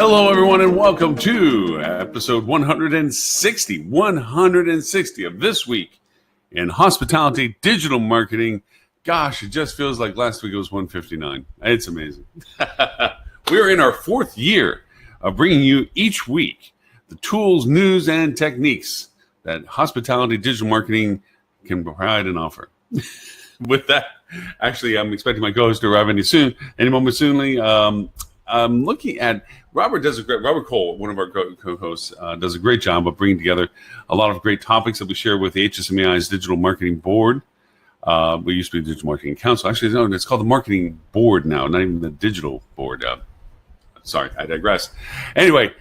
Hello, everyone, and welcome to episode 160 of This Week in Hospitality Digital Marketing. Gosh, it just feels like last week it was 159. It's amazing. We're in our fourth year of bringing you each week the tools, news, and techniques that hospitality digital marketing can provide and offer. With that, actually, I'm expecting my co-host to arrive any moment soonly. I'm looking at Robert Cole, one of our co-hosts, does a great job of bringing together a lot of great topics that we share with the HSMAI's Digital Marketing Board. We used to be the Digital Marketing Council. Actually, no, it's called the Marketing Board now, not even the Digital Board. Sorry, I digress. Anyway,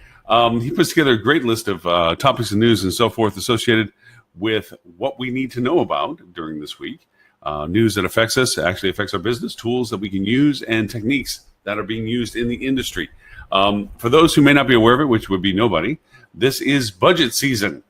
he puts together a great list of topics and news and so forth associated with what we need to know about during this week. News that affects us, actually affects our business, tools that we can use, and techniques that are being used in the industry. For those who may not be aware of it, which would be nobody, this is budget season.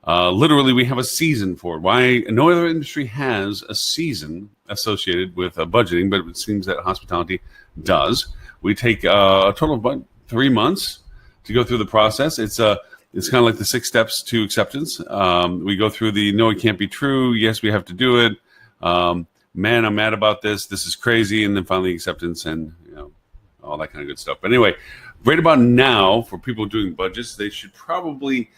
Literally, we have a season for it. Why no other industry has a season associated with budgeting, but it seems that hospitality does. We take a total of about 3 months to go through the process. It's kind of like the 6 steps to acceptance. We go through the no, it can't be true. Yes, we have to do it. Man, I'm mad about this. This is crazy. And then finally acceptance and all that kind of good stuff. But anyway, right about now, for people doing budgets, they should probably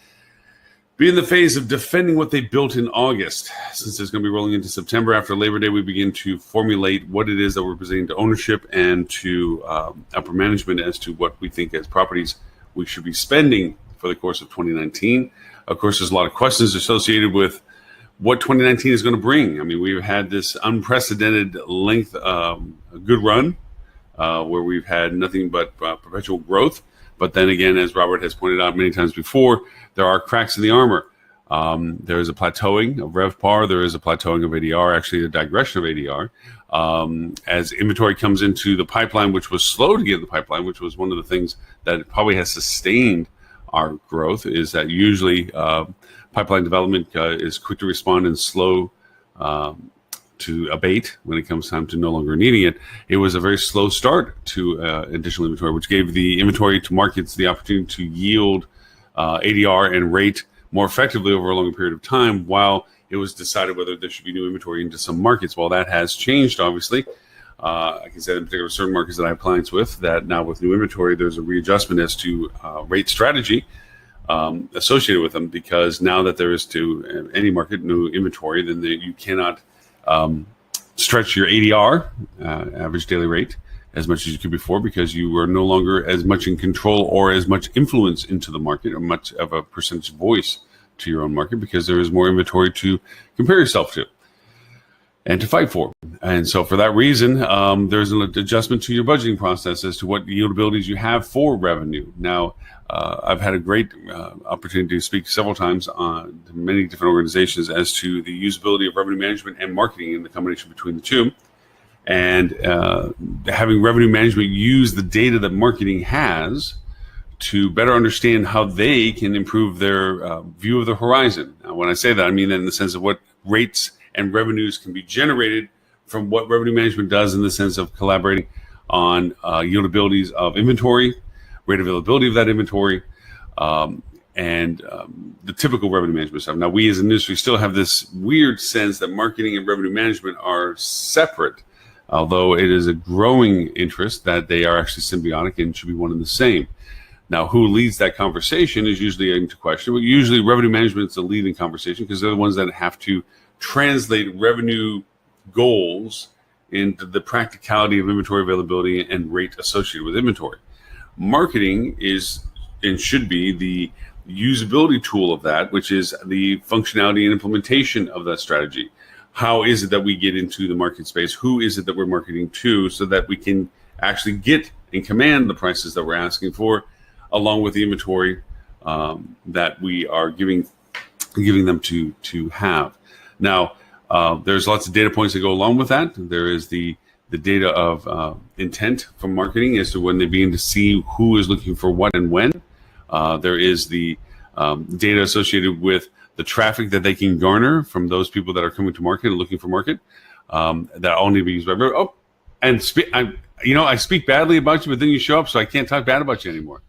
be in the phase of defending what they built in August. Since it's going to be rolling into September, after Labor Day, we begin to formulate what it is that we're presenting to ownership and to upper management as to what we think as properties we should be spending for the course of 2019. Of course, there's a lot of questions associated with what 2019 is going to bring. I mean, we've had this unprecedented length, a good run, where we've had nothing but perpetual growth. But then again, as Robert has pointed out many times before, there are cracks in the armor. There is a plateauing of RevPAR. There is a plateauing of ADR, actually a digression of ADR. As inventory comes into the pipeline, which was slow to get in the pipeline, which was one of the things that probably has sustained our growth, is that usually pipeline development is quick to respond and slow to abate when it comes time to no longer needing it. It was a very slow start to additional inventory, which gave the inventory to markets the opportunity to yield ADR and rate more effectively over a longer period of time, while it was decided whether there should be new inventory into some markets. Well, that has changed, obviously. I can say in particular certain markets that I have clients with, that now with new inventory, there's a readjustment as to rate strategy associated with them, because now that there is to any market new inventory, then you cannot stretch your ADR, average daily rate, as much as you could before, because you were no longer as much in control or as much influence into the market, or much of a percentage voice to your own market, because there is more inventory to compare yourself to and to fight for. And so for that reason, there's an adjustment to your budgeting process as to what yield abilities you have for revenue. Now, I've had a great opportunity to speak several times on many different organizations as to the usability of revenue management and marketing and the combination between the two. And having revenue management use the data that marketing has to better understand how they can improve their view of the horizon. Now, when I say that, I mean that in the sense of what rates and revenues can be generated from what revenue management does, in the sense of collaborating on yield abilities of inventory, rate availability of that inventory, and the typical revenue management stuff. Now, we as an industry still have this weird sense that marketing and revenue management are separate, although it is a growing interest that they are actually symbiotic and should be one and the same. Now, who leads that conversation is usually into question. But usually revenue management is the leading conversation, because they're the ones that have to translate revenue goals into the practicality of inventory availability and rate associated with inventory. Marketing is and should be the usability tool of that, which is the functionality and implementation of that strategy. How is it that we get into the market space? Who is it that we're marketing to, so that we can actually get and command the prices that we're asking for, along with the inventory that we are giving them to have. Now, there's lots of data points that go along with that. There is the data of intent from marketing as to when they begin to see who is looking for what and when. There is the data associated with the traffic that they can garner from those people that are coming to market and looking for market. That all need to be used by everybody. Oh, and I speak badly about you, but then you show up, so I can't talk bad about you anymore.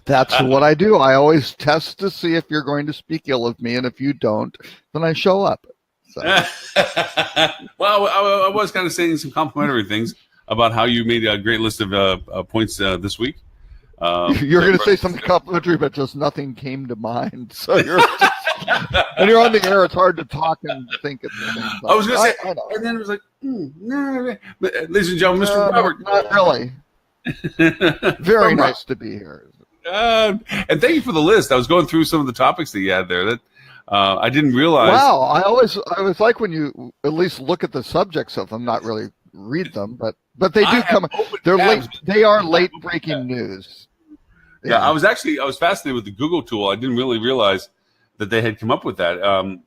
That's what I do. I always test to see if you're going to speak ill of me, and if you don't, then I show up. So. Well, I was kind of saying some complimentary things about how you made a great list of points this week. You're going to say something complimentary, but just nothing came to mind. So you're just, when you're on the air, it's hard to talk and think at the same time. I was going to say, and then it was like, no. Ladies and gentlemen, Mr. Robert. Not really. Very nice to be here. And thank you for the list. I was going through some of the topics that you had there that I didn't realize. Wow, I always like when you at least look at the subjects of them, not really read them, but they do come. They're late. They are late breaking news. Yeah, I was fascinated with the Google tool. I didn't really realize that they had come up with that.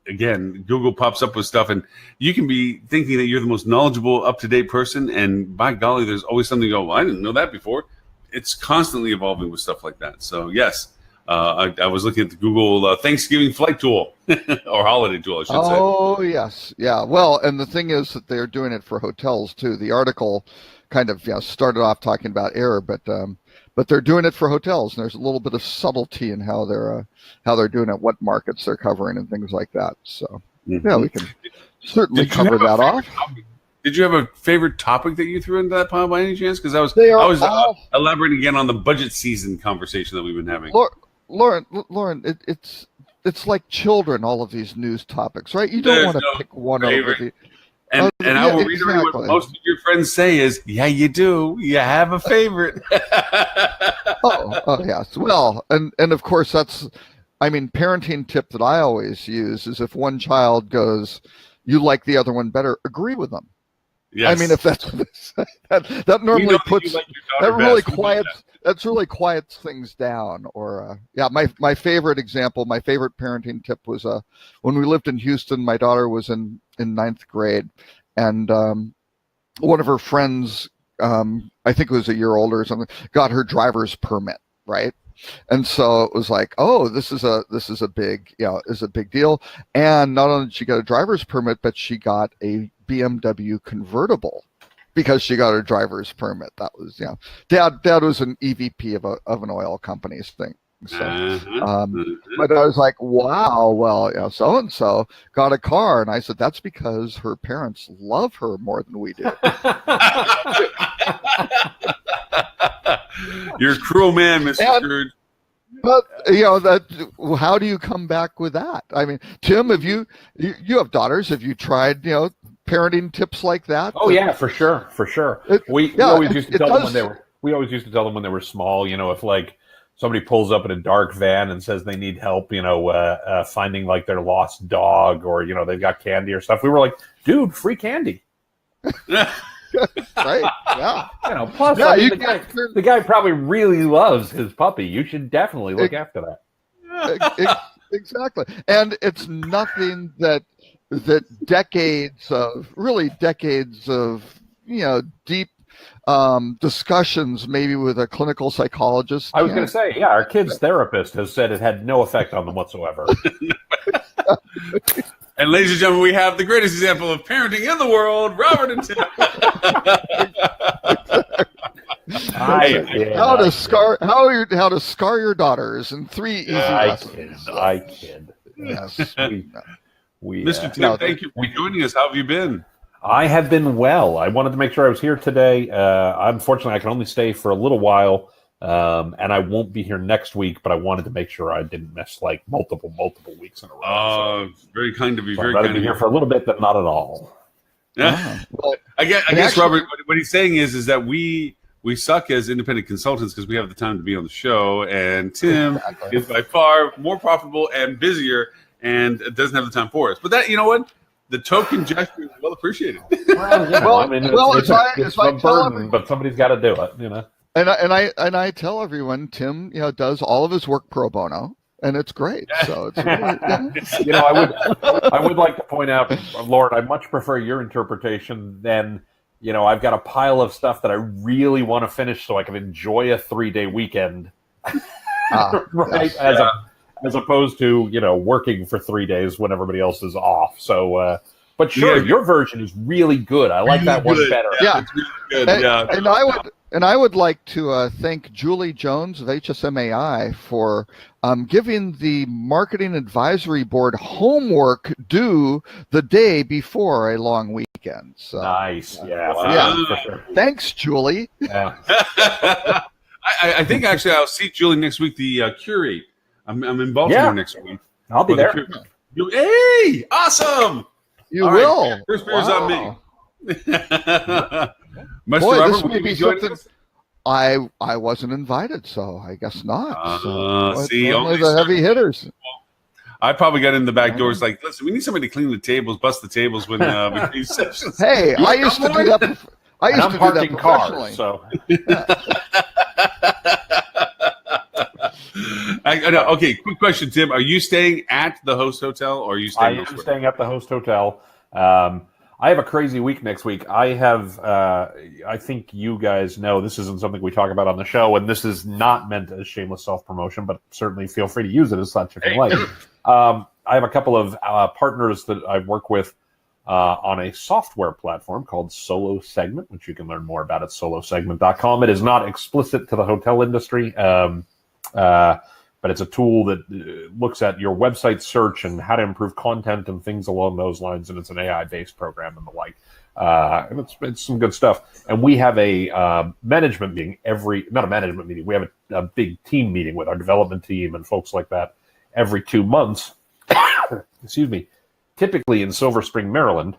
Again, Google pops up with stuff, and you can be thinking that you're the most knowledgeable, up-to-date person, and by golly, there's always something to go, well, I didn't know that before. It's constantly evolving with stuff like that. So, yes, I was looking at the Google Thanksgiving flight tool, or holiday tool, I should say. Oh, yes. Yeah, well, and the thing is that they're doing it for hotels, too. The article kind of started off talking about air, but they're doing it for hotels, and there's a little bit of subtlety in how they're doing it, what markets they're covering, and things like that. So yeah, we can certainly cover that off. Did you have a favorite topic that you threw into that pile by any chance? Because I was elaborating again on the budget season conversation that we've been having. Lauren, it's like children. All of these news topics, right? You don't want to pick one over the. And I will reiterate what most of your friends say is, yeah, you do. You have a favorite. oh, yes. Well, and of course, parenting tip that I always use is if one child goes, you like the other one better, agree with them. Yes. I mean, if that's that normally puts that really quiets things down. Or my favorite example, my favorite parenting tip was when we lived in Houston. My daughter was in ninth grade, and one of her friends, I think it was a year older or something, got her driver's permit, right? And so it was like, oh, this is a big deal. And not only did she get a driver's permit, but she got a BMW convertible because she got her driver's permit. That was, Dad was an EVP of an oil company's thing. So, but I was like, wow, well, so and so got a car, and I said that's because her parents love her more than we do. You're a cruel man, Mr. Scrooge. But how do you come back with that? I mean, Tim, have you have daughters? Have you tried parenting tips like that? Oh yeah, for sure. We always used to tell them when they were small. If like somebody pulls up in a dark van and says they need help, finding like their lost dog, or they've got candy or stuff. We were like, dude, free candy. Right? Yeah. Plus, the guy probably really loves his puppy. You should definitely look after that. Exactly. And it's nothing that decades of deep discussions, maybe with a clinical psychologist. I was going to say, our kid's therapist has said it had no effect on them whatsoever. And ladies and gentlemen, we have the greatest example of parenting in the world, Robert and Tim. How to scar your daughters in 3 easy lessons. I kid. Yes. Mr. Tim, thank you for joining us. How have you been? I have been well. I wanted to make sure I was here today. Unfortunately, I can only stay for a little while. And I won't be here next week, but I wanted to make sure I didn't miss like multiple weeks in a row. So, very kind of you. Very kind to be here for a little bit, but not at all. Yeah. Well, I guess Robert, what he's saying is that we suck as independent consultants because we have the time to be on the show, and Tim is by far more profitable and busier, and doesn't have the time for us. But that, you know what? The token gesture is well appreciated. It's a burden, but somebody's got to do it. And I tell everyone, Tim, does all of his work pro bono, and it's great. So it's really, I would like to point out, Lauren, I much prefer your interpretation than I've got a pile of stuff that I really want to finish so I can enjoy a 3-day weekend, right? As opposed to working for 3 days when everybody else is off. So. But sure, your version is really good. I like that one better. Yeah, it's really good. And And I would like to thank Julie Jones of HSMAI for giving the Marketing Advisory Board homework due the day before a long weekend. So, Nice. Yeah. Wow. For sure. thanks, Julie. Yeah. I think actually I'll see Julie next week. The curate. I'm in Baltimore next week. I'll be For the there. curate. Hey, awesome! You All right, will. First beer's on me. Mr. Boy, Robert, this will may you be joining something. us? I wasn't invited, so I guess not. So see, only only the heavy hitters. I probably got in the back doors like, listen, we need somebody to clean the tables, bust the tables when between sessions. Hey, I used to do that. I And used I'm to do that parking professionally. cars, so I know. Okay, quick question, Tim. Are you staying at the host hotel or are you I staying am elsewhere? staying at the host hotel. I have a crazy week next week. I have, I think you guys know this isn't something we talk about on the show, and this is not meant as shameless self-promotion, but certainly feel free to use it as such if you like. I have a couple of partners that I work with on a software platform called Solo Segment, which you can learn more about at solosegment.com. It is not explicit to the hotel industry, but it's a tool that looks at your website search and how to improve content and things along those lines, and it's an AI-based program and the like. And it's some good stuff. And we have a management meeting not a management meeting, we have a big team meeting with our development team and folks like that every 2 months. Excuse me. Typically in Silver Spring, Maryland.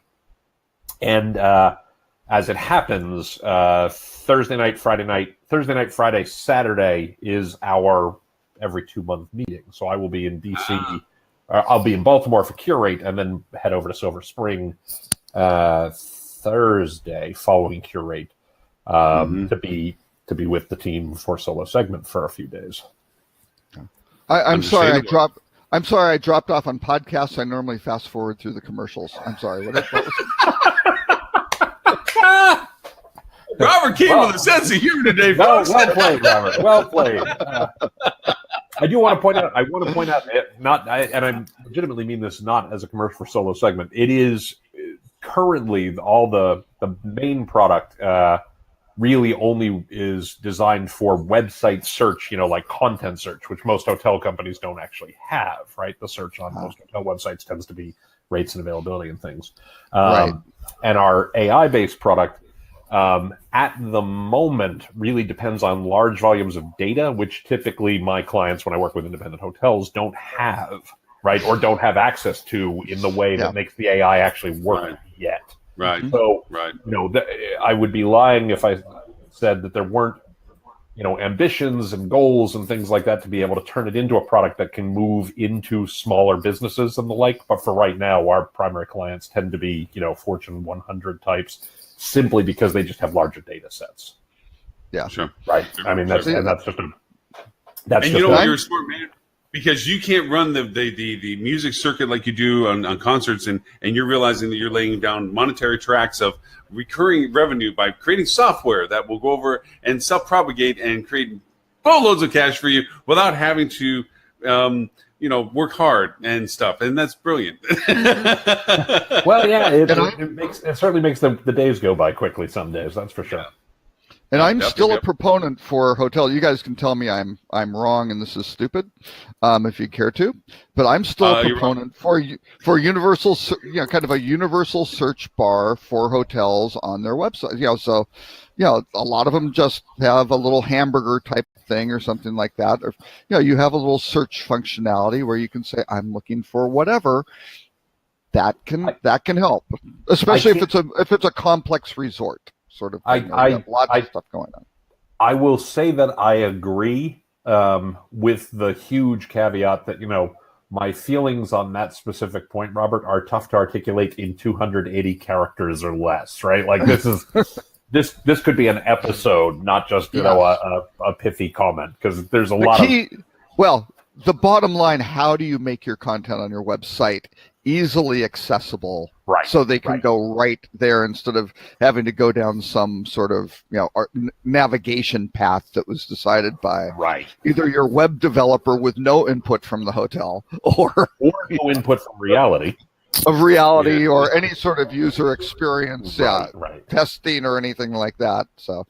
And as it happens, Thursday night, Friday, Saturday is our every 2 month meeting. So I will be in DC. I'll be in Baltimore for Curate and then head over to Silver Spring Thursday following Curate to be with the team for Solo Segment for a few days. I'm sorry I dropped. I'm sorry I dropped off on podcasts. I normally fast forward through the commercials. I'm sorry. What was Robert came with a sense of humor today, Well folks. played, Robert. Well played. I do want to point out. And I legitimately mean this not as a commercial for Solo Segment. It is currently all the main product really only is designed for website search, like content search, which most hotel companies don't actually have, right? The search on most hotel websites tends to be rates and availability and things. Right. And our AI-based product at the moment really depends on large volumes of data, which typically my clients, when I work with independent hotels, don't have, right? Or don't have access to in the way that makes the AI actually work yet. Right. So, Right. I would be lying if I said that there weren't, ambitions and goals and things like that to be able to turn it into a product that can move into smaller businesses and the like. But for right now, our primary clients tend to be, Fortune 100 types, simply because they just have larger data sets. Yeah. Sure. Right. I mean, that's just And you know what? You're a smart man because you can't run the music circuit like you do on concerts, and you're realizing that you're laying down monetary tracks of recurring revenue by creating software that will go over and self-propagate and create boatloads of cash for you without having to work hard and stuff, and that's brilliant. Well, yeah, it certainly makes the days go by quickly some days, that's for sure. And I'm still a proponent for hotel. You guys can tell me I'm wrong and this is stupid, if you care to. But I'm still a proponent for universal, kind of a universal search bar for hotels on their website. So, a lot of them just have a little hamburger type thing or something like that. Or, you have a little search functionality where you can say, I'm looking for whatever. That can help, especially if it's a complex resort sort of thing. Lots of stuff going on. I will say that I agree with the huge caveat that, my feelings on that specific point, Robert, are tough to articulate in 280 characters or less, right? Like this is this could be an episode, not just a pithy comment, because there's a lot of. Well, the bottom line: how do you make your content on your website easily accessible, right, so they can go right there instead of having to go down some sort of navigation path that was decided by either your web developer with no input from the hotel or no input from reality. of reality or any sort of user experience Right. testing or anything like that. So,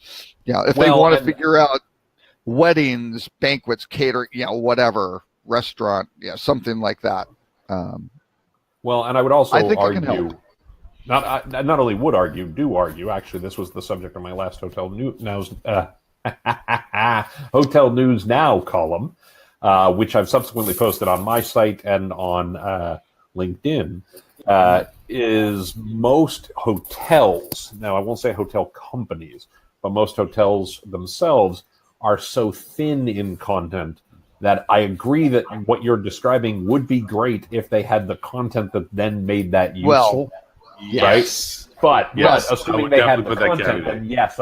if they Well, want to and- figure out weddings, banquets, catering, whatever, restaurant, something like that. Well, and I would also I think it can argue, help. not only would argue, do argue. Actually, this was the subject of my last Hotel News Now column, which I've subsequently posted on my site and on LinkedIn. Is most hotels, now I won't say hotel companies, but most hotels themselves are so thin in content that I agree that what you're describing would be great if they had the content that then made that useful, Yes. right? But Yes, I assuming would they had definitely the put that content, caveat. then yes,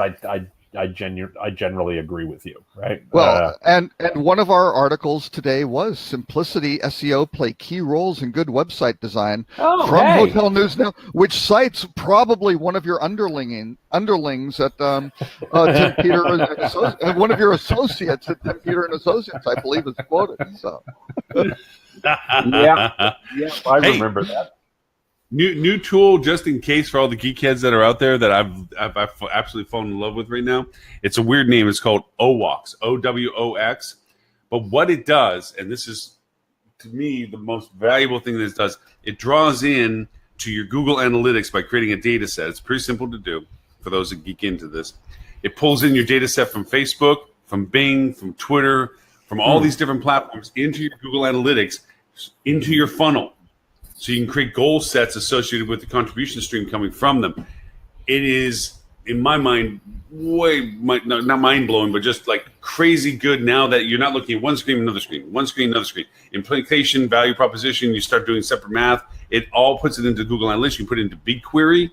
I generally agree with you, right? Well, and one of our articles today was simplicity SEO play key roles in good website design from Hotel News Now, which cites probably one of your underlings at Tim Peter and one of your associates at Tim Peter and Associates, I believe, is quoted. So yeah, I Hey. remember that. New tool just in case for all the geekheads that are out there that I've absolutely fallen in love with right now. It's a weird name. It's called OWOX, OWOX. But what it does, and this is to me the most valuable thing that it does, it draws in to your Google Analytics by creating a data set. It's pretty simple to do for those that geek into this. It pulls in your data set from Facebook, from Bing, from Twitter, from all these different platforms into your Google Analytics, into your funnel. So you can create goal sets associated with the contribution stream coming from them. It is, in my mind, not mind-blowing, but just like crazy good now that you're not looking at one screen, another screen, one screen, another screen. Implication, value proposition, you start doing separate math. It all puts it into Google Analytics. You can put it into BigQuery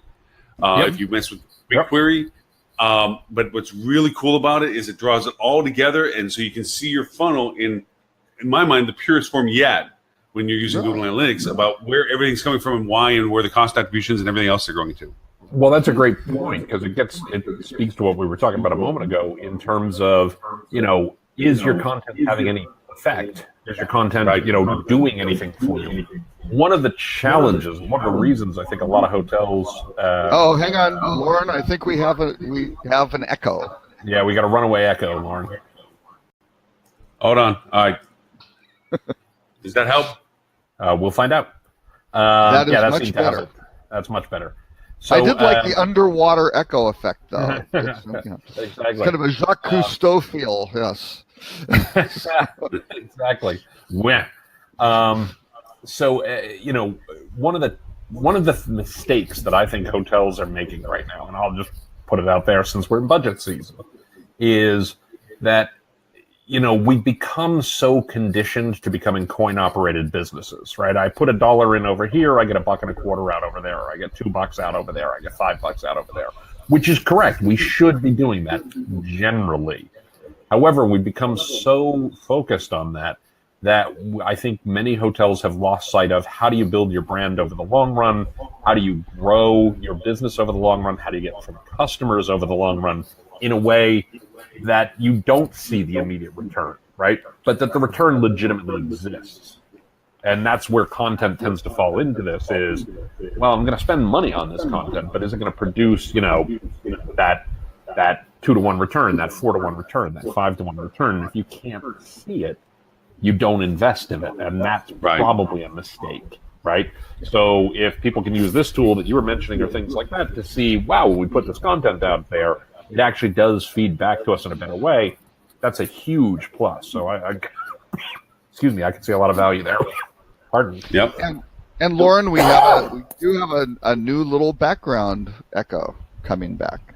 if you mess with BigQuery. But what's really cool about it is it draws it all together, and so you can see your funnel in my mind, the purest form yet. When you're using Google Analytics about where everything's coming from and why and where the cost attributions and everything else they're going to. Well, that's a great point because it speaks to what we were talking about a moment ago in terms of, is your content having any effect? Is your content, doing anything for you? One of the challenges, one of the reasons I think a lot of hotels. hang on, Lauren. I think we have an echo. Yeah, we got a runaway echo, Lauren. Hold on. All right. Does that help? We'll find out. That is that much seems to help. better. That's much better. So, I did like the underwater echo effect, though. It's, exactly. kind of a Jacques Cousteau feel, yes. Exactly. Yeah. So one of the mistakes that I think hotels are making right now, and I'll just put it out there since we're in budget season, is that we've become so conditioned to becoming coin-operated businesses, right? I put $1 in over here, I get $1.25 out over there, I get $2 out over there, I get $5 out over there, which is correct. We should be doing that generally. However, we've become so focused on that I think many hotels have lost sight of how do you build your brand over the long run? How do you grow your business over the long run? How do you get from customers over the long run in a way that you don't see the immediate return, right? But that the return legitimately exists. And that's where content tends to fall into this is, well, I'm going to spend money on this content, but is it going to produce, that 2-to-1 return, that 4-to-1 return, that 5-to-1 return? If you can't see it, you don't invest in it. And that's probably a mistake, right? So if people can use this tool that you were mentioning or things like that to see, wow, when we put this content out there, it actually does feed back to us in a better way. That's a huge plus. So excuse me, I can see a lot of value there. Pardon me. Yep. And Lauren, we do have a new little background echo coming back.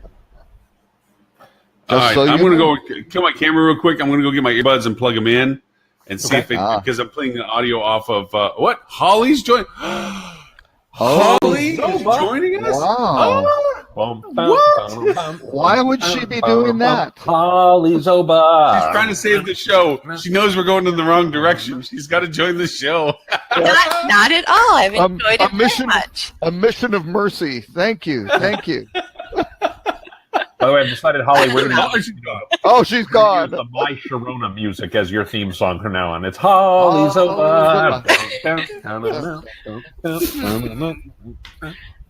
All right, I'm going to go kill my camera real quick. I'm going to go get my earbuds and plug them in and see if it, because I'm playing the audio off of, what? Holly's joining. Holly is joining us? Wow. What? Why would she be doing that? Holly's Oba. She's trying to save the show. She knows we're going in the wrong direction. She's got to join the show. Not at all. I've enjoyed it mission, very much. A mission of mercy. Thank you. Thank you. By the way, I've decided, Holly, we're going Oh, to she's gone. Oh, she's use gone. the My Sharona music as your theme song from now on. It's Holly's alive.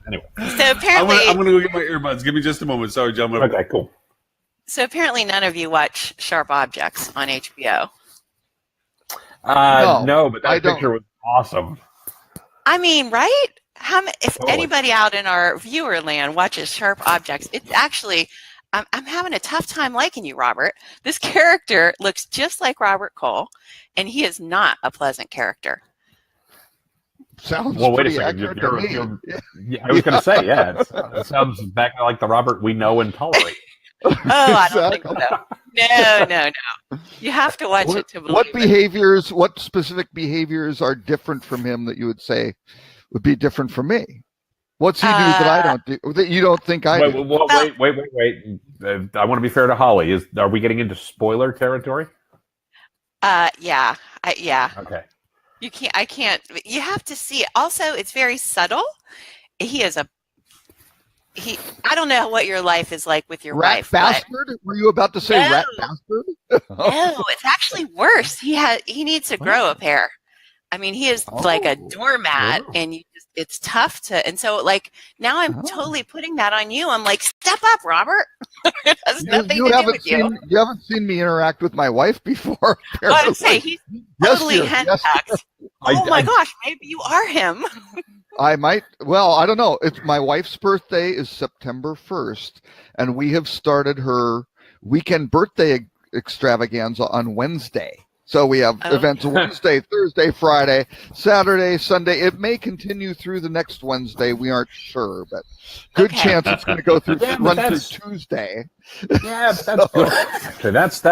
Anyway, So apparently, I'm gonna go get my earbuds. Give me just a moment. Sorry, John. okay, cool. none of you watch Sharp Objects on HBO. No, but I that don't. picture was awesome. I mean, right? If Totally. anybody out in our viewer land watches Sharp Objects, it's actually, I'm having a tough time liking you, Robert. This character looks just like Robert Cole, and he is not a pleasant character. Sounds Well, wait a pretty second. accurate to me. Yeah, I was going to say, yeah, it sounds back like the Robert we know and tolerate. Oh, I don't think Exactly. so. No. You have to watch it to believe What it. behaviors, what specific behaviors are different from him that you would say would be different from me? What's he do that I don't do, that you don't think I do? Wait. I want to be fair to Holly. Are we getting into spoiler territory? Yeah. Okay. I can't. You have to see it. Also, it's very subtle. I don't know what your life is like with your Rat wife. bastard? Were you about to say No. rat bastard? No, it's actually worse. He needs to grow a pair. I mean, he is like a doormat, and it's tough to. And so, like, now I'm totally putting that on you. I'm like, step up, Robert. It has nothing to do with you. You haven't seen me interact with my wife before. I would say he's Yes, totally dear, yes. henpecked. Oh my gosh, maybe you are him. I might. Well, I don't know. It's my wife's birthday is September 1st, and we have started her weekend birthday extravaganza on Wednesday. So we have events Wednesday, Thursday, Friday, Saturday, Sunday. It may continue through the next Wednesday. We aren't sure, but good chance it's going to go through run through Tuesday. Yeah, but that's good. Actually, that's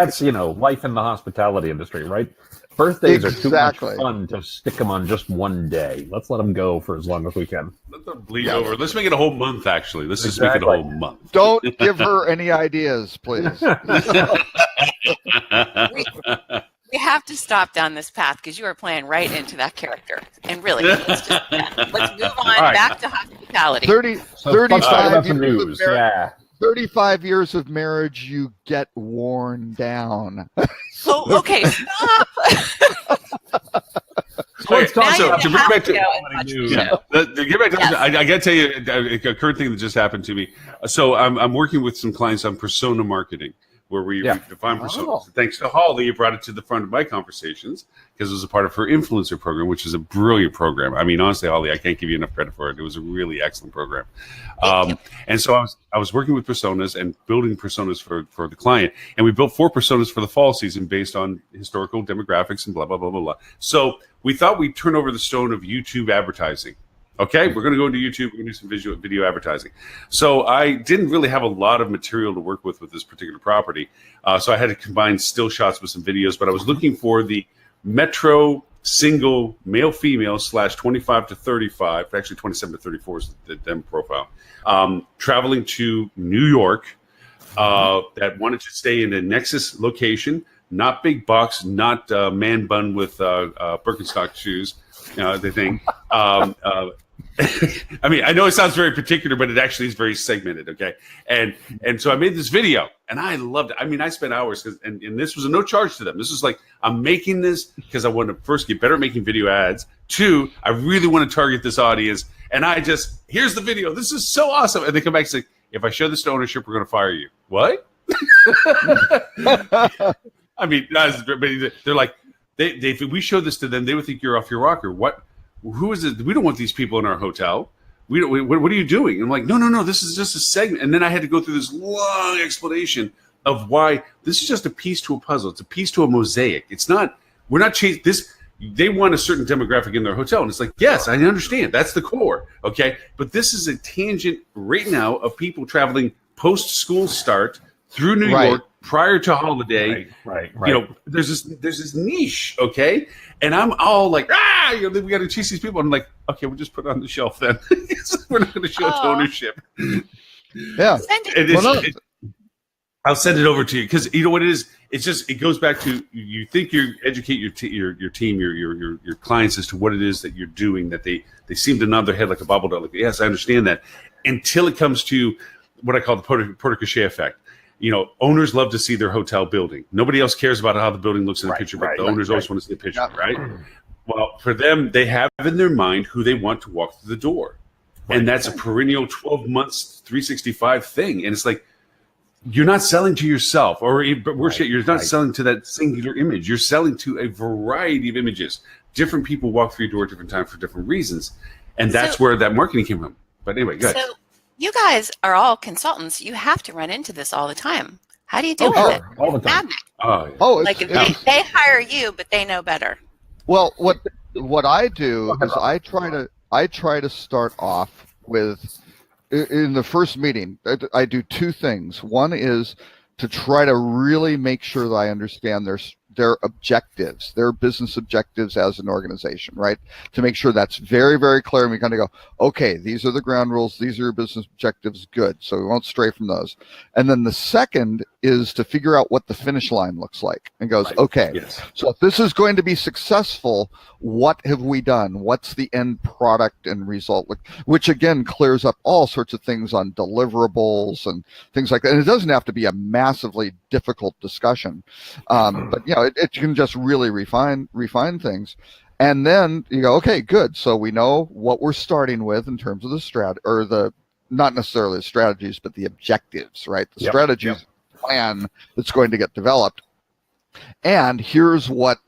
life in the hospitality industry, right? Birthdays are too much fun to stick them on just one day. Let's let them go for as long as we can. Let them bleed over. Let's make it a whole month. Actually, let's just make it a whole month. Don't give her any ideas, please. We have to stop down this path because you are playing right into that character. And really, let's move on back to hospitality. 35 years news. of marriage, Yeah. 35 years of marriage, you get worn down. Oh, okay, stop. To bring back to news. to get back to, I got to tell you a current thing that just happened to me. So I'm working with some clients on persona marketing, where we define personas. Thanks to Holly, you brought it to the front of my conversations because it was a part of her influencer program, which is a brilliant program. I mean, honestly, Holly, I can't give you enough credit for it. It was a really excellent program. And so I was working with personas and building personas for the client. And we built 4 personas for the fall season based on historical demographics and blah, blah, blah, blah, blah. So we thought we'd turn over the stone of YouTube advertising. Okay, we're going to go into YouTube. We're going to do some video advertising. So I didn't really have a lot of material to work with this particular property. So I had to combine still shots with some videos. But I was looking for the Metro single male-female / 25 to 35, actually 27 to 34 is the dem profile, traveling to New York that wanted to stay in a Nexus location, not big box, not man bun with Birkenstock shoes, the thing. I mean, I know it sounds very particular, but it actually is very segmented. Okay. And so I made this video and I loved it. I mean, I spent hours and this was a no charge to them. This was like, I'm making this because I want to first get better at making video ads. 2, I really want to target this audience. And here's the video. This is so awesome. And they come back and say, if I show this to ownership, we're going to fire you. What? I mean, they're like, if we show this to them, they would think you're off your rocker. What? Who is it? We don't want these people in our hotel. What are you doing? And I'm like, no, this is just a segment. And then I had to go through this long explanation of why this is just a piece to a puzzle. It's a piece to a mosaic. It's not, we're not changing this. They want a certain demographic in their hotel. And it's like, yes, I understand. That's the core. Okay. But this is a tangent right now of people traveling post-school start through New York prior to holiday. Right. There's this niche. Okay. And I'm all like, we got to chase these people. I'm like, okay, we'll just put it on the shelf then. We're not going to show it to ownership. Yeah. I'll send it over to you because you know what it is. It's just it goes back to you think you educate your team, your clients as to what it is that you're doing. That they seem to nod their head like a bobblehead. Like, yes, I understand that. Until it comes to what I call the porte-cochere effect. Owners love to see their hotel building. Nobody else cares about how the building looks in the picture, but the owners always want to see the picture, right? Well, for them, they have in their mind who they want to walk through the door. And that's a perennial 12 months, 365 thing. And it's like, you're not selling to yourself, or worse yet, you're not selling to that singular image. You're selling to a variety of images. Different people walk through your door at different times for different reasons. And that's where that marketing came from. But anyway, go ahead. So you guys are all consultants. You have to run into this all the time. How do you deal with it? All the time. Like they hire you, but they know better. Well, what I do is I try to start off with, in the first meeting, I do two things. One is to try to really make sure that I understand their objectives, their business objectives as an organization, right? To make sure that's very, very clear. And we kind of go, okay, these are the ground rules. These are your business objectives. Good. So we won't stray from those. And then the second is to figure out what the finish line looks like and goes, okay, so if this is going to be successful, what have we done? What's the end product and result look? Which again clears up all sorts of things on deliverables and things like that. And it doesn't have to be a massively difficult discussion, but it can just really refine things. And then you go, okay, good. So we know what we're starting with in terms of the not necessarily the strategies, but the objectives, right? The strategies plan that's going to get developed. And here's what,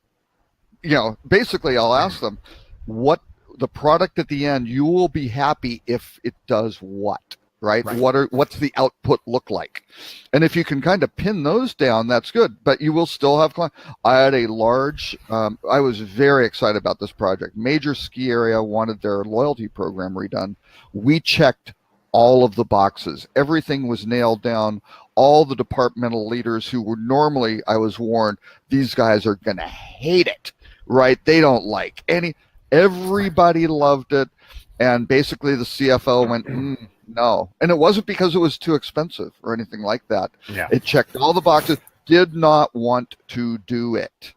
basically I'll ask them, what the product at the end, you will be happy if it does what, right? What's the output look like? And if you can kind of pin those down, that's good, but you will still have clients. I had a large, I was very excited about this project. Major ski area wanted their loyalty program redone. We checked all of the boxes. Everything was nailed down. All the departmental leaders who were normally, I was warned, these guys are going to hate it, right? They don't like everybody loved it. And basically the CFO went, no. And it wasn't because it was too expensive or anything like that. Yeah. It checked all the boxes, did not want to do it.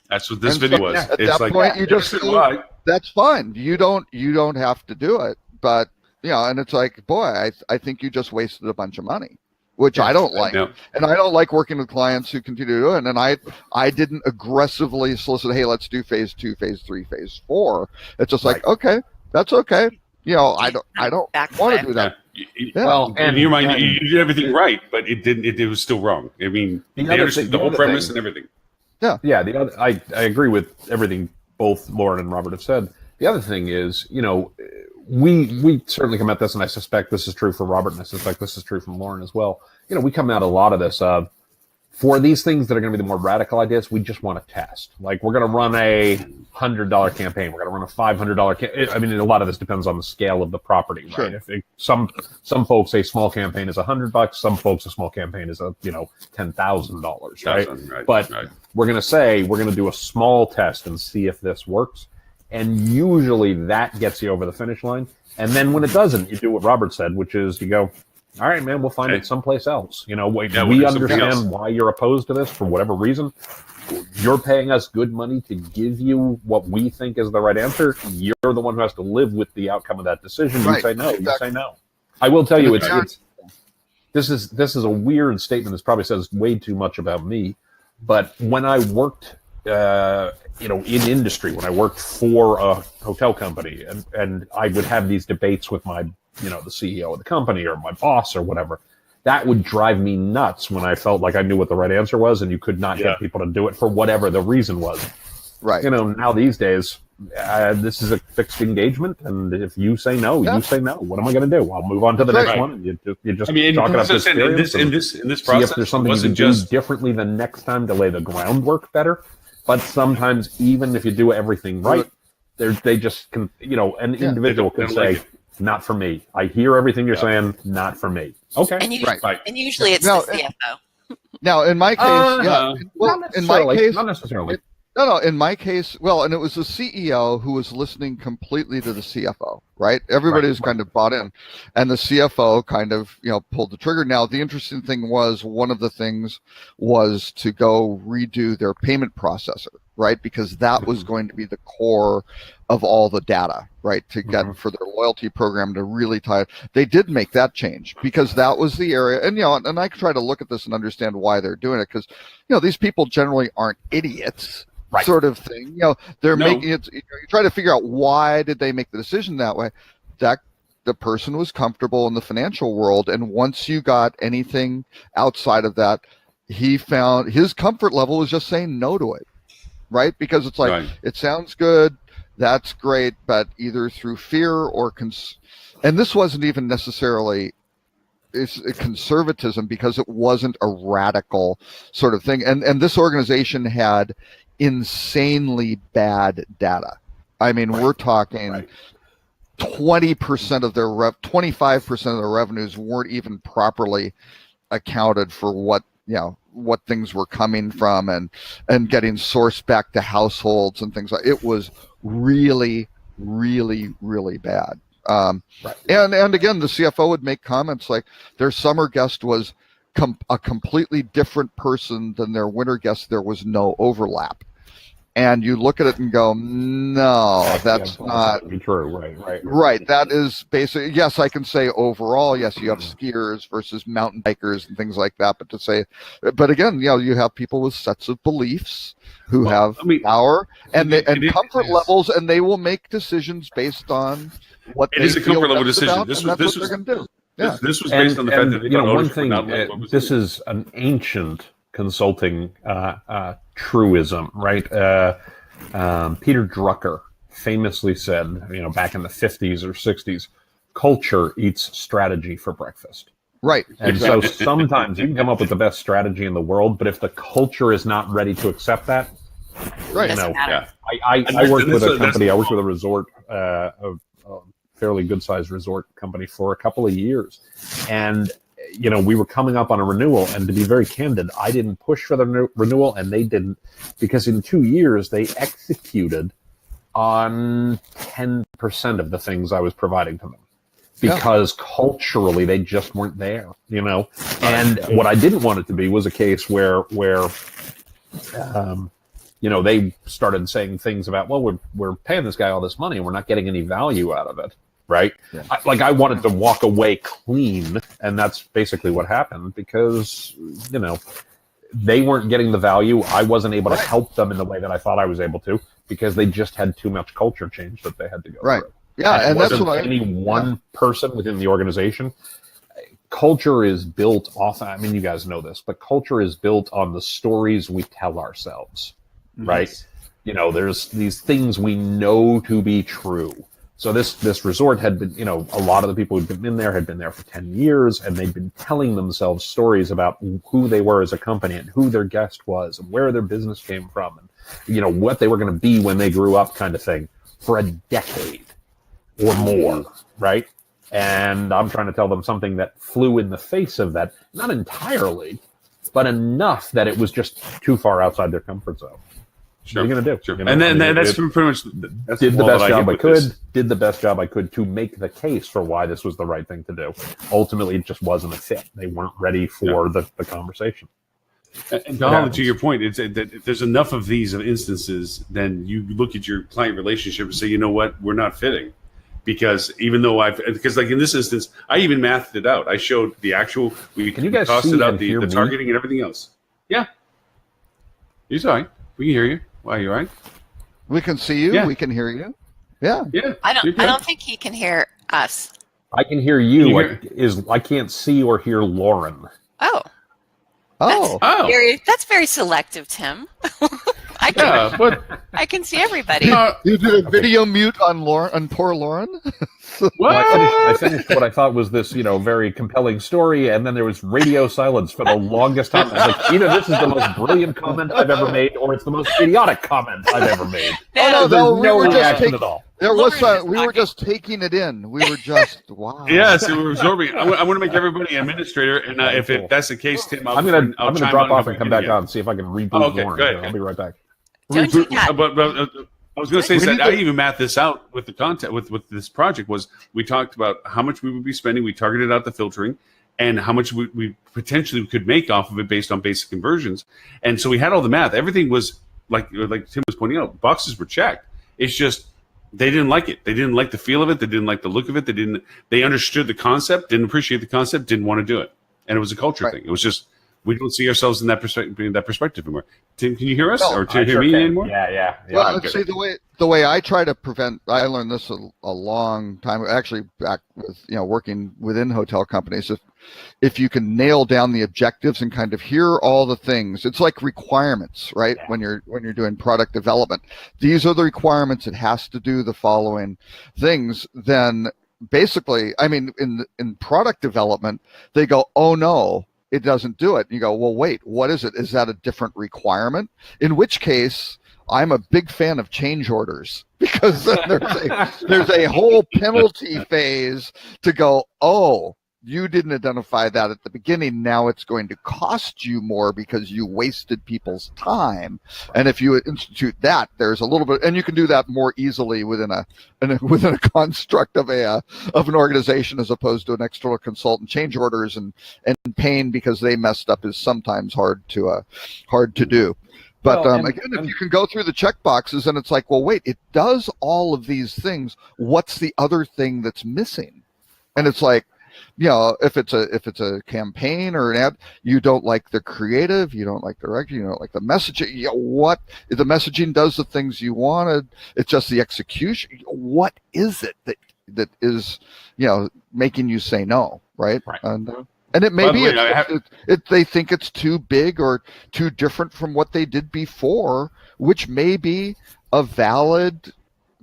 That's what this video was. At that point, you just go, that's fine. You don't have to do it. But, and it's like, boy, I think you just wasted a bunch of money, which I don't like. No. And I don't like working with clients who continue to do it. And I didn't aggressively solicit, hey, let's do phase 2, phase 3, phase 4. It's just like, okay, that's okay. I don't want to do that. Well, and in your mind, you did everything right, but it didn't. It was still wrong. I mean, they understood the whole premise and everything. Yeah. I agree with everything both Lauren and Robert have said. The other thing is, we certainly come at this, and I suspect this is true for Robert, and I suspect this is true from Lauren as well. We come at a lot of this for these things that are going to be the more radical ideas. We just want to test. Like, we're going to run a $100 campaign. We're going to run a $500 campaign. I mean, a lot of this depends on the scale of the property, right? Sure. Some folks a small campaign is $100. Some folks a small campaign is $10,000, right? But we're going to say we're going to do a small test and see if this works. And usually that gets you over the finish line. And then when it doesn't, you do what Robert said, which is you go, all right, man, we'll find it someplace else. We understand why you're opposed to this for whatever reason. You're paying us good money to give you what we think is the right answer. You're the one who has to live with the outcome of that decision. You say no. You say no. I will tell you, this is a weird statement. This probably says way too much about me. But when I worked, in industry, when I worked for a hotel company, and I would have these debates with my the CEO of the company or my boss or whatever, that would drive me nuts when I felt like I knew what the right answer was and you could not get people to do it for whatever the reason was. Right. Now these days, this is a fixed engagement, and if you say no, you say no. What am I going to do? I'll move on to the next one. And you just talk it up this in this process. See if there's something you can do differently the next time to lay the groundwork better. But sometimes, even if you do everything right, they just can. An individual can say, "Not for me." I hear everything you're saying. Not for me. Okay. And usually it's the CFO. Now, in my case, not necessarily. No, in my case, and it was the CEO who was listening completely to the CFO. right? Everybody was kind of bought in, and the CFO kind of, pulled the trigger. Now, the interesting thing was, one of the things was to go redo their payment processor, right? Because that was going to be the core of all the data, right? To get for their loyalty program to really tie it. They did make that change because that was the area. And, and I try to look at this and understand why they're doing it, because, these people generally aren't idiots. Right. Sort of thing, they're making it. You try to figure out why did they make the decision that way. That the person was comfortable in the financial world, and once you got anything outside of that, he found his comfort level was just saying no to it, right? Because it's like it sounds good, that's great, but either through fear or and this wasn't even necessarily it's conservatism, because it wasn't a radical sort of thing, and this organization had insanely bad data. I mean, we're talking 20% of their 25% of their revenues weren't even properly accounted for what things were coming from and getting sourced back to households and things like. It was really, really, really bad. And again, the CFO would make comments like their summer guest was a completely different person than their winter guest. There was no overlap. And you look at it and go, no, that's not true. Right. That is basically, yes, I can say overall, yes, you have skiers versus mountain bikers and things like that. But again, you have people with sets of beliefs who have power and comfort levels, and they will make decisions based on what it is a comfort level decision. This was they're going to do. Yeah. This was based on the fact that one thing. This is an ancient consulting truism, right? Peter Drucker famously said, back in the 50s or 60s, culture eats strategy for breakfast. Right. And so sometimes you can come up with the best strategy in the world, but if the culture is not ready to accept that, right? I worked with a company. I worked with a resort, a fairly good-sized resort company for a couple of years, and we were coming up on a renewal, and to be very candid, I didn't push for the renewal, and they didn't, because in 2 years they executed on 10% of the things I was providing to them, because culturally they just weren't there, And what I didn't want it to be was a case where they started saying things about, well, we're paying this guy all this money and we're not getting any value out of it. Right? Yeah. I wanted to walk away clean, and that's basically what happened, because, they weren't getting the value. I wasn't able to help them in the way that I thought I was able to, because they just had too much culture change that they had to go through. Yeah, and that's what any one person within the organization. Culture is built off, you guys know this, but culture is built on the stories we tell ourselves, right? There's these things we know to be true. So this resort had been, a lot of the people who'd been in there had been there for 10 years, and they'd been telling themselves stories about who they were as a company and who their guest was and where their business came from and, what they were going to be when they grew up, kind of thing, for a decade or more, right? And I'm trying to tell them something that flew in the face of that, not entirely, but enough that it was just too far outside their comfort zone. Sure. What are you going to do? Sure. And then that's pretty much did the best job I could. Did the best job I could to make the case for why this was the right thing to do. Ultimately, it just wasn't a fit. They weren't ready for the conversation. And Donald, to your point, it's that there's enough of these instances. Then you look at your client relationship and say, you know what, we're not fitting, because even though because like in this instance, I even mathed it out. I showed the actual. We costed out the targeting and everything else. Yeah, you're sorry. We can hear you. Why, you right? We can see you. Yeah. We can hear you. Yeah. Yeah. I don't think he can hear us. I can hear you. I can't see or hear Lauren. Oh. That's very selective, Tim. I can see everybody. You did a video mute on poor Lauren? Well, I finished what I thought was this, very compelling story, and then there was radio silence for the longest time. I was like, either this is the most brilliant comment I've ever made, or it's the most idiotic comment I've ever made. No reaction at all. We were just taking it in. We were just wow. Yes, we were absorbing. I want to make everybody an administrator, and if that's the case, Tim, I'm going to drop off and come back on and see if I can reboot Lauren. Go ahead. I'll be right back. Don't do that. I was going to say We that need I to- even mapped this out with the content with this project. Was we talked about how much we would be spending, we targeted out the filtering, and how much we potentially could make off of it based on basic conversions. And so we had all the math. Everything was like Tim was pointing out, boxes were checked. It's just they didn't like it. They didn't like the feel of it. They didn't like the look of it. They understood the concept, didn't appreciate the concept, didn't want to do it. And it was a culture thing. It was just we don't see ourselves in that perspective anymore. Tim, can you hear us No, or I can you hear sure me can. anymore? Yeah. Well, I'm I'd good. say the way I try to prevent. I learned this a long time, actually, back with working within hotel companies. If you can nail down the objectives and kind of hear all the things, it's like requirements, right? Yeah. When you're doing product development, these are the requirements. It has to do the following things. Then basically, I mean, in product development, they go, oh no, it doesn't do it. And you go, well, wait, what is it? Is that a different requirement? In which case, I'm a big fan of change orders because then there's a whole penalty phase to go, oh, you didn't identify that at the beginning. Now it's going to cost you more because you wasted people's time. And if you institute that, there's a little bit, and you can do that more easily within a construct of an organization as opposed to an external consultant. Change orders and pain because they messed up is sometimes hard to do. But Well, again, if you can go through the check boxes and it's like, well, wait, it does all of these things. What's the other thing that's missing? And it's like, if it's a campaign or an ad, you don't like the creative, you don't like the direction, you don't like the messaging. What if the messaging does the things you wanted? It's just the execution. What is it that is making you say no, right? And it may By the be way, they think it's too big or too different from what they did before, which may be a valid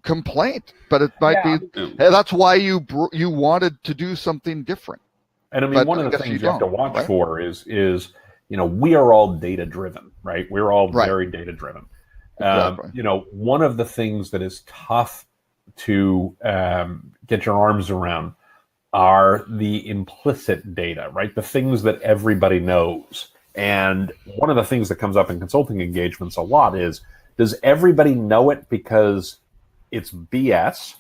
complaint, but it might be hey, that's why you wanted to do something different. And I mean, But one I of the guess things you you have to don't, watch right? for is we are all data driven, right? We're all very data driven. Exactly. One of the things that is tough to get your arms around are the implicit data, right? The things that everybody knows. And one of the things that comes up in consulting engagements a lot is, does everybody know it because it's BS?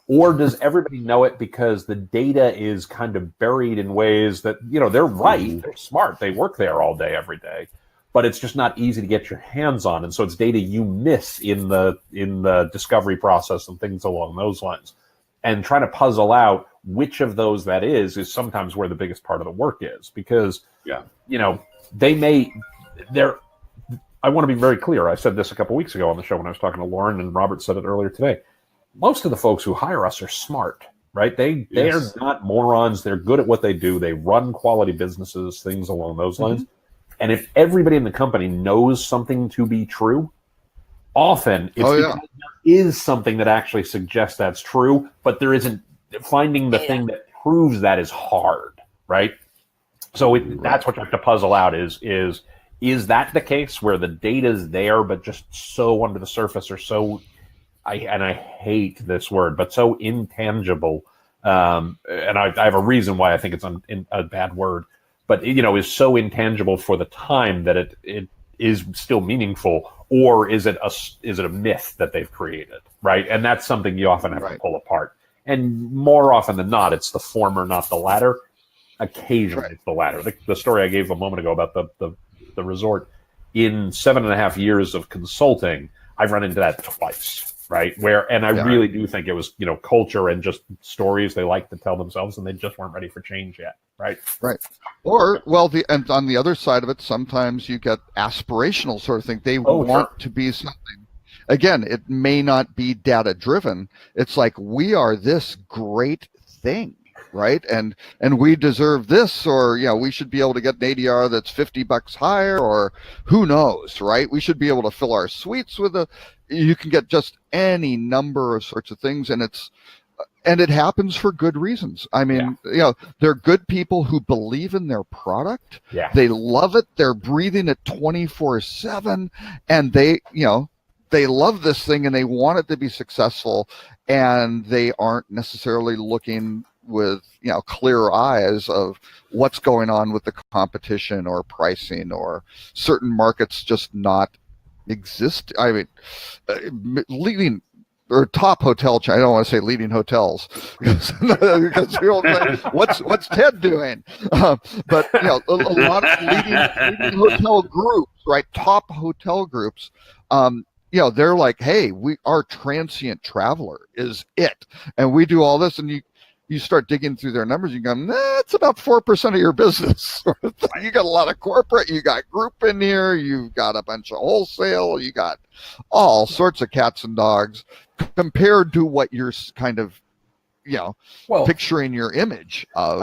Or does everybody know it because the data is kind of buried in ways that, they're right, they're smart, they work there all day, every day, but it's just not easy to get your hands on. And so it's data you miss in the discovery process and things along those lines. And trying to puzzle out which of those that is sometimes where the biggest part of the work is. Because, I want to be very clear. I said this a couple weeks ago on the show when I was talking to Lauren, and Robert said it earlier today. Most of the folks who hire us are smart, right? They are not morons. They're good at what they do. They run quality businesses, things along those lines. And if everybody in the company knows something to be true, often it's because there is something that actually suggests that's true, but there isn't. Finding the thing that proves that is hard, right? So that's what you have to puzzle out is that the case where the data's there, but just so under the surface or so, I hate this word, but so intangible. And I have a reason why I think it's a bad word, but is so intangible for the time that it is still meaningful, or is it a myth that they've created, right? And that's something you often have to pull apart. And more often than not, it's the former, not the latter. Occasionally, it's the latter. The story I gave a moment ago about the resort, in 7.5 years of consulting, I've run into that twice, right? And I really do think it was, culture and just stories they like to tell themselves, and they just weren't ready for change yet, right? Right. Or, and on the other side of it, sometimes you get aspirational sort of thing. They want to be something. Again, it may not be data driven. It's like, we are this great thing, right? And we deserve this, or we should be able to get an ADR that's $50 higher, or who knows, right? We should be able to fill our suites with you can get just any number of sorts of things, and it happens for good reasons. I mean, they're good people who believe in their product. Yeah. They love it. They're breathing it 24/7, and they love this thing and they want it to be successful, and they aren't necessarily looking with clear eyes of what's going on with the competition or pricing or certain markets just not exist. I mean, leading or top hotel chain. I don't want to say leading hotels because people say, what's Ted doing? But a lot of leading hotel groups, right? Top hotel groups. They're like, hey, our transient traveler is it, and we do all this, and you start digging through their numbers, you go, it's about 4% of your business. You got a lot of corporate, you got group in here, you've got a bunch of wholesale, you got all sorts of cats and dogs compared to what you're kind of, picturing your image of.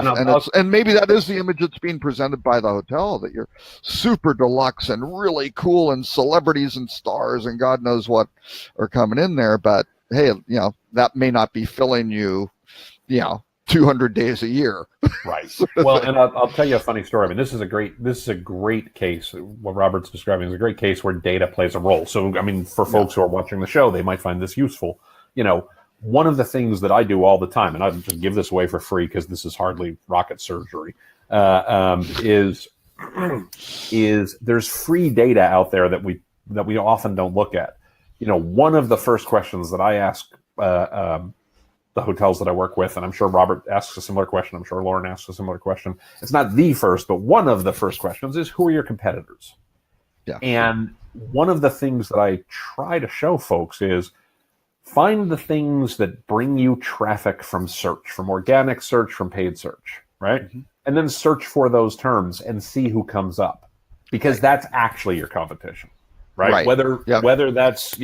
And maybe that is the image that's being presented by the hotel, that you're super deluxe and really cool and celebrities and stars and God knows what are coming in there. But hey, that may not be filling you 200 days a year. Right. Well, and I'll tell you a funny story. I mean, this is a great case. What Robert's describing is a great case where data plays a role. So, I mean, for folks who are watching the show, they might find this useful. One of the things that I do all the time, and I'll just give this away for free because this is hardly rocket surgery, is there's free data out there that we often don't look at. One of the first questions that I ask the hotels that I work with, and I'm sure Robert asks a similar question, I'm sure Lauren asks a similar question. It's not the first, but one of the first questions is, who are your competitors? Yeah. And one of the things that I try to show folks is find the things that bring you traffic from search, from organic search, from paid search, right? Mm-hmm. And then search for those terms and see who comes up, because that's actually your competition, right? Whether that's,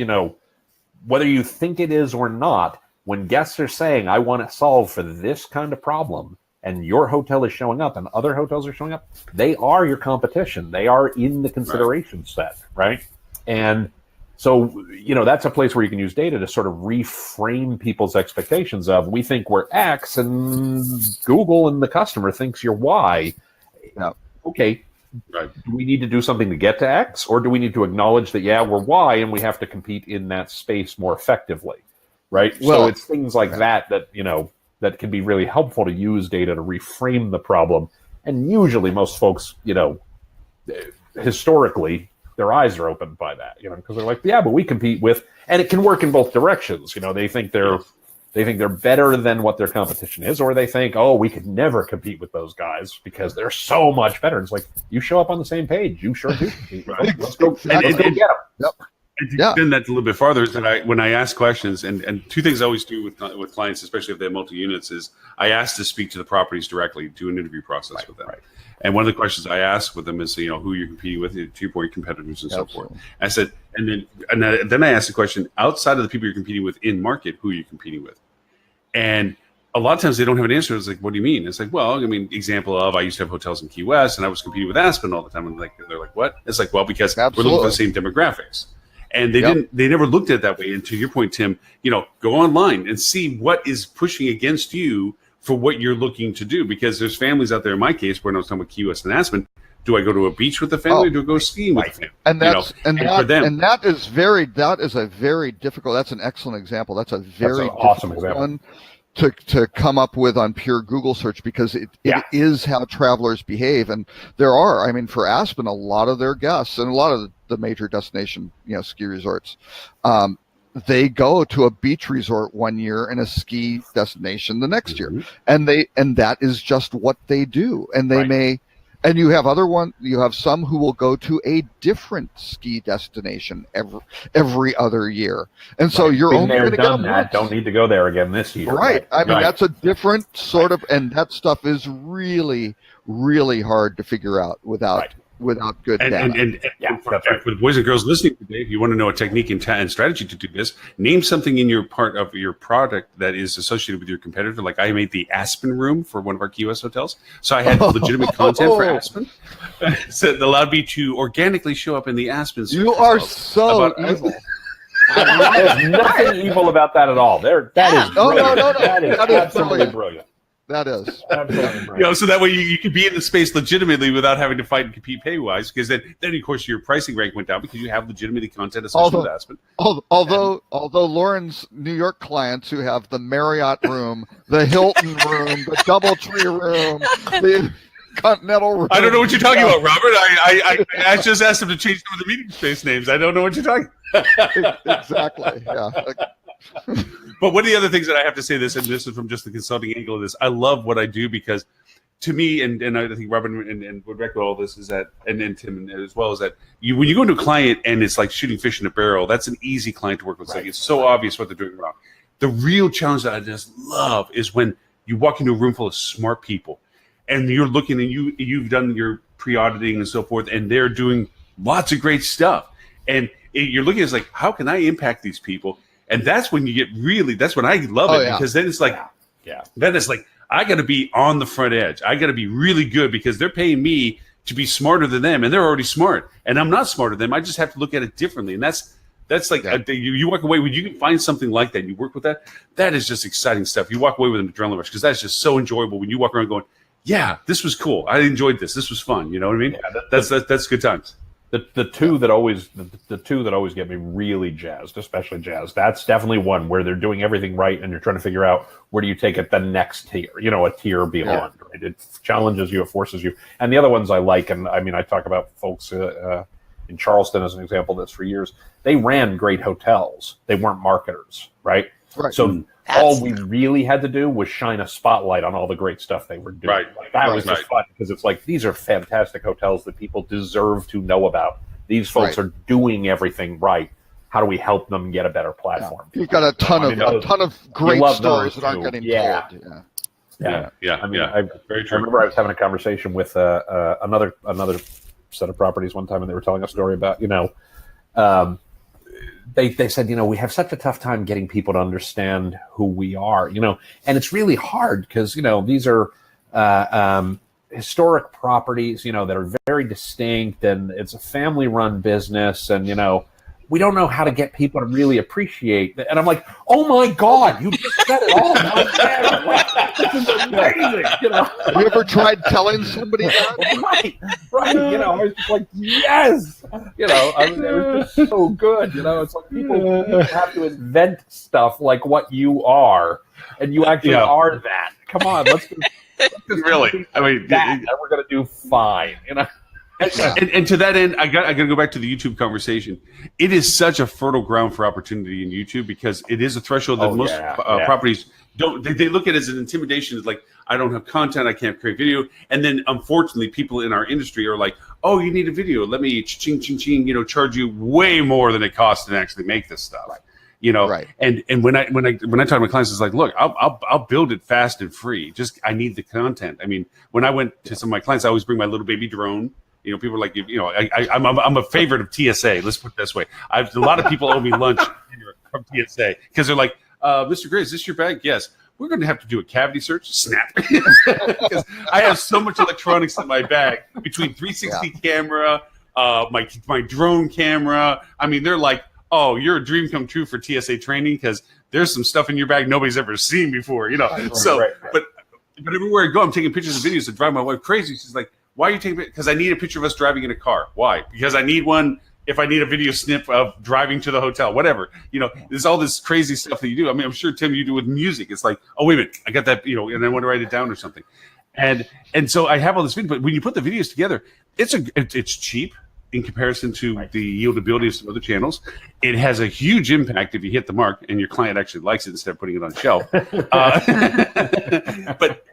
whether you think it is or not, when guests are saying, I want to solve for this kind of problem, and your hotel is showing up and other hotels are showing up, they are your competition. They are in the consideration set, right? And so, that's a place where you can use data to sort of reframe people's expectations of, we think we're X and Google and the customer thinks you're Y. Okay, do we need to do something to get to X, or do we need to acknowledge that, we're Y and we have to compete in that space more effectively? Right. Well, so it's things like that that can be really helpful to use data to reframe the problem. And usually most folks, historically, their eyes are opened by that, because they're like, but we compete with, and it can work in both directions. They think they're better than what their competition is, or they think, we could never compete with those guys because they're so much better. It's like, you show up on the same page. You sure do compete. Right? Let's go get them. Yep. And to extend that a little bit farther, is that when I ask questions, and two things I always do with clients, especially if they have multi-units, is I ask to speak to the properties directly, do an interview process with them. Right. And one of the questions I ask with them is, who you're competing with, 2-point competitors and so forth. I said, and then I asked the question, outside of the people you're competing with in market, who are you competing with? And a lot of times they don't have an answer. It's like, what do you mean? It's like, example of, I used to have hotels in Key West and I was competing with Aspen all the time. And they're like, what? It's like, well, because we're looking for the same demographics. And they never looked at it that way. And to your point, Tim, go online and see what is pushing against you for what you're looking to do. Because there's families out there, in my case, where I was talking about Key West and Aspen, do I go to a beach with the family or do I go skiing with the family? And that is a very difficult, that's an excellent example. That's a very awesome example one to come up with on pure Google search, because it is how travelers behave. And there are, for Aspen, a lot of their guests and a lot of the major destination, ski resorts, they go to a beach resort one year and a ski destination the next year. And that is just what they do. And they may, and you have some who will go to a different ski destination every other year. And so you're only going to get that. Don't need to go there again this year. Right. That's a different sort of, and that stuff is really, really hard to figure out without good data. And for the boys and girls listening today, if you want to know a technique and strategy to do this, name something in your part of your product that is associated with your competitor. Like I made the Aspen room for one of our Key West hotels. So I had legitimate content for Aspen. So it allowed me to organically show up in the Aspen. You are so evil. There's nothing evil about that at all. That is brilliant. That is absolutely brilliant. That is. So that way you can be in the space legitimately without having to fight and compete pay-wise, because then of course your pricing rank went down because you have legitimately content associated with Aspen. Although Lauren's New York clients who have the Marriott room, the Hilton room, the DoubleTree room, Continental Room. I don't know what you're talking about, Robert. I just asked him to change some of the meeting space names. I don't know what you're talking about. Exactly. Yeah. But one of the other things that I have to say this, and this is from just the consulting angle of this, I love what I do because to me, and I think Robin and would echo all this, is that, and Tim as well, is that when you go into a client and it's like shooting fish in a barrel, that's an easy client to work with. It's like, it's so obvious what they're doing wrong. The real challenge that I just love is when you walk into a room full of smart people and you're looking and you've done your pre-auditing and so forth, and they're doing lots of great stuff. And you're looking at it like, how can I impact these people? And that's when you get that's when I love it, because then it's like, then it's like, I got to be on the front edge. I got to be really good because they're paying me to be smarter than them, and they're already smart, and I'm not smarter than them. I just have to look at it differently, and that's like you walk away when you can find something like that. And you work with that. That is just exciting stuff. You walk away with an adrenaline rush because that's just so enjoyable when you walk around going, "Yeah, this was cool. I enjoyed this. This was fun." You know what I mean? Yeah, that's good times. The two that always get me really jazzed, especially jazzed. That's definitely one where they're doing everything right, and you're trying to figure out where do you take it the next tier, a tier beyond. Yeah. Right? It challenges you, it forces you. And the other ones I like, and I mean, I talk about folks in Charleston as an example. That's for years. They ran great hotels. They weren't marketers, right? So all we really had to do was shine a spotlight on all the great stuff they were doing. Right. Like, that was just fun because it's like, these are fantastic hotels that people deserve to know about. These folks are doing everything right. How do we help them get a better platform? You've got a ton of great stories that aren't getting told. Yeah. I mean, very true. I remember I was having a conversation with another set of properties one time, and they were telling a story about, they said, we have such a tough time getting people to understand who we are, and it's really hard because, these are historic properties, that are very distinct, and it's a family-run business, and, we don't know how to get people to really appreciate it. And I'm like, oh my God, you just said it all. This is amazing. Have you ever tried telling somebody that? Right. I was just like, yes. It was just so good. It's like people have to invent stuff like what you are, and you actually are that. Come on, let's just really. I mean, and we're gonna do fine. And to that end, I got to go back to the YouTube conversation. It is such a fertile ground for opportunity in YouTube because it is a threshold that most properties don't. They look at it as an intimidation. It's like, I don't have content, I can't create video. And then, unfortunately, people in our industry are like, "Oh, you need a video? Let me ching ching ching. Charge you way more than it costs to actually make this stuff." And when I talk to my clients, it's like, look, I'll build it fast and free. Just I need the content. I mean, when I went to some of my clients, I always bring my little baby drone. People are like, I'm a favorite of TSA. Let's put it this way. A lot of people owe me lunch from TSA because they're like, Mr. Gray, is this your bag? Yes. We're going to have to do a cavity search. Snap. Because I have so much electronics in my bag between 360 camera, my drone camera. I mean, they're like, oh, you're a dream come true for TSA training because there's some stuff in your bag nobody's ever seen before. But everywhere I go, I'm taking pictures and videos that drive my wife crazy. She's like, why are you taking it? Because I need a picture of us driving in a car. Why? Because I need one if I need a video snip of driving to the hotel, whatever. There's all this crazy stuff that you do. I mean, I'm sure, Tim, you do with music. It's like, oh, wait a minute, I got that, and I want to write it down or something. And so I have all this video, but when you put the videos together, it's cheap in comparison to the yieldability of some other channels. It has a huge impact if you hit the mark and your client actually likes it instead of putting it on the shelf. But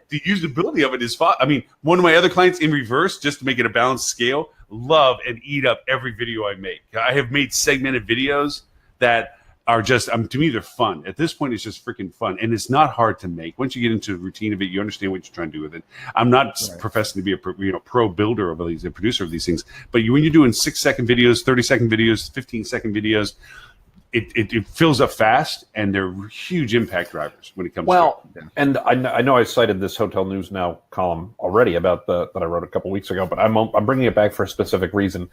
the usability of it is fun. I mean, one of my other clients in reverse, just to make it a balanced scale, love and eat up every video I make. I have made segmented videos that are just, to me, they're fun. At this point, it's just freaking fun. And it's not hard to make. Once you get into the routine of it, you understand what you're trying to do with it. I'm not professing to be a pro builder of these, a producer of these things. But when you're doing 6-second videos, 30-second videos, 15-second videos, it fills up fast, and they're huge impact drivers when it comes to it. And I know I cited this Hotel News Now column already about that I wrote a couple weeks ago, but I'm bringing it back for a specific reason.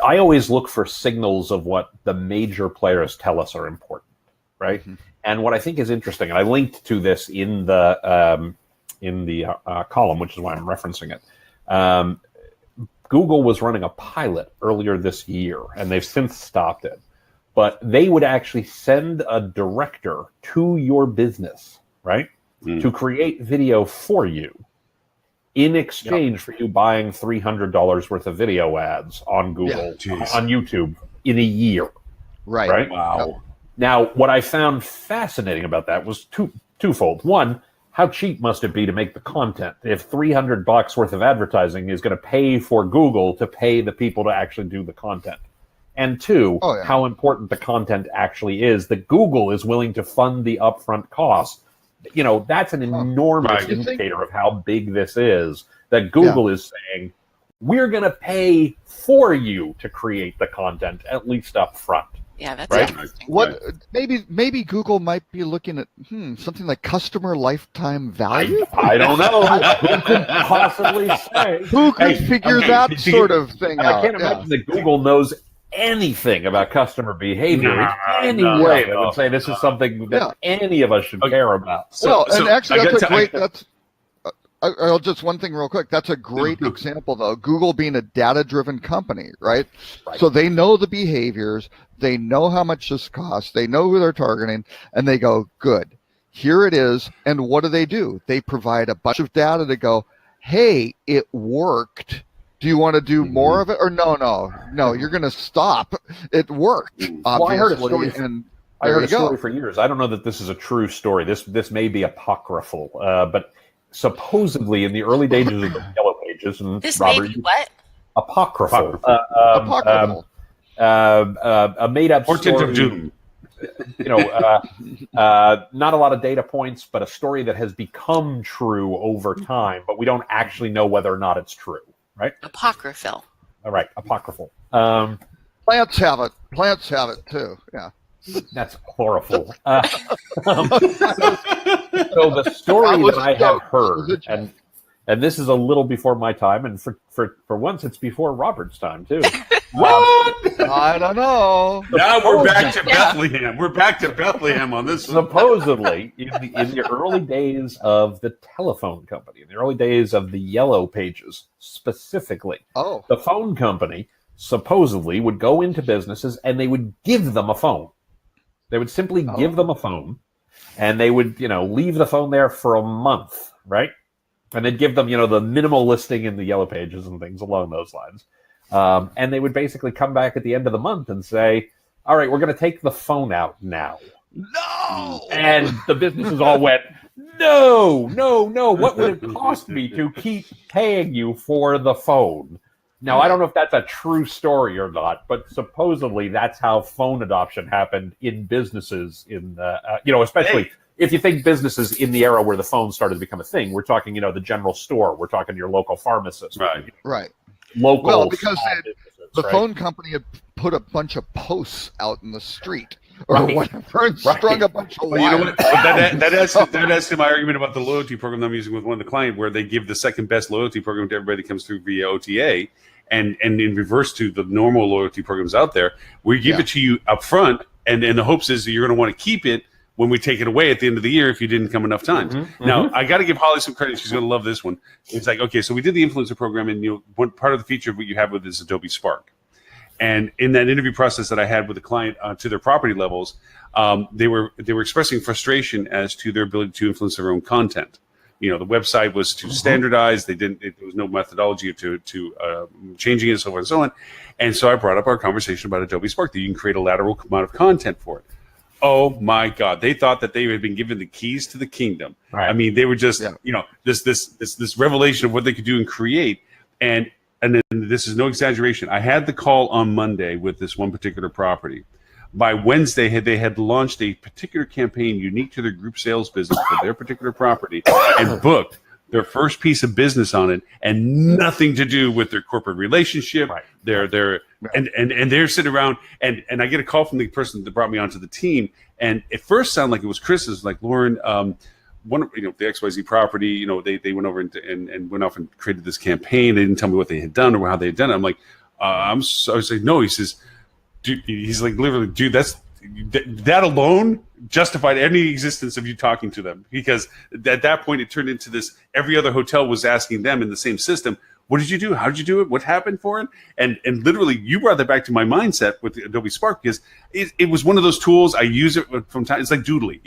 I always look for signals of what the major players tell us are important, right? Mm-hmm. And what I think is interesting, and I linked to this in the column, which is why I'm referencing it. Google was running a pilot earlier this year, and they've since stopped it. But they would actually send a director to your business, right, to create video for you in exchange for you buying $300 worth of video ads on Google, on YouTube in a year. Right. Wow. Yep. Now, what I found fascinating about that was twofold. One, how cheap must it be to make the content? If $300 worth of advertising is going to pay for Google to pay the people to actually do the content. And two, how important the content actually is, that Google is willing to fund the upfront cost. You know, that's an enormous indicator of how big this is, that Google is saying, we're going to pay for you to create the content, at least up front. Yeah, that's interesting. What maybe Google might be looking at something like customer lifetime value? I don't know. Who could possibly say? Who could figure that sort of thing out? I can't imagine that Google knows anything about customer behavior in any way that would say this is something that any of us should care about. Actually, that's a great. I'll just one thing real quick. That's a great example, though. Google being a data-driven company, right? So they know the behaviors, they know how much this costs, they know who they're targeting, and they go, good, here it is. And what do? They provide a bunch of data to go, hey, it worked. Do you want to do more of it? Or no, you're going to stop. It worked, obviously. Well, I heard a story, I heard a story for years. I don't know that this is a true story. This may be apocryphal, but supposedly in the early days of the Yellow Pages, and this Robert, may be what? Apocryphal. Apocryphal. A made-up Portent story. of Doom. You know, not a lot of data points, but a story that has become true over time, but we don't actually know whether or not it's true. Right? Apocryphal. All right, apocryphal. Plants have it too. Yeah. That's horrible. So the story that I have heard, and this is a little before my time, and for once it's before Robert's time too. What? I don't know. Now we're back to Bethlehem. We're back to Bethlehem on this. Supposedly, in the early days of the telephone company, in the early days of the Yellow Pages specifically, the phone company supposedly would go into businesses and they would give them a phone. They would simply give them a phone, and they would, leave the phone there for a month, right? And they'd give them, the minimal listing in the Yellow Pages and things along those lines. And they would basically come back at the end of the month and say, all right, we're going to take the phone out now. No! And the businesses all went, no. What would it cost me to keep paying you for the phone? Now, I don't know if that's a true story or not, but supposedly that's how phone adoption happened in businesses especially if you think businesses in the era where the phone started to become a thing. We're talking, the general store. We're talking your local pharmacist. Right. Local. Well, because the phone company had put a bunch of posts out in the street or whatever and strung a bunch of wires. You know what? That adds to my argument about the loyalty program I'm using with one of the clients, where they give the second best loyalty program to everybody that comes through via OTA. And in reverse to the normal loyalty programs out there, we give it to you up front, and the hopes is that you're going to want to keep it when we take it away at the end of the year if you didn't come enough times. Now, I got to give Holly some credit. She's going to love this one. It's like, okay, so we did the influencer program, and one part of the feature of what you have with is Adobe Spark. And in that interview process that I had with the client to their property levels, they were expressing frustration as to their ability to influence their own content. The website was too standardized. There was no methodology to changing it, so forth and so on. And so I brought up our conversation about Adobe Spark, that you can create a lateral amount of content for it. Oh my God! They thought that they had been given the keys to the kingdom. Right. I mean, they were just this revelation of what they could do and create. And then this is no exaggeration. I had the call on Monday with this one particular property. By Wednesday, they had launched a particular campaign unique to their group sales business for their particular property and booked their first piece of business on it, and nothing to do with their corporate relationship. Right. And they're sitting around, and I get a call from the person that brought me onto the team, and it first sounded like it was Chris's, like, Lauren, one of the XYZ property, they went over and went off and created this campaign. They didn't tell me what they had done or how they had done it. I'm like, I was like, no. He says, dude, he's like, literally, dude, that alone justified any existence of you talking to them, because at that point it turned into this. Every other hotel was asking them in the same system, what did you do? How did you do it? What happened for it? And literally, you brought that back to my mindset with the Adobe Spark, because it was one of those tools. I use it from time. It's like Doodly,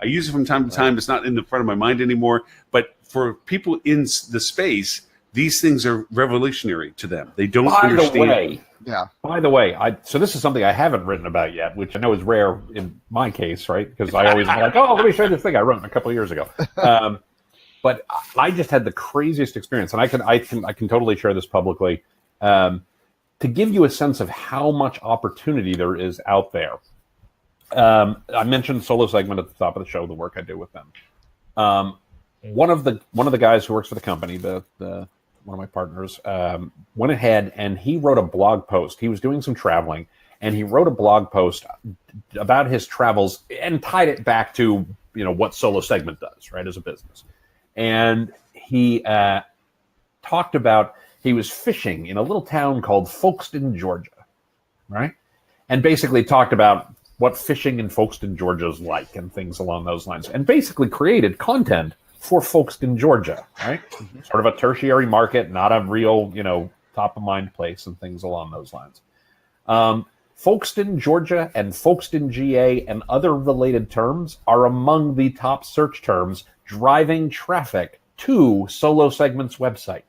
I use it from time to time. It's not in the front of my mind anymore. But for people in the space, these things are revolutionary to them. They don't By understand. the way, Yeah. By the way, so this is something I haven't written about yet, which I know is rare in my case, right? Because I always am like, oh, let me show you this thing I wrote a couple of years ago. But I just had the craziest experience, and I can totally share this publicly to give you a sense of how much opportunity there is out there. I mentioned Solo Segment at the top of the show, the work I do with them. One of the guys who works for the company, one of my partners, went ahead and he wrote a blog post. He was doing some traveling, and he wrote a blog post about his travels and tied it back to what Solo Segment does, right, as a business. And he talked about he was fishing in a little town called Folkston, Georgia, right, and basically talked about what fishing in Folkston, Georgia is like and things along those lines, and basically created content for Folkston, Georgia, right? Sort of a tertiary market, not a real, top of mind place and things along those lines. Folkston, Georgia and Folkston, GA and other related terms are among the top search terms driving traffic to Solo Segment's website,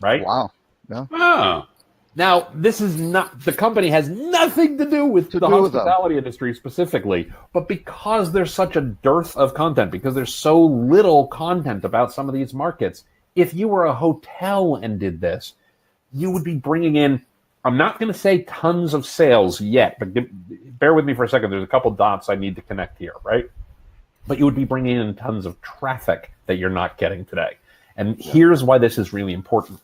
right? Wow. Yeah. Oh, Now, this is not, the company has nothing to do with the hospitality industry specifically, but because there's such a dearth of content, because there's so little content about some of these markets, if you were a hotel and did this, you would be bringing in, I'm not going to say tons of sales yet, but bear with me for a second. There's a couple dots I need to connect here, right? But you would be bringing in tons of traffic that you're not getting today. And here's why this is really important.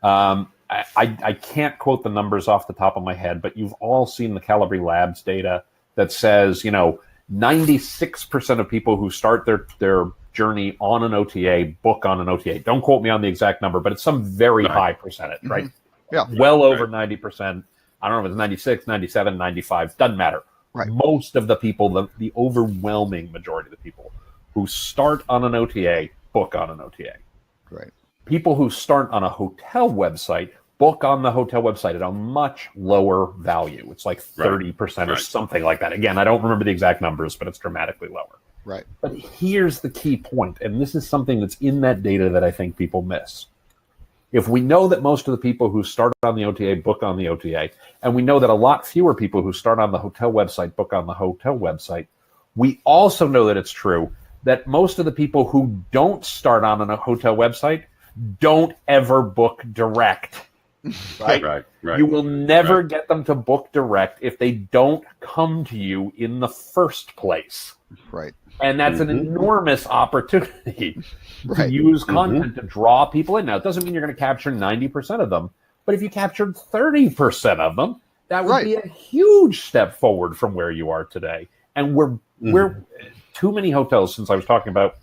I can't quote the numbers off the top of my head, but you've all seen the Calibri Labs data that says, 96% of people who start their journey on an OTA book on an OTA. Don't quote me on the exact number, but it's some very high percentage, right? Yeah. Well over 90%. I don't know if it's 96, 97, 95, doesn't matter. Right. Most of the people, the overwhelming majority of the people who start on an OTA book on an OTA. Right. People who start on a hotel website book on the hotel website at a much lower value. It's like 30% or something like that. Again, I don't remember the exact numbers, but it's dramatically lower. Right. But here's the key point, and this is something that's in that data that I think people miss. If we know that most of the people who start on the OTA book on the OTA, and we know that a lot fewer people who start on the hotel website book on the hotel website, we also know that it's true that most of the people who don't start on a hotel website don't ever book direct. Right. You will never get them to book direct if they don't come to you in the first place. Right. And that's an enormous opportunity to use content to draw people in. Now, it doesn't mean you're going to capture 90% of them, but if you captured 30% of them, that would be a huge step forward from where you are today. And we're too many hotels, since I was talking about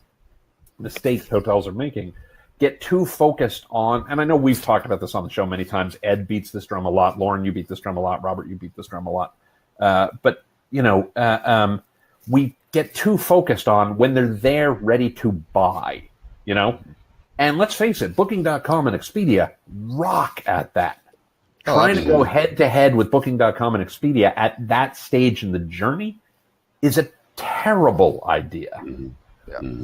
mistakes hotels are making, get too focused on, and I know we've talked about this on the show many times. Ed beats this drum a lot. Lauren, you beat this drum a lot. Robert, you beat this drum a lot. But we get too focused on when they're there ready to buy, And let's face it, Booking.com and Expedia rock at that. Trying to go head-to-head with Booking.com and Expedia at that stage in the journey is a terrible idea.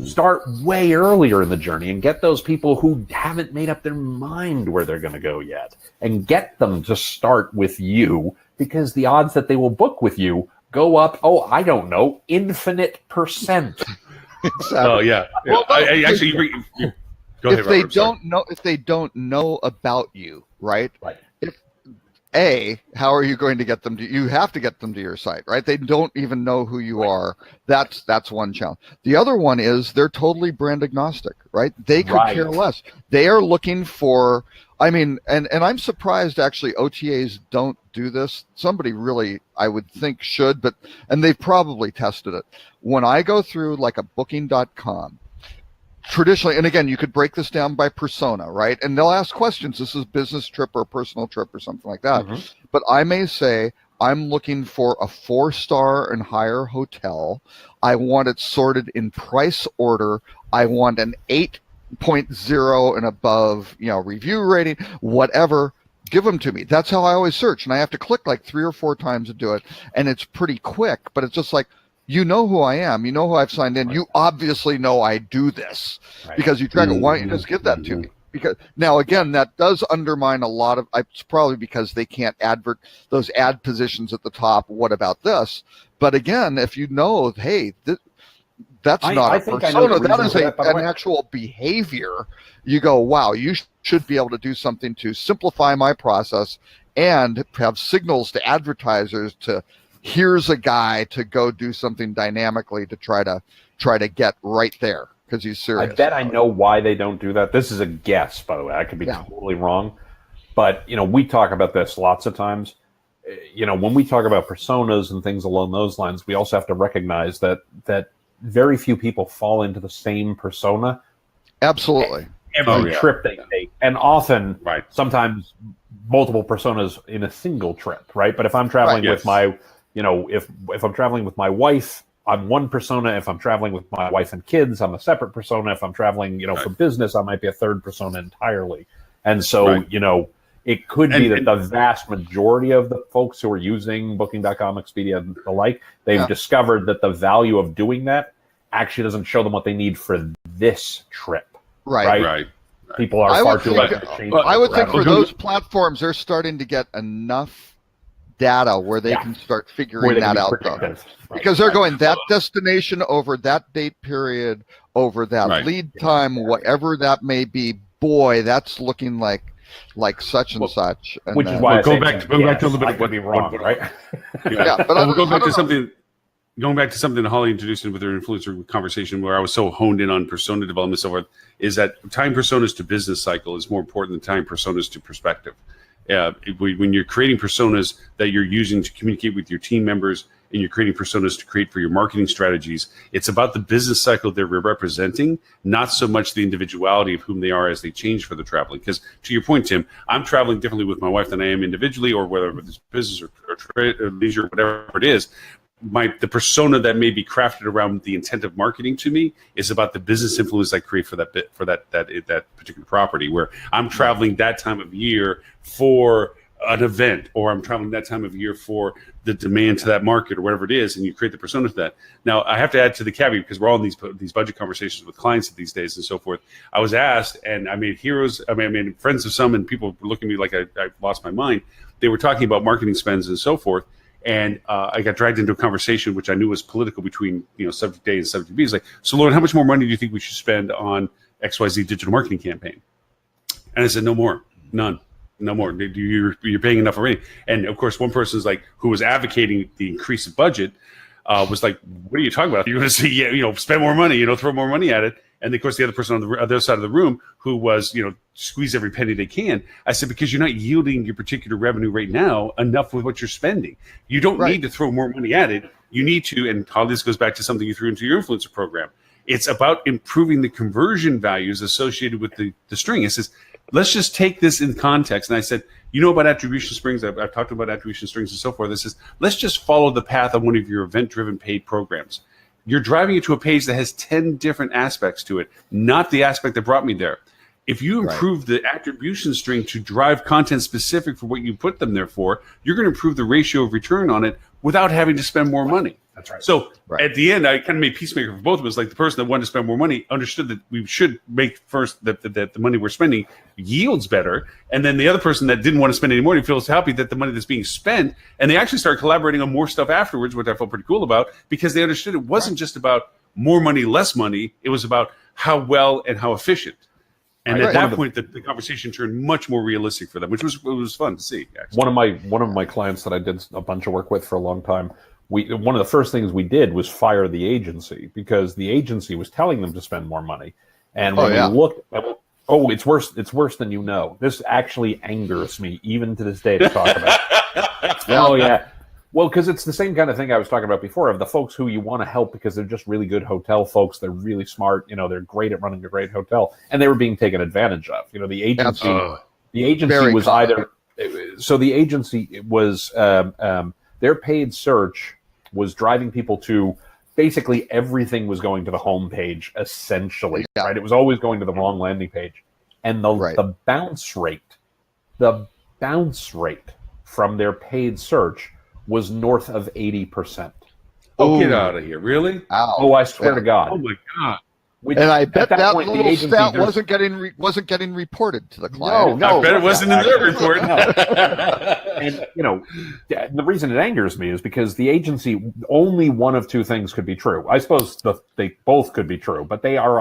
Start way earlier in the journey and get those people who haven't made up their mind where they're going to go yet and get them to start with you, because the odds that they will book with you go up, I don't know, infinite %. Exactly. Oh, yeah. Well, no, Go ahead, Robert, if they don't know about you, right? Right. How are you going to get them to? You have to get them to your site, right? They don't even know who you are. That's one challenge. The other one is they're totally brand agnostic, right? They could care less. They are looking for. And I'm surprised actually OTAs don't do this. Somebody really, I would think, should, and they've probably tested it. When I go through like a Booking.com. Traditionally, and again, you could break this down by persona, right? And they'll ask questions. This is business trip or personal trip or something like that. But I may say, I'm looking for a 4-star and higher hotel. I want it sorted in price order. I want an 8.0 and above, review rating, whatever. Give them to me. That's how I always search. And I have to click like 3 or 4 times to do it. And it's pretty quick, but it's just like, you know who I am. You know who I've signed in. Right. You obviously know I do this Right. because you track it. Why don't you just give that to me? Because now again, that does undermine a lot of. It's probably because they can't advert those ad positions at the top. What about this? But again, if you know, hey, that's not I a think I know persona. the That reason is for that, by the an way. actual behavior. You go, wow, you should be able to do something to simplify my process and have signals to advertisers to here's a guy to go do something dynamically to try to get right there because he's I serious. bet I know why they don't do that. This is a guess, by the way. I could be totally wrong. But, we talk about this lots of times. When we talk about personas and things along those lines, we also have to recognize that very few people fall into the same persona Absolutely. every trip they take. And often, Right. sometimes multiple personas in a single trip, right? But if I'm traveling with my, if I'm traveling with my wife, I'm one persona. If I'm traveling with my wife and kids, I'm a separate persona. If I'm traveling, for business, I might be a third persona entirely. And so, it could be that the vast majority of the folks who are using Booking.com, Expedia, and the like, they've discovered that the value of doing that actually doesn't show them what they need for this trip. Right. People are far too likely to change. I would think for rather. those platforms, they're starting to get enough data where they can start figuring that out, though. Because they're going that destination over that date period, over that lead time, whatever that may be. Boy, that's looking like such and such. And which is why going back to a little bit I of could be wrong, right? But we'll go back to something. Going back to something Holly introduced with her influencer conversation, where I was so honed in on persona development and so forth, is that tying personas to business cycle is more important than tying personas to perspective. When you're creating personas that you're using to communicate with your team members and you're creating personas to create for your marketing strategies, it's about the business cycle they're representing, not so much the individuality of whom they are as they change for the traveling. Because to your point, Tim, I'm traveling differently with my wife than I am individually, or whether it's business or trade or leisure, whatever it is. The persona that may be crafted around the intent of marketing to me is about the business influence I create for that particular property. Where I'm traveling that time of year for an event, or I'm traveling that time of year for the demand to that market, or whatever it is, and you create the persona for that. Now, I have to add to the caveat, because we're all in these budget conversations with clients these days and so forth. I was asked, and I made friends of some, and people were looking at me like I lost my mind. They were talking about marketing spends and so forth. And I got dragged into a conversation which I knew was political between subject A and subject B. It's like, so Lauren, how much more money do you think we should spend on XYZ digital marketing campaign? And I said, no more, none, no more. You're paying enough already. And of course, one person's like, who was advocating the increase in budget, was like, what are you talking about? You're going to say, spend more money, throw more money at it. And of course, the other person on the other side of the room who was, squeeze every penny they can. I said, because you're not yielding your particular revenue right now enough with what you're spending. You don't need to throw more money at it. You need to, and all this goes back to something you threw into your influencer program. It's about improving the conversion values associated with the string. It says, let's just take this in context. And I said, about attribution strings. I've talked about attribution strings and so forth. This is, let's just follow the path of one of your event-driven paid programs. You're driving it to a page that has 10 different aspects to it, not the aspect that brought me there. If you improve the attribution string to drive content specific for what you put them there for, you're going to improve the ratio of return on it without having to spend more money. That's right. So at the end, I kind of made peacemaker for both of us. Like the person that wanted to spend more money understood that we should make first that the money we're spending yields better. And then the other person that didn't want to spend any more, he feels happy that the money that's being spent. And they actually started collaborating on more stuff afterwards, which I felt pretty cool about, because they understood it wasn't just about more money, less money. It was about how well and how efficient. And at that point, the conversation turned much more realistic for them, which was fun to see. Actually. One of my clients that I did a bunch of work with for a long time, one of the first things we did was fire the agency, because the agency was telling them to spend more money. And when we looked at, it's worse than you know. This actually angers me even to this day to talk about. Oh yeah. Well, because it's the same kind of thing I was talking about before, of the folks who you want to help because they're just really good hotel folks. They're really smart. They're great at running a great hotel, and they were being taken advantage of. The agency, was either. So the agency was their paid search was driving people to basically everything was going to the home page essentially. Right, it was always going to the wrong landing page, and the bounce rate from their paid search was north of 80%. Oh, get Ooh. out of here! Really? Ow. Oh, I swear to Oh God. my god! Which, And I at bet that point, the little agency stat does- wasn't getting reported to the client. No, I bet it wasn't in their report. And the reason it angers me is because the agency, only one of two things could be true. I suppose they both could be true, but they were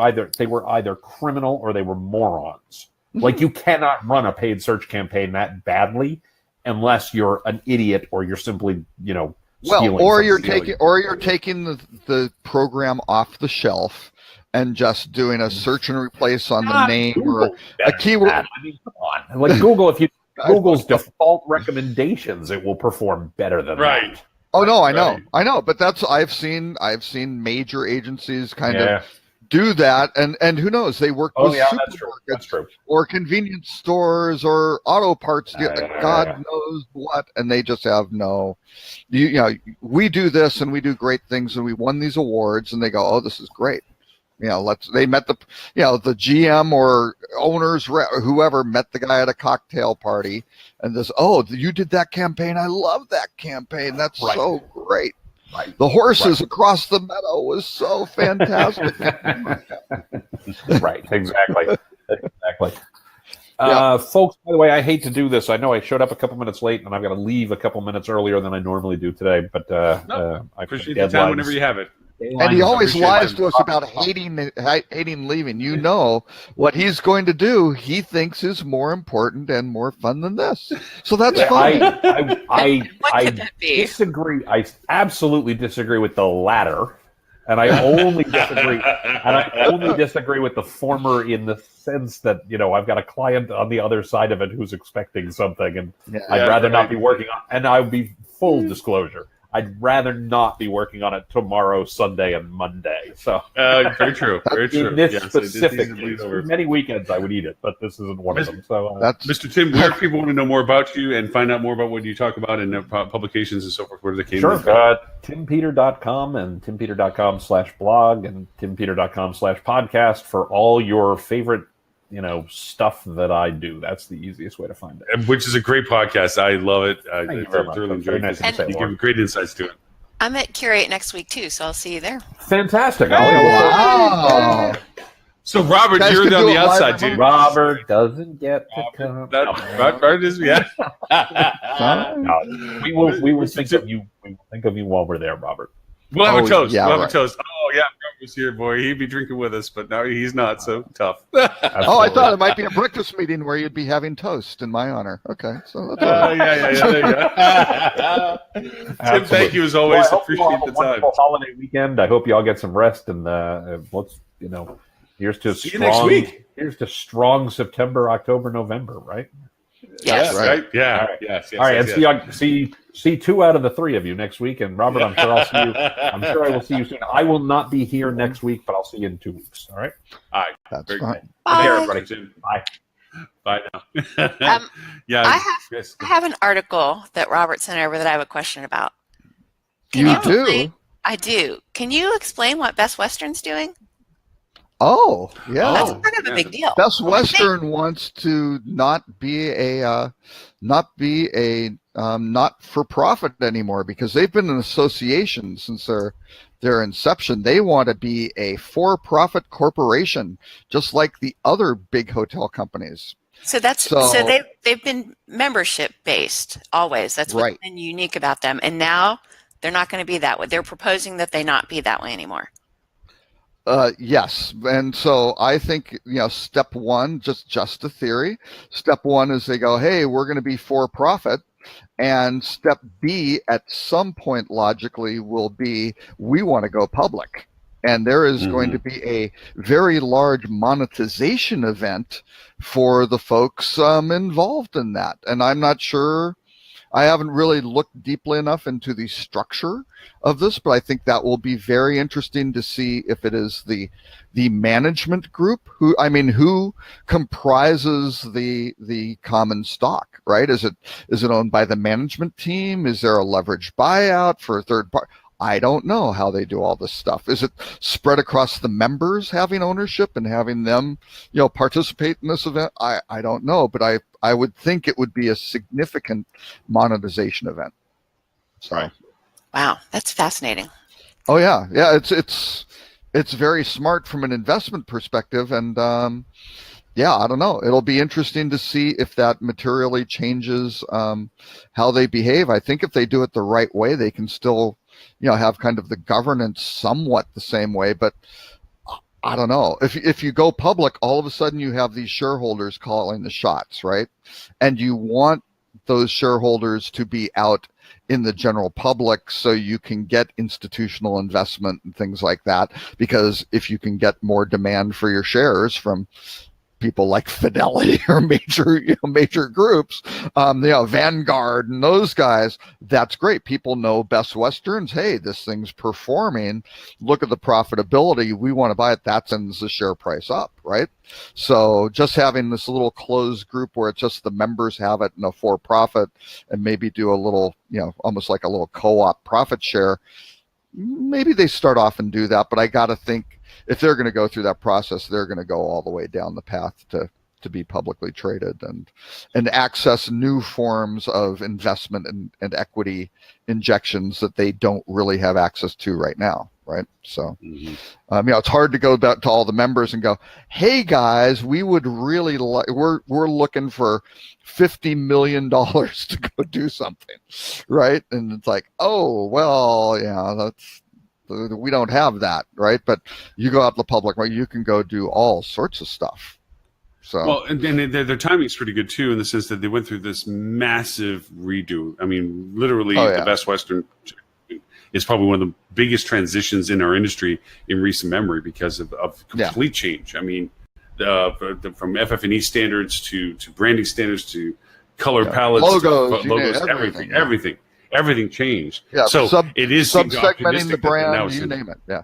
either criminal or they were morons. Like, you cannot run a paid search campaign that badly unless you're an idiot or you're simply Well, stealing or from you're stealing. taking the program off the shelf and just doing a search and replace on the name or Google a better keyword. than that. I mean, come on. Like Google, if you Google's default recommendations, it will perform better than Right. that. Oh no, I Right. know, but I've seen major agencies kind Yeah. of do that, and who knows, they work Oh with yeah, that's true. supermarkets That's true. or convenience stores or auto parts, Yeah. God knows what, and they just have no. You know, we do this and we do great things and we won these awards, and they go, oh, this is great. They met the GM or owners, whoever met the guy at a cocktail party, and this, oh, you did that campaign. I love that campaign. That's Right. so great. Right. The horses across the meadow was so fantastic. Right. Exactly. Exactly. Yeah. Folks, by the way, I hate to do this. I know I showed up a couple minutes late, and I've got to leave a couple minutes earlier than I normally do today. But I Appreciate the time whenever you have it. And he always appreciate lies that. to us about hating leaving. You know what he's going to do. He thinks is more important and more fun than this. So that's fine. I could that be? disagree. I absolutely disagree with the latter, and I only disagree with the former in the sense that I've got a client on the other side of it who's expecting something, and I'd rather not be working on. And I would be full disclosure. I'd rather not be working on it tomorrow, Sunday, and Monday. So Very true. Very true. in this Yeah, so specific it bleeds over. many weekends I would eat it, but this isn't one of them. So That's Mr. Tim, where if people want to know more about you and find out more about what you talk about in publications and so forth, where do they came sure. from? TimPeter.com and TimPeter.com/blog and TimPeter.com/podcast for all your favorite, stuff that I do. That's the easiest way to find it. Which is a great podcast. I love it. I Thank you very much. thoroughly That's very enjoyed nice it. of you to say, You Lauren. give great insights to it. I'm at Curate next week too, so I'll see you there. Fantastic. wow. So, Robert, Guys you're can on do the it live outside, remote. dude. Robert doesn't get to come. Robert is, yeah. No, we will think of you. We will think of you while we're there, Robert. We'll have Oh, a toast. yeah, we'll have right. a toast. Oh, yeah, Robert was here, boy. He'd be drinking with us, but now he's not, so tough. Oh, I thought it might be a breakfast meeting where you'd be having toast in my honor. Okay, so that's all right. Yeah. There you go. Tim, thank you as always. Well, I hope you all Appreciate have the a time. wonderful holiday weekend. I hope you all get some rest, and let's here's to See you strong. next week. Here's to strong September, October, November, right? Yes. Right? Yeah. All right. Yes. all right, and see 2 out of the 3 of you next week, and Robert, I'm sure I'll see you. I'm sure I will see you soon. I will not be here next week, but I'll see you in 2 weeks. All right. All right. That's Very fine. good. Bye. Take care, everybody. Jim. Bye. Bye now. Yeah. I have Yes. I have an article that Robert sent over that I have a question about. You do? explain- I do. Can you explain what Best Western's doing? Oh, yeah. That's Oh, kind of a yeah. big deal. Best Western wants to not be a not for profit anymore because they've been an association since their inception. They want to be a for-profit corporation, just like the other big hotel companies. So that's So- so they've been membership based always. That's what's Right. been unique about them. And now they're not going to be that way. They're proposing that they not be that way anymore. Yes, and so I think step one, just a theory. Step one is they go, hey, we're going to be for profit, and step B at some point logically will be we want to go public, and there is going to be a very large monetization event for the folks involved in that, and I'm not sure. I haven't really looked deeply enough into the structure of this, but I think that will be very interesting to see if it is the management group who comprises the common stock, right? Is it owned by the management team? Is there a leveraged buyout for a third party? I don't know how they do all this stuff. Is it spread across the members having ownership and having them, participate in this event? I don't know, but I would think it would be a significant monetization event. So, Right. Wow, that's fascinating. Oh yeah, yeah. It's very smart from an investment perspective, and yeah, I don't know. It'll be interesting to see if that materially changes how they behave. I think if they do it the right way, they can still, have kind of the governance somewhat the same way. But I don't know. If you go public, all of a sudden you have these shareholders calling the shots, right? And you want those shareholders to be out in the general public so you can get institutional investment and things like that. Because if you can get more demand for your shares from people like Fidelity or major groups, Vanguard and those guys, that's great. People know Best Westerns. Hey, this thing's performing. Look at the profitability. We want to buy it. That sends the share price up, right? So just having this little closed group where it's just the members have it in a for-profit and maybe do a little, almost like a little co-op profit share. Maybe they start off and do that, but I got to think if they're going to go through that process, they're going to go all the way down the path to be publicly traded and access new forms of investment and equity injections that they don't really have access to right now, right? So, it's hard to go back to all the members and go, hey guys, we would really like, we're looking for $50 million to go do something, right? And it's like, oh, well, we don't have that, right? But you go out in the public, right? You can go do all sorts of stuff. So well, and their timing's pretty good too, in the sense that they went through this massive redo. I mean, literally, the Best Western is probably one of the biggest transitions in our industry in recent memory because of complete change. I mean, from FF&E standards to branding standards to color palettes, logos, everything changed. Yeah, so it is sub-segmenting the brand, you name it. Yeah.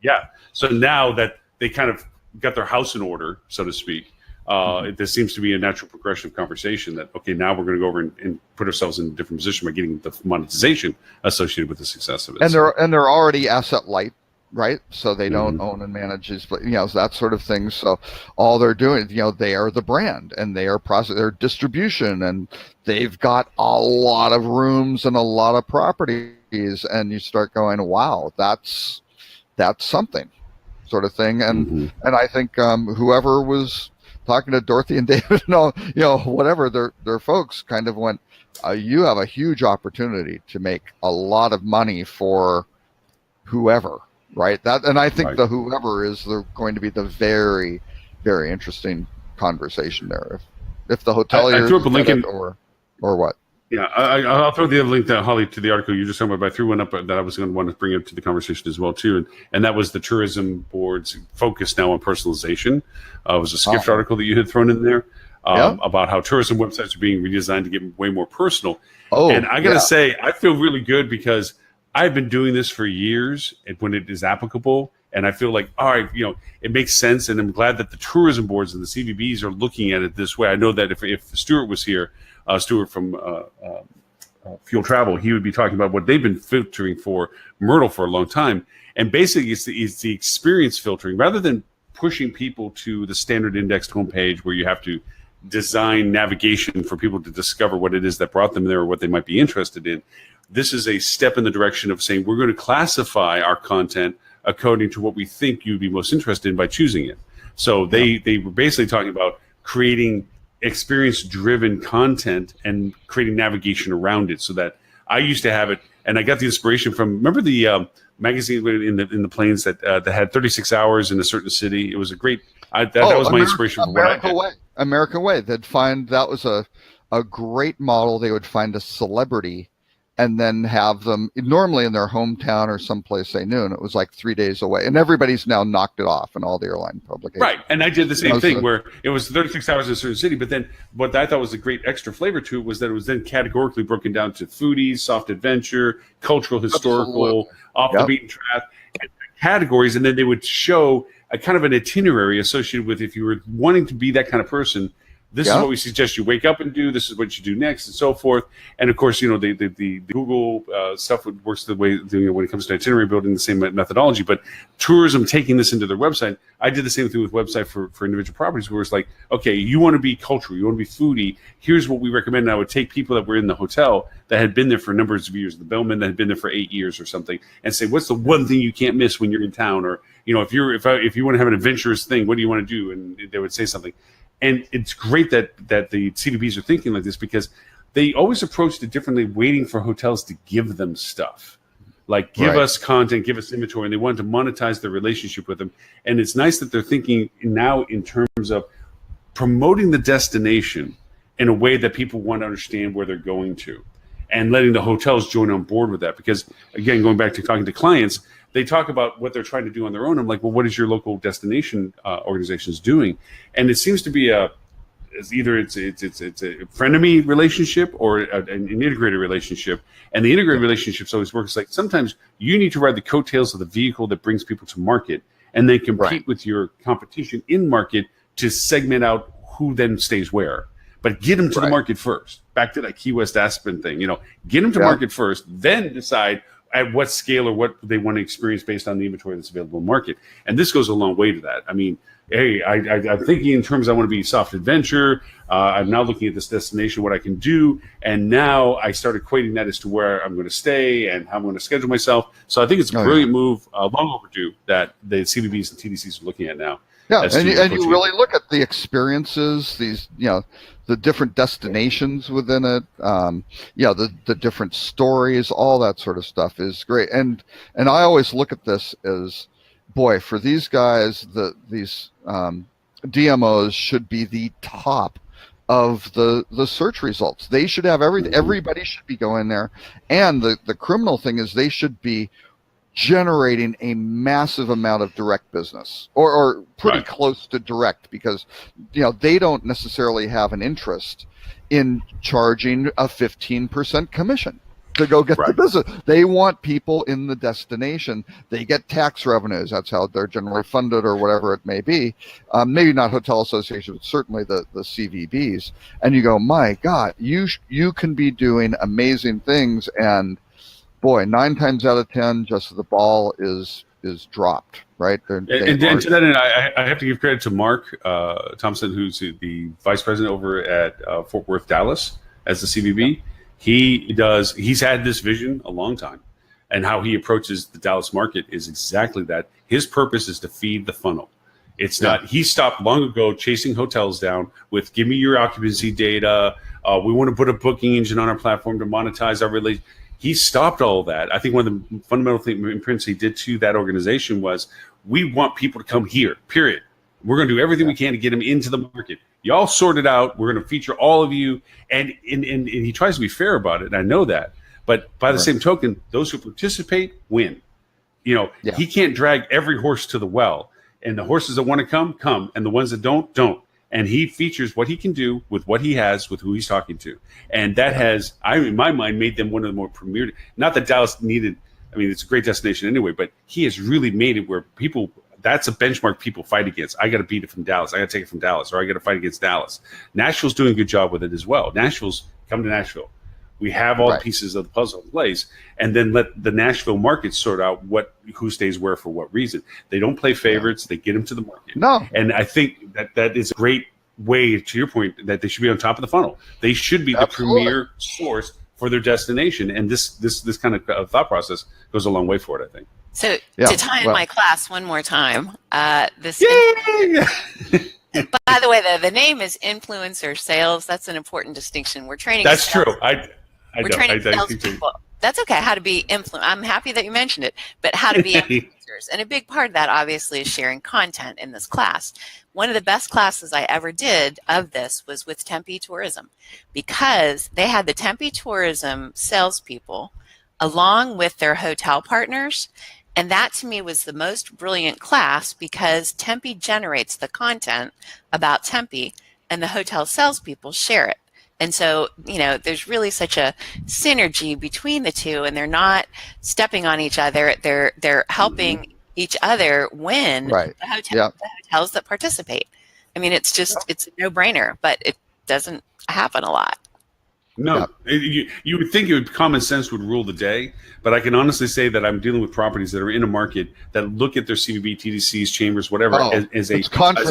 Yeah. So now that they kind of got their house in order, so to speak, there seems to be a natural progression of conversation that, okay, now we're going to go over and put ourselves in a different position by getting the monetization associated with the success of it. And they're already asset light, right? So they don't own and manage these, that sort of thing. So all they're doing, they are the brand and they are their distribution, and they've got a lot of rooms and a lot of properties, and you start going, wow, that's something, sort of thing. And I think whoever was talking to Dorothy and David, whatever, their folks kind of went, you have a huge opportunity to make a lot of money for whoever, right? And I think the whoever is going to be the very, very interesting conversation there. If the hoteliers I threw up a link in, or what? Yeah, I'll throw the other link down, Holly, to the article you just talking about. But I threw one up that I was going to want to bring up to the conversation as well too, and that was the tourism board's focus now on personalization. It was a Skift article that you had thrown in there about how tourism websites are being redesigned to get way more personal. And I got to say, I feel really good because I've been doing this for years, and when it is applicable, and I feel like, all right, it makes sense, and I'm glad that the tourism boards and the CVBs are looking at it this way. I know that if Stuart was here, Stuart from Fuel Travel, he would be talking about what they've been filtering for Myrtle for a long time. And basically, it's the experience filtering. Rather than pushing people to the standard indexed homepage where you have to design navigation for people to discover what it is that brought them there or what they might be interested in, this is a step in the direction of saying we're going to classify our content according to what we think you'd be most interested in by choosing it. So they were basically talking about creating experience-driven content and creating navigation around it, so that I used to have it, and I got the inspiration from, remember the magazine in the planes that had 36 hours in a certain city? It was a great, that was my inspiration for what I did. American Way. They'd find, that was a great model. They would find a celebrity and then have them normally in their hometown or someplace they knew, and it was like 3 days away. And everybody's now knocked it off in all the airline publications. Right, and I did the same thing where it was 36 hours in a certain city, but then what I thought was a great extra flavor to it was that it was then categorically broken down to foodies, soft adventure, cultural, historical, off the beaten track, and categories, and then they would show a kind of an itinerary associated with, if you were wanting to be that kind of person, This is what we suggest you wake up and do. This is what you do next, and so forth. And of course, the Google stuff works the way when it comes to itinerary building, the same methodology. But tourism taking this into their website, I did the same thing with website for individual properties, where it's like, okay, you want to be cultural, you want to be foodie. Here's what we recommend. And I would take people that were in the hotel that had been there for numbers of years, the bellman that had been there for 8 years or something, and say, what's the one thing you can't miss when you're in town, or if you want to have an adventurous thing, what do you want to do? And they would say something. And it's great that the CVBs are thinking like this, because they always approached it differently, waiting for hotels to give them stuff. Like, give us content, give us inventory, and they wanted to monetize their relationship with them. And it's nice that they're thinking now in terms of promoting the destination in a way that people want to understand where they're going to, and letting the hotels join on board with that. Because, again, going back to talking to clients, they talk about what they're trying to do on their own. I'm like, well, what is your local destination organizations doing? And it seems to be it's a frenemy relationship or an integrated relationship. And the integrated relationships always works like, sometimes you need to ride the coattails of the vehicle that brings people to market, and then compete with your competition in market to segment out who then stays where. But get them to the market first. Back to that Key West Aspen thing, get them to market first, then decide at what scale or what they want to experience based on the inventory that's available in the market. And this goes a long way to that. I mean, hey, I'm thinking in terms, I want to be soft adventure. I'm now looking at this destination, what I can do. And now I start equating that as to where I'm going to stay and how I'm going to schedule myself. So I think it's a brilliant move, long overdue, that the CVBs and TDCs are looking at now. Yeah, and you really look at the experiences, these, the different destinations within it, the different stories, all that sort of stuff is great. And I always look at this as, boy, for these guys, these DMOs should be the top of the search results. They should have everything. Everybody should be going there. And the criminal thing is, they should be generating a massive amount of direct business, or pretty close to direct, because they don't necessarily have an interest in charging a 15% commission to go get the business. They want people in the destination. They get tax revenues. That's how they're generally funded, or whatever it may be. Maybe not hotel associations, but certainly the CVBs. And you go, my God, you can be doing amazing things, and boy, 9 times out of 10, just the ball is dropped, right? And to that end, I have to give credit to Mark Thompson, who's the vice president over at Fort Worth, Dallas, as the CVB. Yeah. He's had this vision a long time, and how he approaches the Dallas market is exactly that. His purpose is to feed the funnel. It's not. He stopped long ago chasing hotels down with, give me your occupancy data. We want to put a booking engine on our platform to monetize our relationship. He stopped all of that. I think one of the fundamental imprints he did to that organization was, we want people to come here, period. We're going to do everything we can to get them into the market. Y'all sort it out. We're going to feature all of you. And he tries to be fair about it, and I know that. But by the same token, those who participate win. He can't drag every horse to the well. And the horses that want to come. And the ones that don't. And he features what he can do with what he has, with who he's talking to. And that has, in my mind, made them one of the more premier. Not that Dallas needed, it's a great destination anyway, but he has really made it where that's a benchmark people fight against. I got to beat it from Dallas. I got to take it from Dallas, or I got to fight against Dallas. Nashville's doing a good job with it as well. Come to Nashville. We have all the pieces of the puzzle in place, and then let the Nashville market sort out who stays where for what reason. They don't play favorites. They get them to the market. No. And I think that is a great way, to your point, that they should be on top of the funnel. They should be the premier source for their destination. And this kind of thought process goes a long way for it, I think. So to tie in my class one more time, by the way, the name is influencer sales. That's an important distinction. We're training. That's true. We're training salespeople. That's okay. How to be I'm happy that you mentioned it, but how to be influencers. And a big part of that, obviously, is sharing content in this class. One of the best classes I ever did of this was with Tempe Tourism, because they had the Tempe Tourism salespeople along with their hotel partners. And that, to me, was the most brilliant class, because Tempe generates the content about Tempe, and the hotel salespeople share it. And so, there's really such a synergy between the two, and they're not stepping on each other. They're helping each other win the hotels that participate. I mean, it's a no-brainer, but it doesn't happen a lot. No, you would think common sense would rule the day, but I can honestly say that I'm dealing with properties that are in a market that look at their CVB, TDCs, chambers, whatever, as a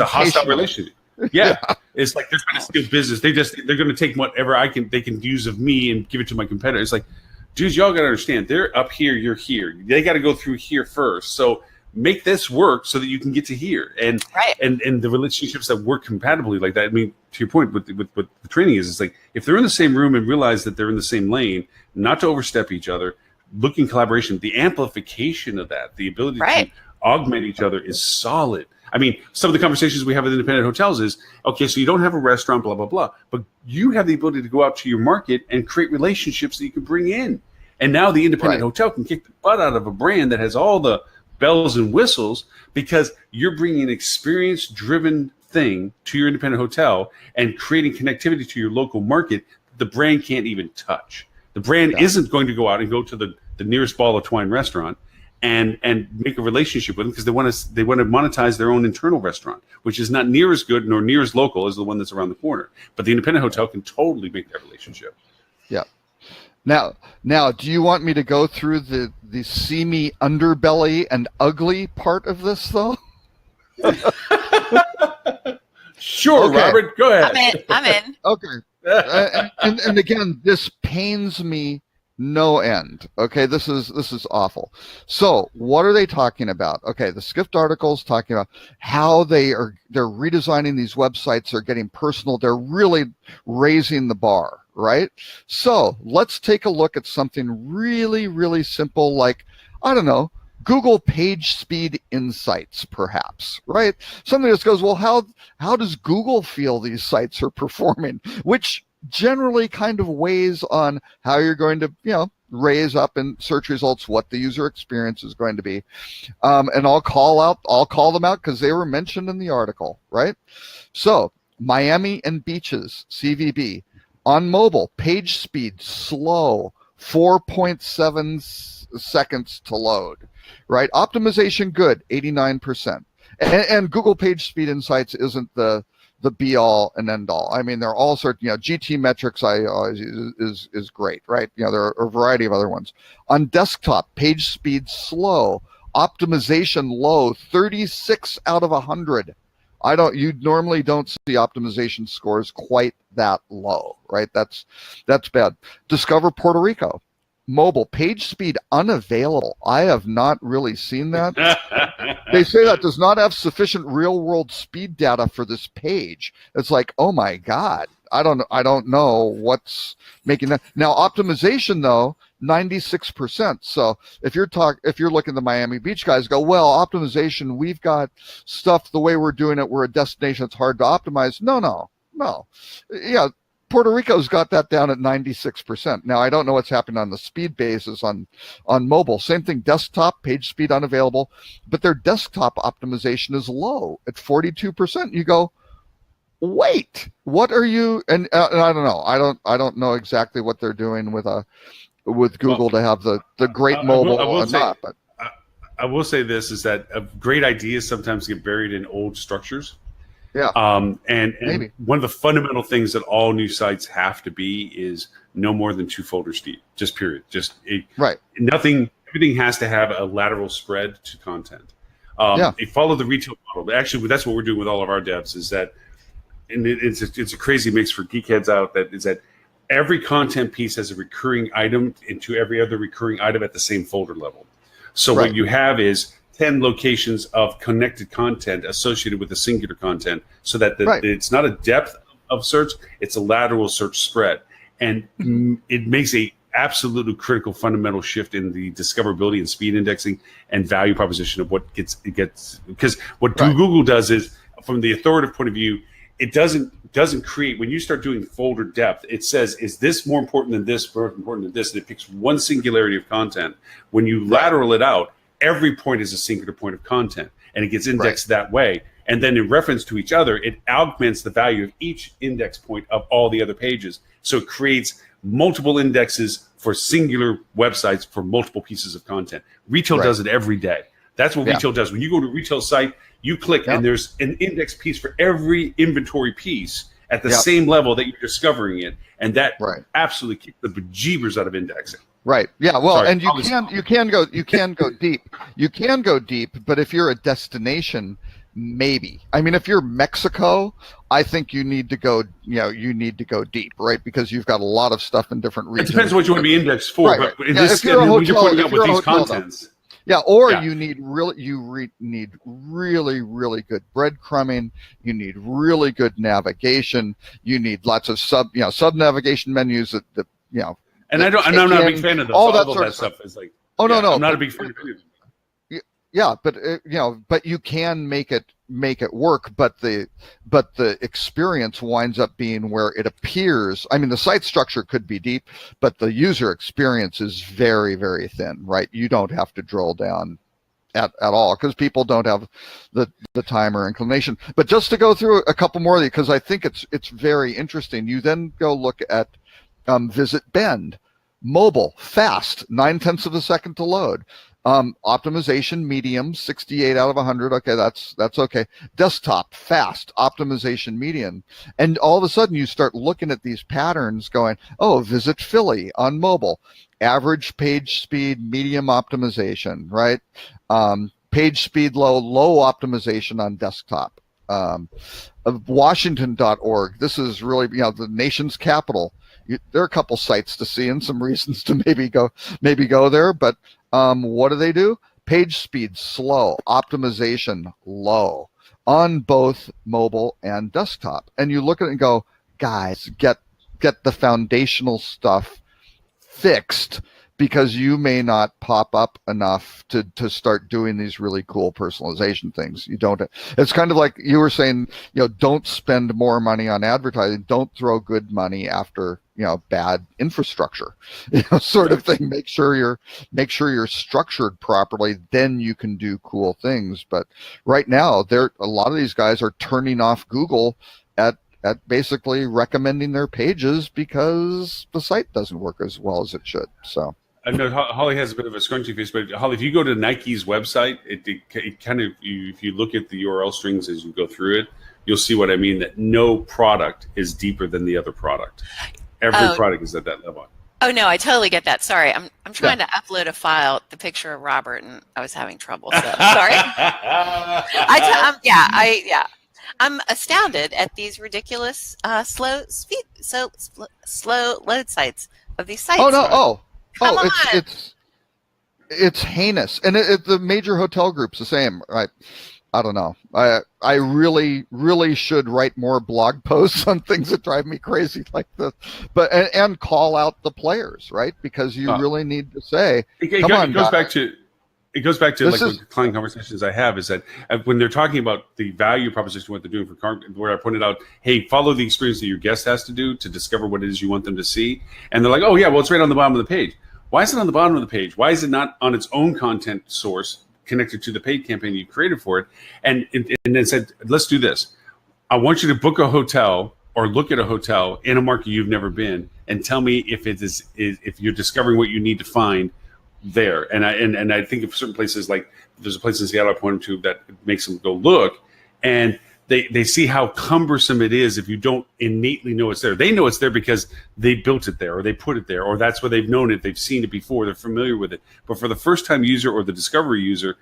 hostile relationship. Yeah. It's like they're trying to steal business. They're going to take whatever they can use of me and give it to my competitor. It's like, dudes, y'all got to understand, they're up here, you're here. They got to go through here first. So make this work so that you can get to here, and the relationships that work compatibly like that. I mean, to your point, with the training it's like if they're in the same room and realize that they're in the same lane, not to overstep each other, looking collaboration, the amplification of that, the ability to augment each other is solid. I mean, some of the conversations we have with independent hotels is, okay, so you don't have a restaurant, blah, blah, blah, but you have the ability to go out to your market and create relationships that you can bring in. And now the independent hotel can kick the butt out of a brand that has all the bells and whistles because you're bringing an experience-driven thing to your independent hotel and creating connectivity to your local market the brand can't even touch. The brand isn't going to go out and go to the nearest Ball of Twine restaurant and make a relationship with them because they want to monetize their own internal restaurant, which is not near as good nor near as local as the one that's around the corner. But the independent hotel can totally make that relationship. Yeah. Now, do you want me to go through the seamy underbelly and ugly part of this, though? Sure, okay. Robert, go ahead. I'm in. Okay. And again, this pains me no end. Okay, this is awful. So, what are they talking about? Okay, the Skift article is talking about how they're redesigning these websites. They're getting personal. They're really raising the bar. Right? So let's take a look at something really, really simple like, I don't know, Google Page Speed Insights, perhaps, right? Something that goes, well, how does Google feel these sites are performing? Which generally kind of weighs on how you're going to, raise up in search results what the user experience is going to be. And I'll call them out because they were mentioned in the article, right? So Miami and Beaches, CVB. On mobile, page speed slow, 4.7 seconds to load, right? Optimization good, 89%. And Google Page Speed Insights isn't the be all and end all. I mean, there are all sorts, GT metrics is great, right? There are a variety of other ones. On desktop, page speed slow, optimization low, 36 out of 100. You normally don't see optimization scores quite that low, right? That's bad. Discover Puerto Rico. Mobile, page speed unavailable. I have not really seen that. They say that does not have sufficient real world speed data for this page. It's like, oh my God. I don't know what's making that. Now optimization though, 96%. So if you're looking at the Miami Beach guys, go, well, optimization, we've got stuff the way we're doing it, we're a destination that's hard to optimize. No. Yeah, Puerto Rico's got that down at 96%. Now I don't know what's happening on the speed basis on mobile. Same thing, desktop, page speed unavailable, but their desktop optimization is low at 42%. You go, wait, what are you? And I don't know. I don't know exactly what they're doing with Google to have the great mobile or not. But I will say this is that great ideas sometimes get buried in old structures. Yeah. And one of the fundamental things that all new sites have to be is no more than 2 folders deep. Just period. Nothing. Everything has to have a lateral spread to content. They follow the retail model. Actually, that's what we're doing with all of our devs. Is that, and it's a crazy mix for geekheads out. That is that every content piece has a recurring item into every other recurring item at the same folder level. So what you have is 10 locations of connected content associated with the singular content, so that it's not a depth of search, it's a lateral search spread. And it makes a absolutely critical fundamental shift in the discoverability and speed indexing and value proposition of what gets because what Google does is, from the authoritative point of view, it doesn't create, when you start doing folder depth, it says, is this more important than this, more important than this? And it picks one singularity of content. When you lateral it out, every point is a singular point of content, and it gets indexed that way. And then in reference to each other, it augments the value of each index point of all the other pages. So it creates multiple indexes for singular websites for multiple pieces of content. Retail does it every day. That's what retail does. When you go to a retail site, you click and there's an index piece for every inventory piece at the same level that you're discovering it. And that absolutely kicks the bejeebers out of indexing. Right. Yeah. Well, and you can go deep. You can go deep, but if you're a destination, maybe. I mean, if you're Mexico, I think you need to go. You need to go deep, right? Because you've got a lot of stuff in different regions. It depends on what you want to be indexed for. Right. But in this, if you're a hotel, you're putting up with these contents. You need need really, really good breadcrumbing. You need really good navigation. You need lots of sub navigation menus that And I'm not a big fan of those. All that stuff is like. Oh no, I'm not a big fan of it. Yeah, but but you can make it work. But the experience winds up being where it appears. I mean, the site structure could be deep, but the user experience is very, very thin. Right? You don't have to drill down at all because people don't have the time or inclination. But just to go through a couple more of these, because I think it's very interesting. You then go look at Visit Bend, mobile, fast, 0.9 of a second to load. Optimization medium, 68 out of 100. Okay, that's okay. Desktop, fast, optimization medium. And all of a sudden you start looking at these patterns going, oh, Visit Philly on mobile, average page speed, medium optimization, right? Page speed low optimization on desktop. Washington.org, this is really, the nation's capital. There are a couple sites to see and some reasons to maybe go there, but what do? Page speed slow, optimization low on both mobile and desktop. And you look at it and go, guys, get the foundational stuff fixed because you may not pop up enough to start doing these really cool personalization things. You don't. It's kind of like you were saying, don't spend more money on advertising. Don't throw good money after bad infrastructure, sort of thing. Make sure you're structured properly. Then you can do cool things. But right now, a lot of these guys are turning off Google at basically recommending their pages because the site doesn't work as well as it should. So. I know Holly has a bit of a scrunchy face, but Holly, if you go to Nike's website, it kind of, if you look at the URL strings as you go through it, you'll see what I mean, that no product is deeper than the other product. Every product is at that level. Oh no, I totally get that. Sorry, I'm trying to upload a file, the picture of Robert, and I was having trouble. So sorry. I'm astounded at these ridiculous slow load sites of these sites. It's heinous, and the major hotel groups the same, right? I don't know. I really, really should write more blog posts on things that drive me crazy like this, but and call out the players, right? Because you really need to say, it goes back to like the client conversations I have is that when they're talking about the value proposition, what they're doing where I pointed out, hey, follow the experience that your guest has to do to discover what it is you want them to see, and they're like, oh yeah, well it's right on the bottom of the page. Why is it on the bottom of the page? Why is it not on its own content source connected to the paid campaign you created for it? And then said, let's do this. I want you to book a hotel or look at a hotel in a market you've never been and tell me if you're discovering what you need to find there. And I think of certain places, like there's a place in Seattle I pointed to that makes them go look, and they see how cumbersome it is if you don't innately know it's there. They know it's there because they built it there or they put it there, or that's where they've known it. They've seen it before. They're familiar with it. But for the first time user or the discovery user,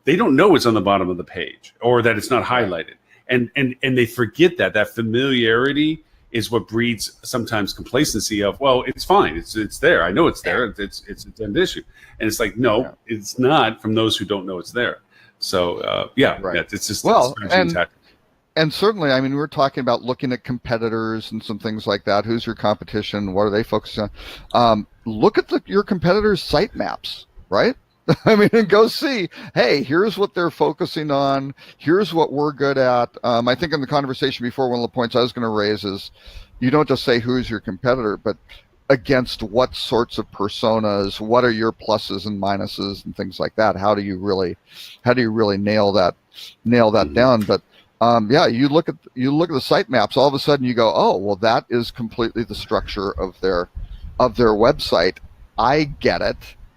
they don't know it's on the bottom of the page or that it's not highlighted. And they forget that familiarity is what breeds sometimes complacency of, well, it's fine. It's there. I know it's there. It's an issue. And it's like, no, it's not, from those who don't know it's there. So it's just and certainly, I mean, we're talking about looking at competitors and some things like that. Who's your competition? What are they focusing on? Look at your competitors' site maps, right? I mean, and go see, hey, here's what they're focusing on. Here's what we're good at. I think in the conversation before, one of the points I was going to raise is you don't just say who's your competitor, but against what sorts of personas, what are your pluses and minuses and things like that. How do you really nail that down? But you look at the site maps, all of a sudden you go, oh, well, that is completely the structure of their website. I get it.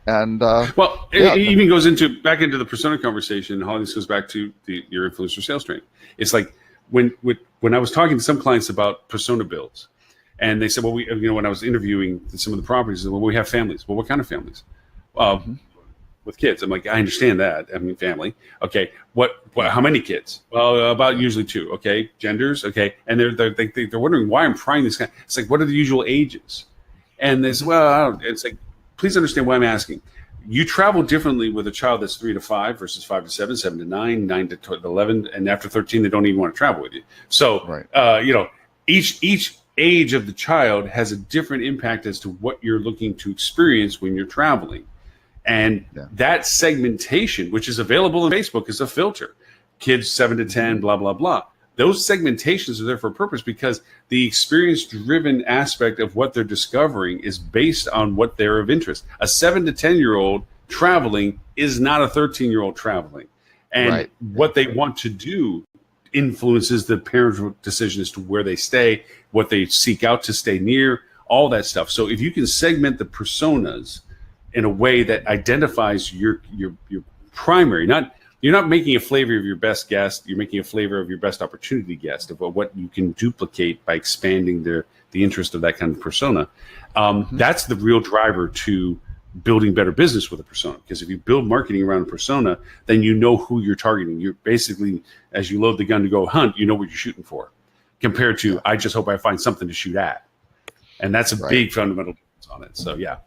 And Well, Yeah. it even goes back into the persona conversation. Holly, this goes back to your influencer sales training. It's like when I was talking to some clients about persona builds, and they said, well, when I was interviewing some of the properties, well, we have families. Well, what kind of families? With kids. I'm like, I understand that. I mean, family. Okay. What how many kids? Well, about usually 2. Okay. Genders. Okay. And they're wondering why I'm prying this guy. It's like, what are the usual ages? And they say, well, I don't, it's like, please understand why I'm asking. You travel differently with a child that's 3 to 5 versus 5 to 7, 7 to 9, 9 to 11, and after 13, they don't even want to travel with you. So, Right. Each age of the child has a different impact as to what you're looking to experience when you're traveling. And that segmentation, which is available on Facebook, is a filter. Kids 7 to 10, blah, blah, blah. Those segmentations are there for a purpose because the experience-driven aspect of what they're discovering is based on what they're of interest. A 7 to 10-year-old traveling is not a 13-year-old traveling. And what they want to do influences the parent's decision as to where they stay, what they seek out to stay near, all that stuff. So if you can segment the personas in a way that identifies your primary, you're not making a flavor of your best guest, you're making a flavor of your best opportunity guest, of what you can duplicate by expanding the interest of that kind of persona. That's the real driver to building better business with a persona. Because if you build marketing around a persona, then you know who you're targeting. You're basically, as you load the gun to go hunt, you know what you're shooting for. Compared to, I just hope I find something to shoot at. And that's a big fundamental difference on it. So, yeah.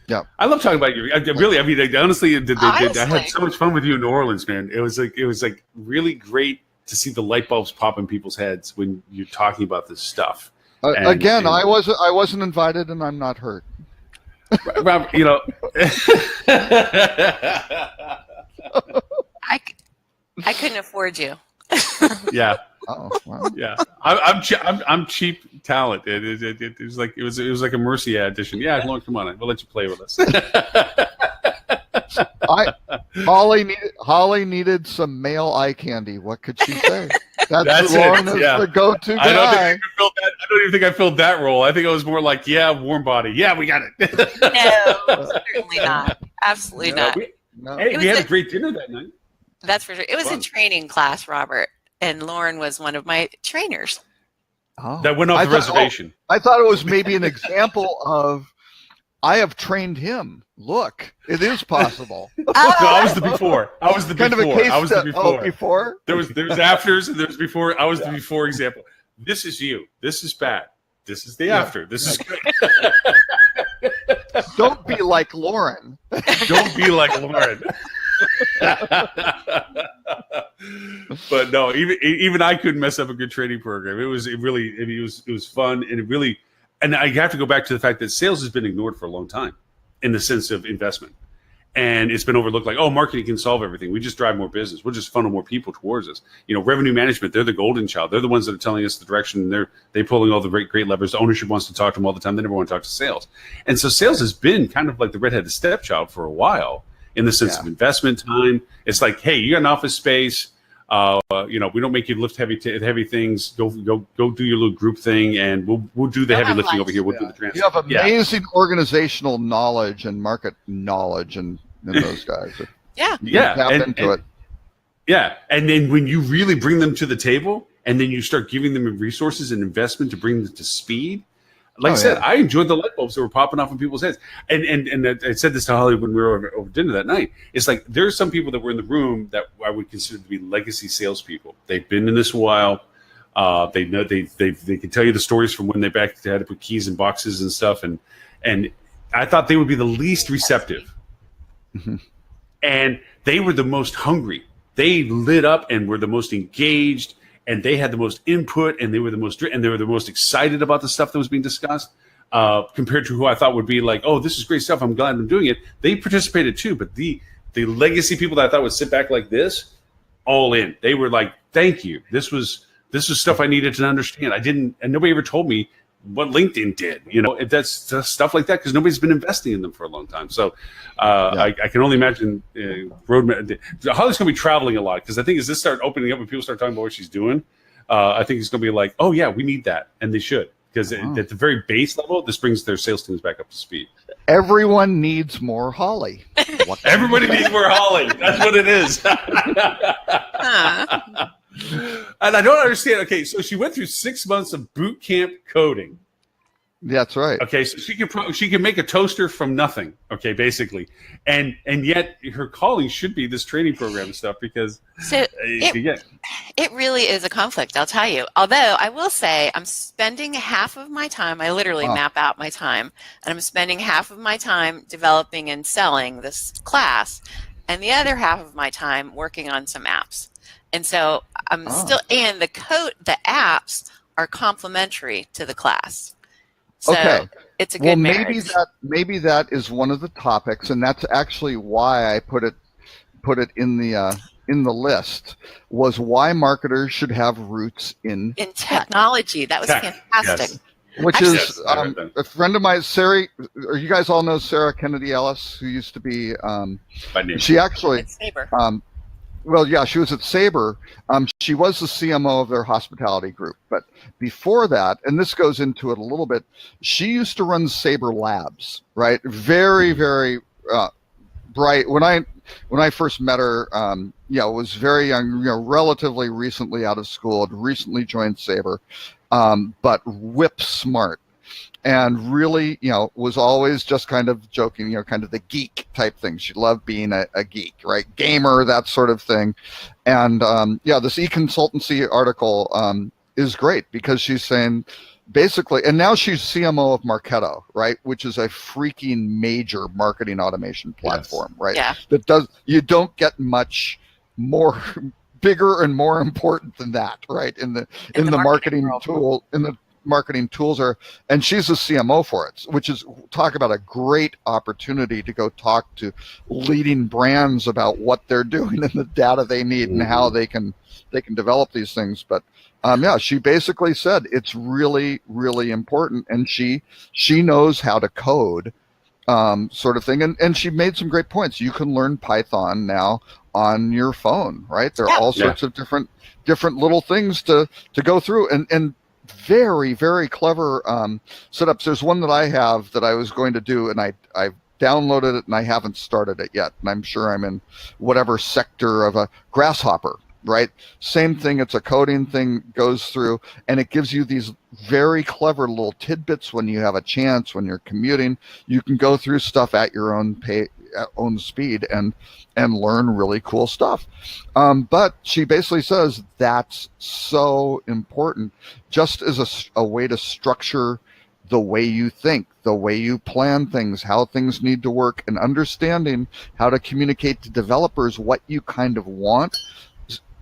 Yeah, I love talking about you. Really, I mean, honestly, I had so much fun with you in New Orleans, man. It was like really great to see the light bulbs pop in people's heads when you're talking about this stuff. I wasn't invited, and I'm not hurt. Rob, I couldn't afford you. Yeah. Oh, wow. Yeah, I'm cheap talent. It was like a Mercy audition. Yeah, come on, we'll let you play with us. Holly needed some male eye candy. What could she say? That's Lauren is the go-to guy. I don't even think I filled that role. I think I was more like, warm body. Yeah, we got it. No, certainly not. Absolutely not. We had a great dinner that night. That's for sure. It was a training class, Robert. And Lauren was one of my trainers. Oh. That went off the reservation. I thought it was maybe an example of, I have trained him. Look, it is possible. No, I was the before. I was the before. There was afters and there was before. I was the before example. This is you. This is bad. This is the after. This is good. Don't be like Lauren. Don't be like Lauren. But no, even I couldn't mess up a good training program. It was fun, and I have to go back to the fact that sales has been ignored for a long time in the sense of investment, and it's been overlooked. Like, marketing can solve everything. We just drive more business. We'll just funnel more people towards us. Revenue management, they're the golden child. They're the ones that are telling us the direction. They're pulling all the great levers. The ownership wants to talk to them all the time. They never want to talk to sales, and so sales has been kind of like the redheaded stepchild for a while. In the sense of investment time, it's like, hey, you got an office space. We don't make you lift heavy things. Go do your little group thing, and we'll do the heavy lifting over here. We'll do the transfer. You have amazing organizational knowledge and market knowledge, and those guys. Tap into it. Yeah, and then when you really bring them to the table, and then you start giving them resources and investment to bring them to speed. Like I said, I enjoyed the light bulbs that were popping off in people's heads. And I said this to Holly when we were over dinner that night. It's like there are some people that were in the room that I would consider to be legacy salespeople. They've been in this a while. They know they can tell you the stories from when they had to put keys in boxes and stuff. And I thought they would be the least receptive. Mm-hmm. And they were the most hungry. They lit up and were the most engaged. And they had the most input, and they were the most excited about the stuff that was being discussed, compared to who I thought would be like, oh, this is great stuff. I'm glad I'm doing it. They participated too, but the legacy people that I thought would sit back like this, all in. They were like, thank you. This was stuff I needed to understand. and nobody ever told me what LinkedIn did. That's stuff like that because nobody's been investing in them for a long time. So I can only imagine roadmap. Holly's going to be traveling a lot because I think as this start opening up and people start talking about what she's doing, I think it's going to be like, oh yeah, we need that, and they should because at the very base level, this brings their sales teams back up to speed. Everyone needs more Holly. Everybody needs more Holly. That's what it is. And I don't understand. Okay, so she went through 6 months of boot camp coding. That's right. Okay, so she can make a toaster from nothing. Okay, basically, and yet her calling should be this training program and stuff because it really is a conflict. I'll tell you. Although I will say I'm spending half of my time. I literally map out my time, and I'm spending half of my time developing and selling this class, and the other half of my time working on some apps. And so I'm still, and the apps are complementary to the class. So it's a good marriage. Maybe that is one of the topics, and that's actually why I put it in the list, was why marketers should have roots in technology. That was fantastic. Yes. Which is a friend of mine, Sarah. Or you guys all know Sarah Kennedy Ellis, who used to be. She actually. Well, yeah, she was at Sabre. She was the CMO of their hospitality group. But before that, and this goes into it a little bit, she used to run Sabre Labs, right? Very, very bright. When I first met her, was very young, relatively recently out of school, had recently joined Sabre, but whip smart. And really, was always just kind of joking, kind of the geek type thing. She loved being a geek, right? Gamer, that sort of thing. And this e-consultancy article is great because she's saying basically, and now she's CMO of Marketo, right? Which is a freaking major marketing automation platform, right? Yeah. You don't get much more bigger and more important than that, right? In the marketing tool, marketing tools and she's a CMO for it, which is, talk about a great opportunity to go talk to leading brands about what they're doing and the data they need and how they can develop these things. But she basically said it's really, really important, and she knows how to code, sort of thing. And she made some great points. You can learn Python now on your phone, right? There are all sorts of different little things to go through, and very, very clever setups. There's one that I have that I was going to do, and I've downloaded it and I haven't started it yet. And I'm sure I'm in whatever sector of a Grasshopper, right? Same thing. It's a coding thing, goes through, and it gives you these very clever little tidbits when you have a chance, when you're commuting. You can go through stuff at your own speed and learn really cool stuff. But she basically says that's so important, just as a way to structure the way you think, the way you plan things, how things need to work, and understanding how to communicate to developers what you kind of want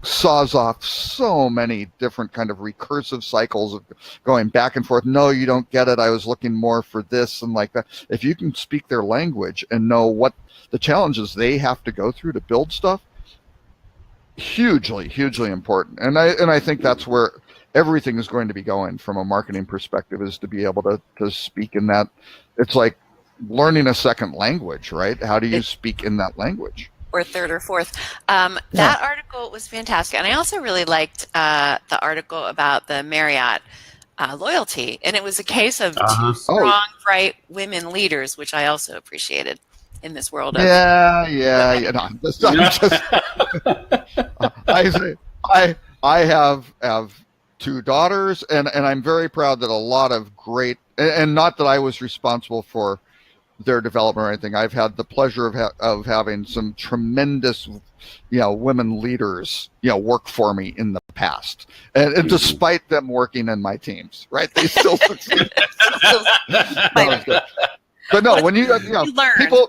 saws off so many different kind of recursive cycles of going back and forth. No, you don't get it. I was looking more for this and like that. If you can speak their language and know what the challenges they have to go through to build stuff, hugely, hugely important. And I think that's where everything is going to be going from a marketing perspective, is to be able to speak in that. It's like learning a second language, right? How do you speak in that language? Or third or fourth. That article was fantastic. And I also really liked the article about the Marriott loyalty. And it was a case of two strong, bright women leaders, which I also appreciated in this world. No, I have two daughters, and I'm very proud that a lot of great, and not that I was responsible for their development or anything. I've had the pleasure of having some tremendous, women leaders, work for me in the past, and despite them working in my teams, right? They still succeed. But no, when you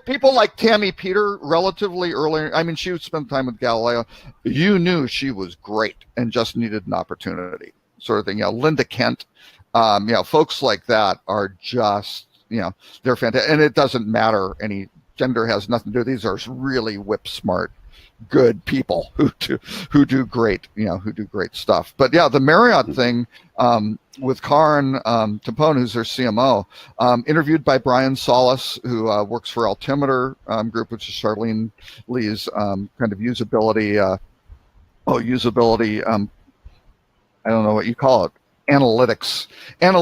people like Tammy Peter, relatively early, I mean, she would spend time with Galileo. You knew she was great and just needed an opportunity, sort of thing. Linda Kent, folks like that are just, they're fantastic. And it doesn't matter, any gender has nothing to do. These are really whip smart, good people who do great, who do great stuff. But yeah, the Marriott thing, with Karin Tampone, who's their CMO, interviewed by Brian Solis, who works for Altimeter Group, which is Charlene Lee's kind of usability. I don't know what you call it. analytics and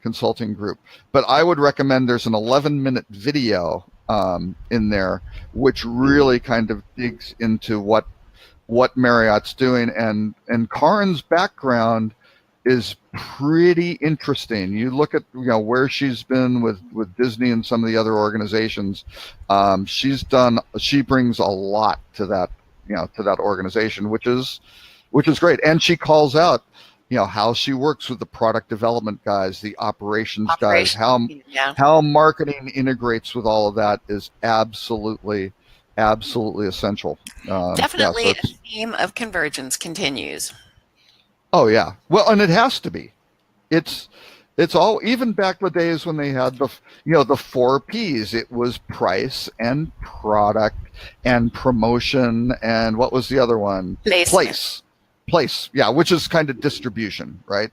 consulting group. But I would recommend there's an 11-minute video in there, which really kind of digs into what Marriott's doing, and Karin's background is pretty interesting. You look at where she's been with Disney and some of the other organizations. She brings a lot to that to that organization, which is great. And she calls out how she works with the product development guys, the operations guys, how marketing integrates with all of that is absolutely essential. Definitely, a theme of convergence continues. Oh yeah, well, and it has to be. It's all, even back the days when they had the 4 Ps. It was price and product and promotion, and what was the other one? Place, yeah, which is kind of distribution, right?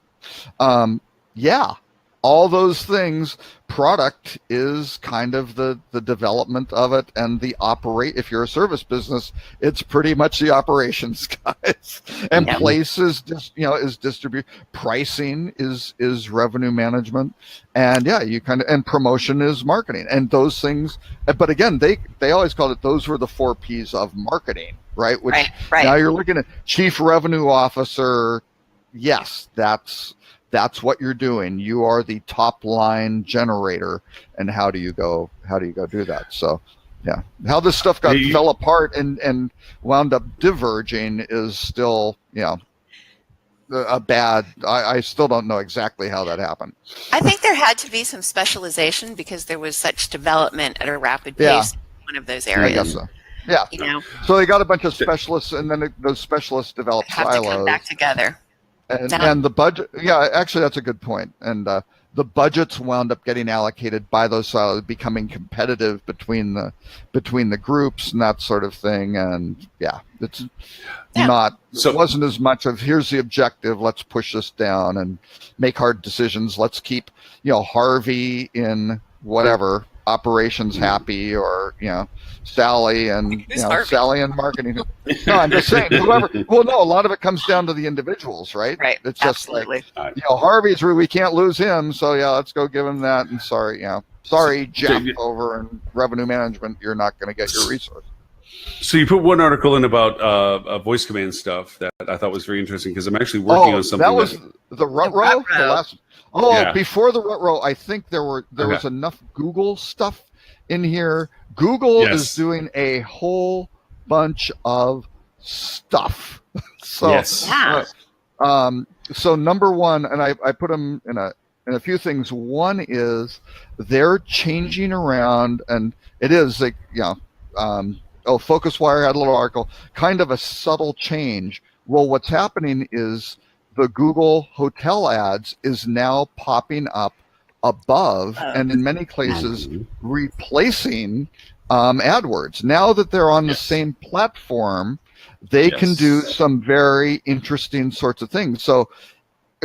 All those things. Product is kind of the development of it, and if you're a service business, it's pretty much the operations guys. And place is is distribute. Pricing is revenue management, and and promotion is marketing, and those things. But again, they always called it, those were the 4 Ps of marketing, right? Which now you're looking at chief revenue officer. Yes, that's what you're doing. You are the top line generator, and how do you go do that? So how this stuff fell apart and wound up diverging is still a bad. I still don't know exactly how that happened. I think there had to be some specialization because there was such development at a rapid pace in one of those areas. I guess so. Yeah. So they got a bunch of specialists, and then those specialists developed silos. Have to come back together. And the budget, actually that's a good point. And the budgets wound up getting allocated by those silos, becoming competitive between the groups and that sort of thing. And it wasn't as much of, here's the objective, let's push this down and make hard decisions. Let's keep Harvey in whatever operations happy, or Sally and Sally and marketing. No, I'm just saying, whoever. Well, no, a lot of it comes down to the individuals, right? Right. It's just absolutely. Harvey's, we can't lose him, so let's go give him that. And sorry, Jeff over in revenue management, you're not going to get your resource. So you put one article in about voice command stuff that I thought was very interesting, because I'm actually working on something. That was the Rut-Row? The last. Before the Rut-Row, I think there was enough Google stuff in here. Google is doing a whole bunch of stuff. So, so number one, and I put them in a few things. One is they're changing around, and it is like FocusWire had a little article, kind of a subtle change. Well, what's happening is the Google hotel ads is now popping up above, and in many places replacing AdWords. Now that they're on the same platform, they can do some very interesting sorts of things. So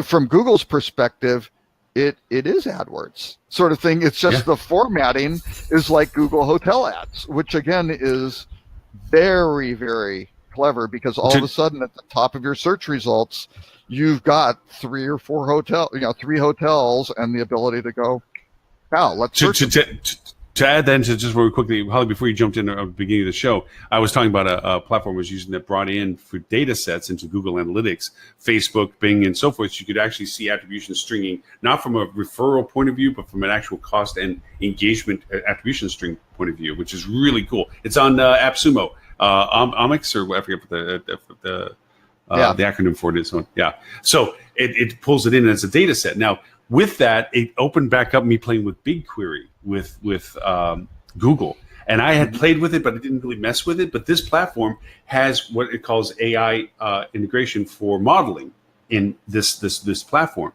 from Google's perspective, it is AdWords sort of thing. It's just the formatting is like Google hotel ads, which again is very, very clever, because all of a sudden at the top of your search results, you've got 3 or 4 3 hotels, and the ability to go, let's search to add then to just very quickly, Holly, before you jumped in at the beginning of the show, I was talking about a platform I was using that brought in for data sets into Google Analytics, Facebook, Bing, and so forth. So you could actually see attribution stringing, not from a referral point of view, but from an actual cost and engagement attribution string point of view, which is really cool. It's on AppSumo, Omics, or I forget what the acronym for it is. So it pulls it in as a data set. Now, with that, it opened back up me playing with BigQuery with Google. And I had played with it, but I didn't really mess with it. But this platform has what it calls AI integration for modeling in this platform.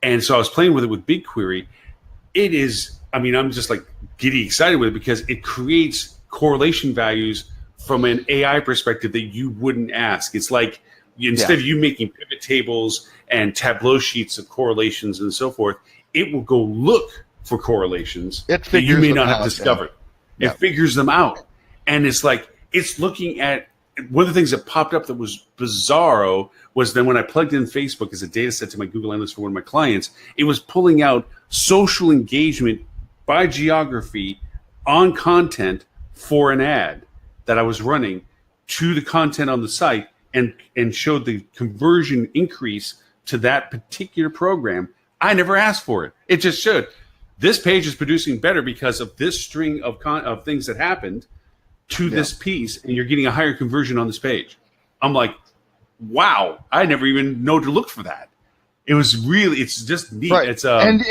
And so I was playing with it with BigQuery. It is, I'm just like giddy excited with it, because it creates correlation values from an AI perspective that you wouldn't ask. It's like, instead of you making pivot tables and Tableau sheets of correlations and so forth, it will go look for correlations that you may not have discovered. It figures them out. And it's like, it's looking at one of the things that popped up that was bizarro was then when I plugged in Facebook as a data set to my Google Analytics for one of my clients, it was pulling out social engagement by geography on content for an ad that I was running to the content on the site and showed the conversion increase to that particular program. I never asked for it. It just showed this page is producing better because of this string of things that happened to this piece, and you're getting a higher conversion on this page. I'm like, wow, I never even know to look for that. It was really, it's just neat. Right. It's and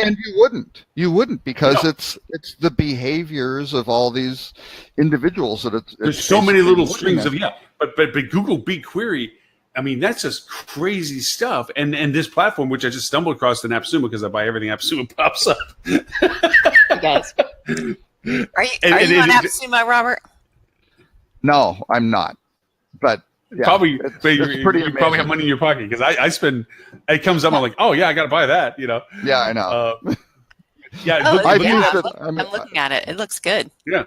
you wouldn't because it's the behaviors of all these individuals that there's so many little strings of but Google BigQuery, I mean, that's just crazy stuff. And this platform, which I just stumbled across in AppSumo because I buy everything AppSumo pops up. You guys, are you on AppSumo, Robert? No, I'm not. But yeah, probably, but it's pretty you probably have money in your pocket because I spend. It comes up, I'm like, oh yeah, I got to buy that. You know. Yeah, I know. I'm looking at it. It looks good. Yeah,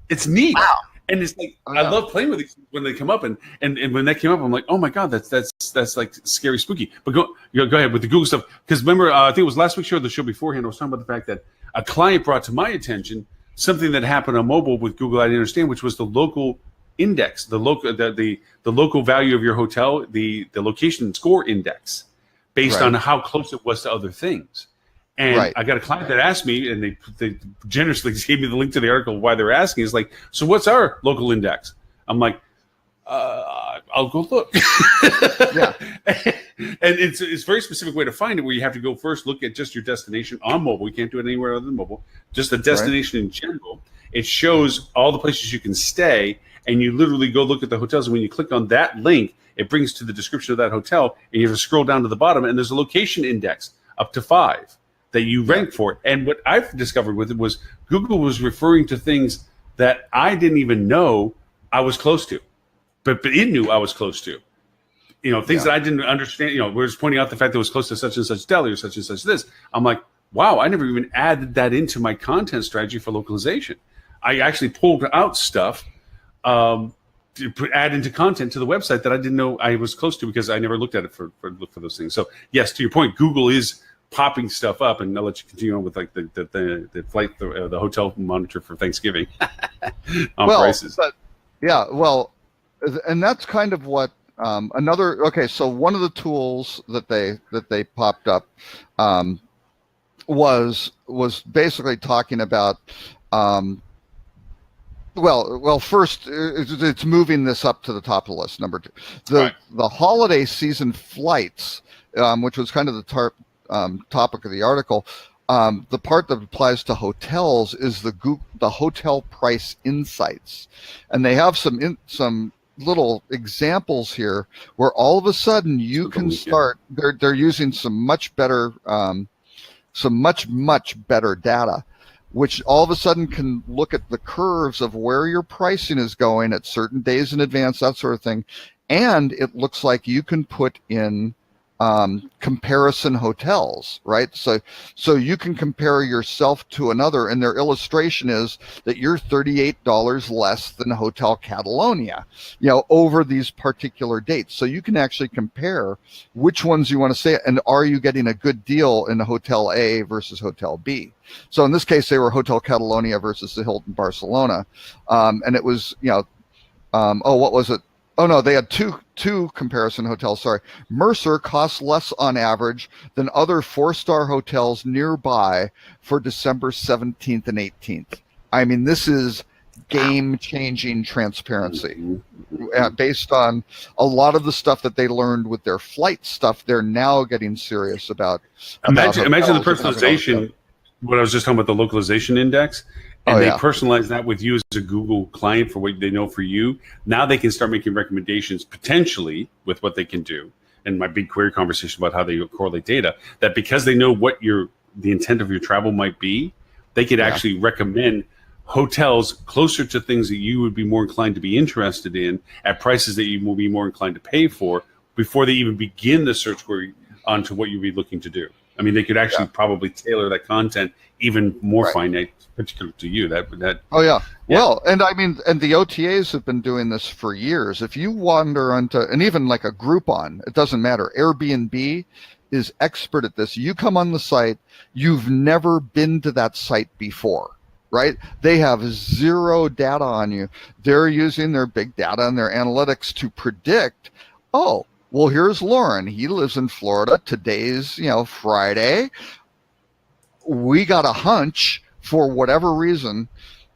it's neat. Wow. And it's like I love playing with these when they come up, and when that came up, I'm like, oh my god, that's like scary, spooky. But go ahead with the Google stuff because remember, I think it was last week's show, or the show beforehand, I was talking about the fact that a client brought to my attention something that happened on mobile with Google I didn't understand, which was the local index, the local value of your hotel, the location score index, based on how close it was to other things. And I got a client that asked me, and they generously gave me the link to the article why they're asking. Is like, so what's our local index? I'm like, I'll go look. Yeah. And it's a very specific way to find it where you have to go first, look at just your destination on mobile. You can't do it anywhere other than mobile. Just the destination in general. It shows all the places you can stay, and you literally go look at the hotels. And when you click on that link, it brings to the description of that hotel, and you have to scroll down to the bottom, and there's a location index up to 5 that you rank for. And what I've discovered with it was Google was referring to things that I didn't even know I was close to, but it knew I was close to. You know, things that I didn't understand. You know, we're just pointing out the fact that it was close to such and such deli or such and such this. I'm like, wow, I never even added that into my content strategy for localization. I actually pulled out stuff to add into content to the website that I didn't know I was close to because I never looked at it for look for those things. So yes, to your point, Google is popping stuff up, and I'll let you continue on with like the flight, the hotel monitor for Thanksgiving on prices. But, yeah, well, and that's kind of what another. Okay, so one of the tools that they popped up was basically talking about. Well, first, it's moving this up to the top of the list. Number 2, the holiday season flights, which was kind of the topic of the article. The part that applies to hotels is the hotel price insights, and they have some little examples here where all of a sudden you can start. They're using some much better data, which all of a sudden can look at the curves of where your pricing is going at certain days in advance, that sort of thing. And it looks like you can put in comparison hotels, right? So you can compare yourself to another, and their illustration is that you're $38 less than Hotel Catalonia, over these particular dates. So you can actually compare which ones you want to stay at, and are you getting a good deal in Hotel A versus Hotel B? So in this case, they were Hotel Catalonia versus the Hilton Barcelona, and it was, what was it? Oh no, they had two comparison hotels. Sorry, Mercer costs less on average than other 4-star hotels nearby for December 17th and 18th. I mean, this is game-changing transparency based on a lot of the stuff that they learned with their flight stuff. They're now getting serious about. Imagine the personalization. What I was just talking about, the localization index. And they personalize that with you as a Google client for what they know for you. Now they can start making recommendations potentially with what they can do. And my big query conversation about how they correlate data, that because they know what the intent of your travel might be, they could actually recommend hotels closer to things that you would be more inclined to be interested in at prices that you will be more inclined to pay for before they even begin the search query onto what you'd be looking to do. I mean, they could actually probably tailor that content even more Right. finite, particular to you. Oh yeah. Well, and I mean, and the OTAs have been doing this for years. If you wander onto, and even like a Groupon, it doesn't matter. Airbnb is expert at this. You come on the site, you've never been to that site before, right? They have zero data on you. They're using their big data and their analytics to predict, oh, well, here's Lauren. He lives in Florida. Today's, Friday. We got a hunch for whatever reason.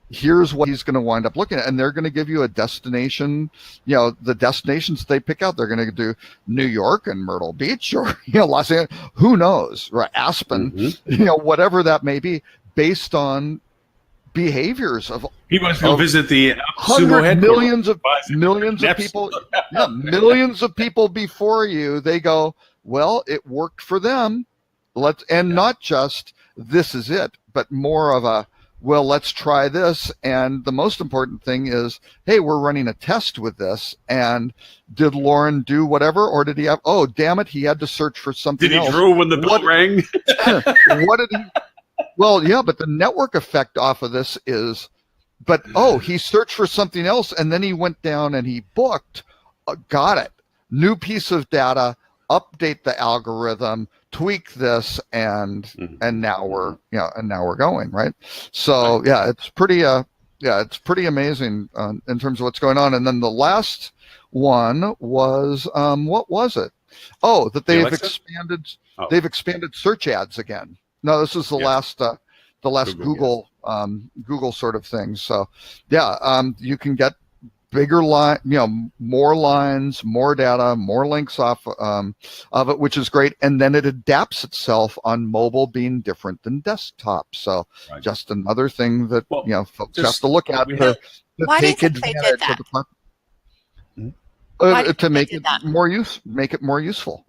Here's what he's going to wind up looking at. And they're going to give you a destination, the destinations they pick out. They're going to do New York and Myrtle Beach or, Los Angeles, who knows, right? Aspen, whatever that may be, based on behaviors of He wants to go visit the sumo hundred headquarters. millions of people, millions of people before you. They go, well, it worked for them. Not just this is it, but more of a, well, let's try this. And the most important thing is, hey, we're running a test with this. And did Lauren do whatever, or did he have? Oh, damn it, he had to search for something. Did he else. drool when the bell rang? What did he? Well, yeah, but the network effect off of this is, he searched for something else and then he went down and he booked. Got it. New piece of data. Update the algorithm. Tweak this, and now we're going right. So yeah, it's pretty amazing in terms of what's going on. And then the last one was what was it? Oh, that they've expanded. Oh. They've expanded search ads again. No, this is the last Google Google sort of thing. So you can get bigger line, more lines, more data, more links off of it, which is great. And then it adapts itself on mobile being different than desktop. So just another thing that folks have to look at to take advantage of the to make it more useful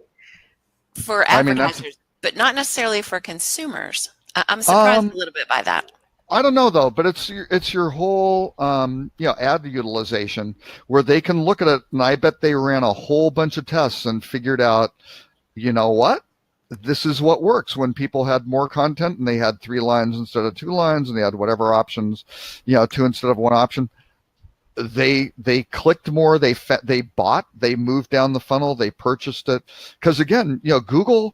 for advertisers, but not necessarily for consumers. I'm surprised a little bit by that. I don't know though, but it's your whole ad utilization where they can look at it, and I bet they ran a whole bunch of tests and figured out, what? This is what works when people had more content and they had 3 lines instead of 2 lines, and they had whatever options, 2 instead of 1 option. They clicked more, they bought, they moved down the funnel, they purchased it, because again, Google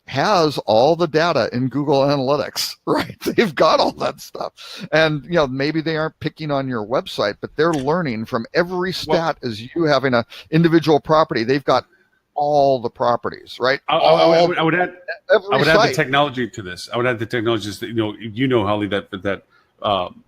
has all the data in Google Analytics, right? They've got all that stuff. And, maybe they aren't picking on your website, but they're learning from every stat as you having an individual property. They've got all the properties, right? I would add the technology to this. I would add the technologies that, Holly, that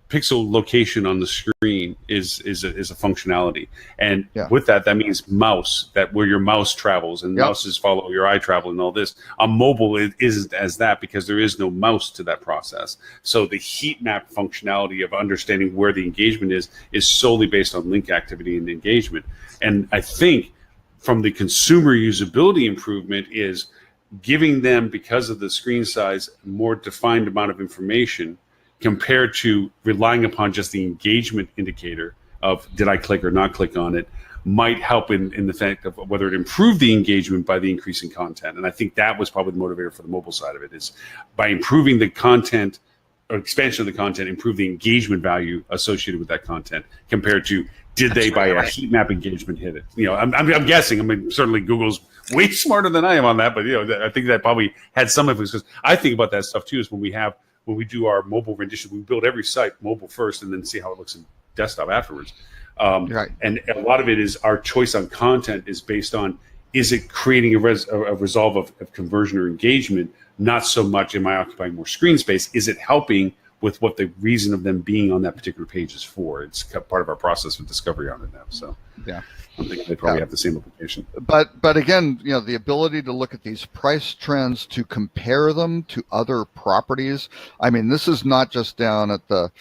pixel location on the screen is a functionality, and with that means mouse, that where your mouse travels, and mouses follow your eye travel and all this. On mobile, it isn't as that because there is no mouse to that process. So the heat map functionality of understanding where the engagement is solely based on link activity and engagement. And I think from the consumer usability improvement is giving them, because of the screen size, more defined amount of information compared to relying upon just the engagement indicator of did I click or not click on it, might help in the fact of whether it improved the engagement by the increase in content. And I think that was probably the motivator for the mobile side of it, is by improving the content or expansion of the content, improve the engagement value associated with that content compared to did they by a heat map engagement hit it. I'm guessing. I mean, certainly Google's way smarter than I am on that, but I think that probably had some influence, because I think about that stuff too, is when we do our mobile rendition, we build every site mobile first and then see how it looks in desktop afterwards. Right. And a lot of it is our choice on content is based on, is it creating a resolve of conversion or engagement? Not so much am I occupying more screen space. Is it helping with what the reason of them being on that particular page is for? It's part of our process of discovery on it now. So I'm thinking they probably have the same application. But again, the ability to look at these price trends, to compare them to other properties. I mean, this is not just down at the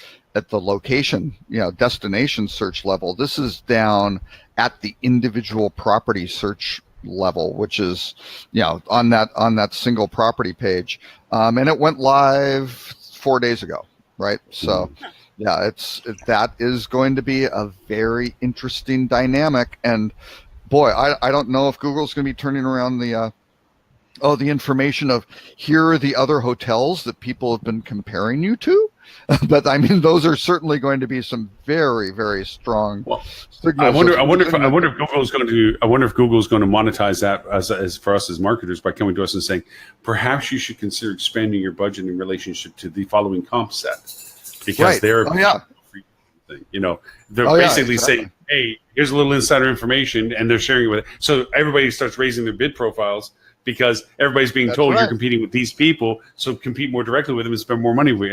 location, destination search level. This is down at the individual property search level, which is, on that single property page. And it went live 4 days ago, right? So that is going to be a very interesting dynamic. And boy, I don't know if Google's going to be turning around the Oh, the information of here are the other hotels that people have been comparing you to. But I mean, those are certainly going to be some very, very strong signals. I wonder if Google's going to monetize that as for us as marketers by coming to us and saying, perhaps you should consider expanding your budget in relationship to the following comp set, because they're they're basically saying, hey, here's a little insider information, and they're sharing it with it. So everybody starts raising their bid profiles because everybody's being told you're competing with these people, so compete more directly with them and spend more money with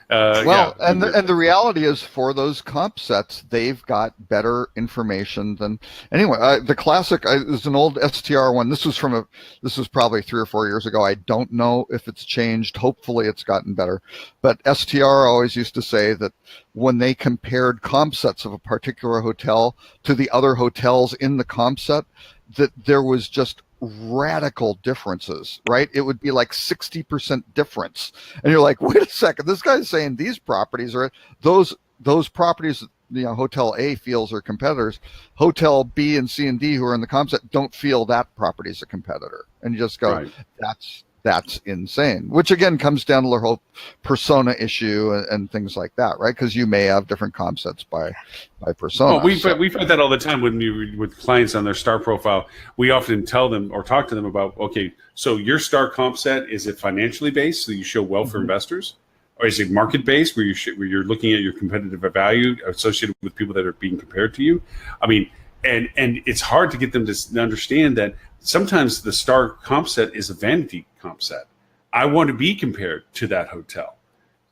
and the reality is, for those comp sets, they've got better information than anyway. The classic is an old STR one. This was probably 3 or 4 years ago. I don't know if it's changed. Hopefully, it's gotten better. But STR always used to say that when they compared comp sets of a particular hotel to the other hotels in the comp set, that there was just radical differences, right? It would be like 60% difference. And you're like, wait a second, this guy's saying these properties are those properties, Hotel A feels are competitors. Hotel B and C and D, who are in the comp set, don't feel that property's a competitor. And you just go, that's insane, which again comes down to the whole persona issue and things like that, right? Because you may have different comp sets by persona. Well, we've had that all the time with clients on their star profile. We often tell them or talk to them about, okay, so your star comp set, is it financially based, so you show well for investors? Or is it market based, where you're looking at your competitive value associated with people that are being compared to you? I mean, and it's hard to get them to understand that sometimes the star comp set is a vanity comp set. I want to be compared to that hotel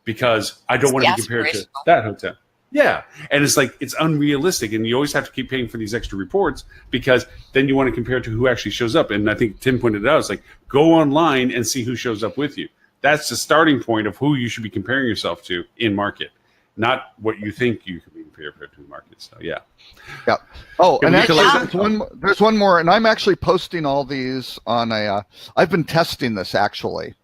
because I don't want to be compared to that hotel. Yeah. And it's like, it's unrealistic. And you always have to keep paying for these extra reports because then you want to compare it to who actually shows up. And I think Tim pointed it out. It's like, go online and see who shows up with you. That's the starting point of who you should be comparing yourself to in market, not what you think you could be compared to in market. So, yeah. Yeah. Oh, and actually, there's one more, and I'm actually posting all these on I've been testing this actually.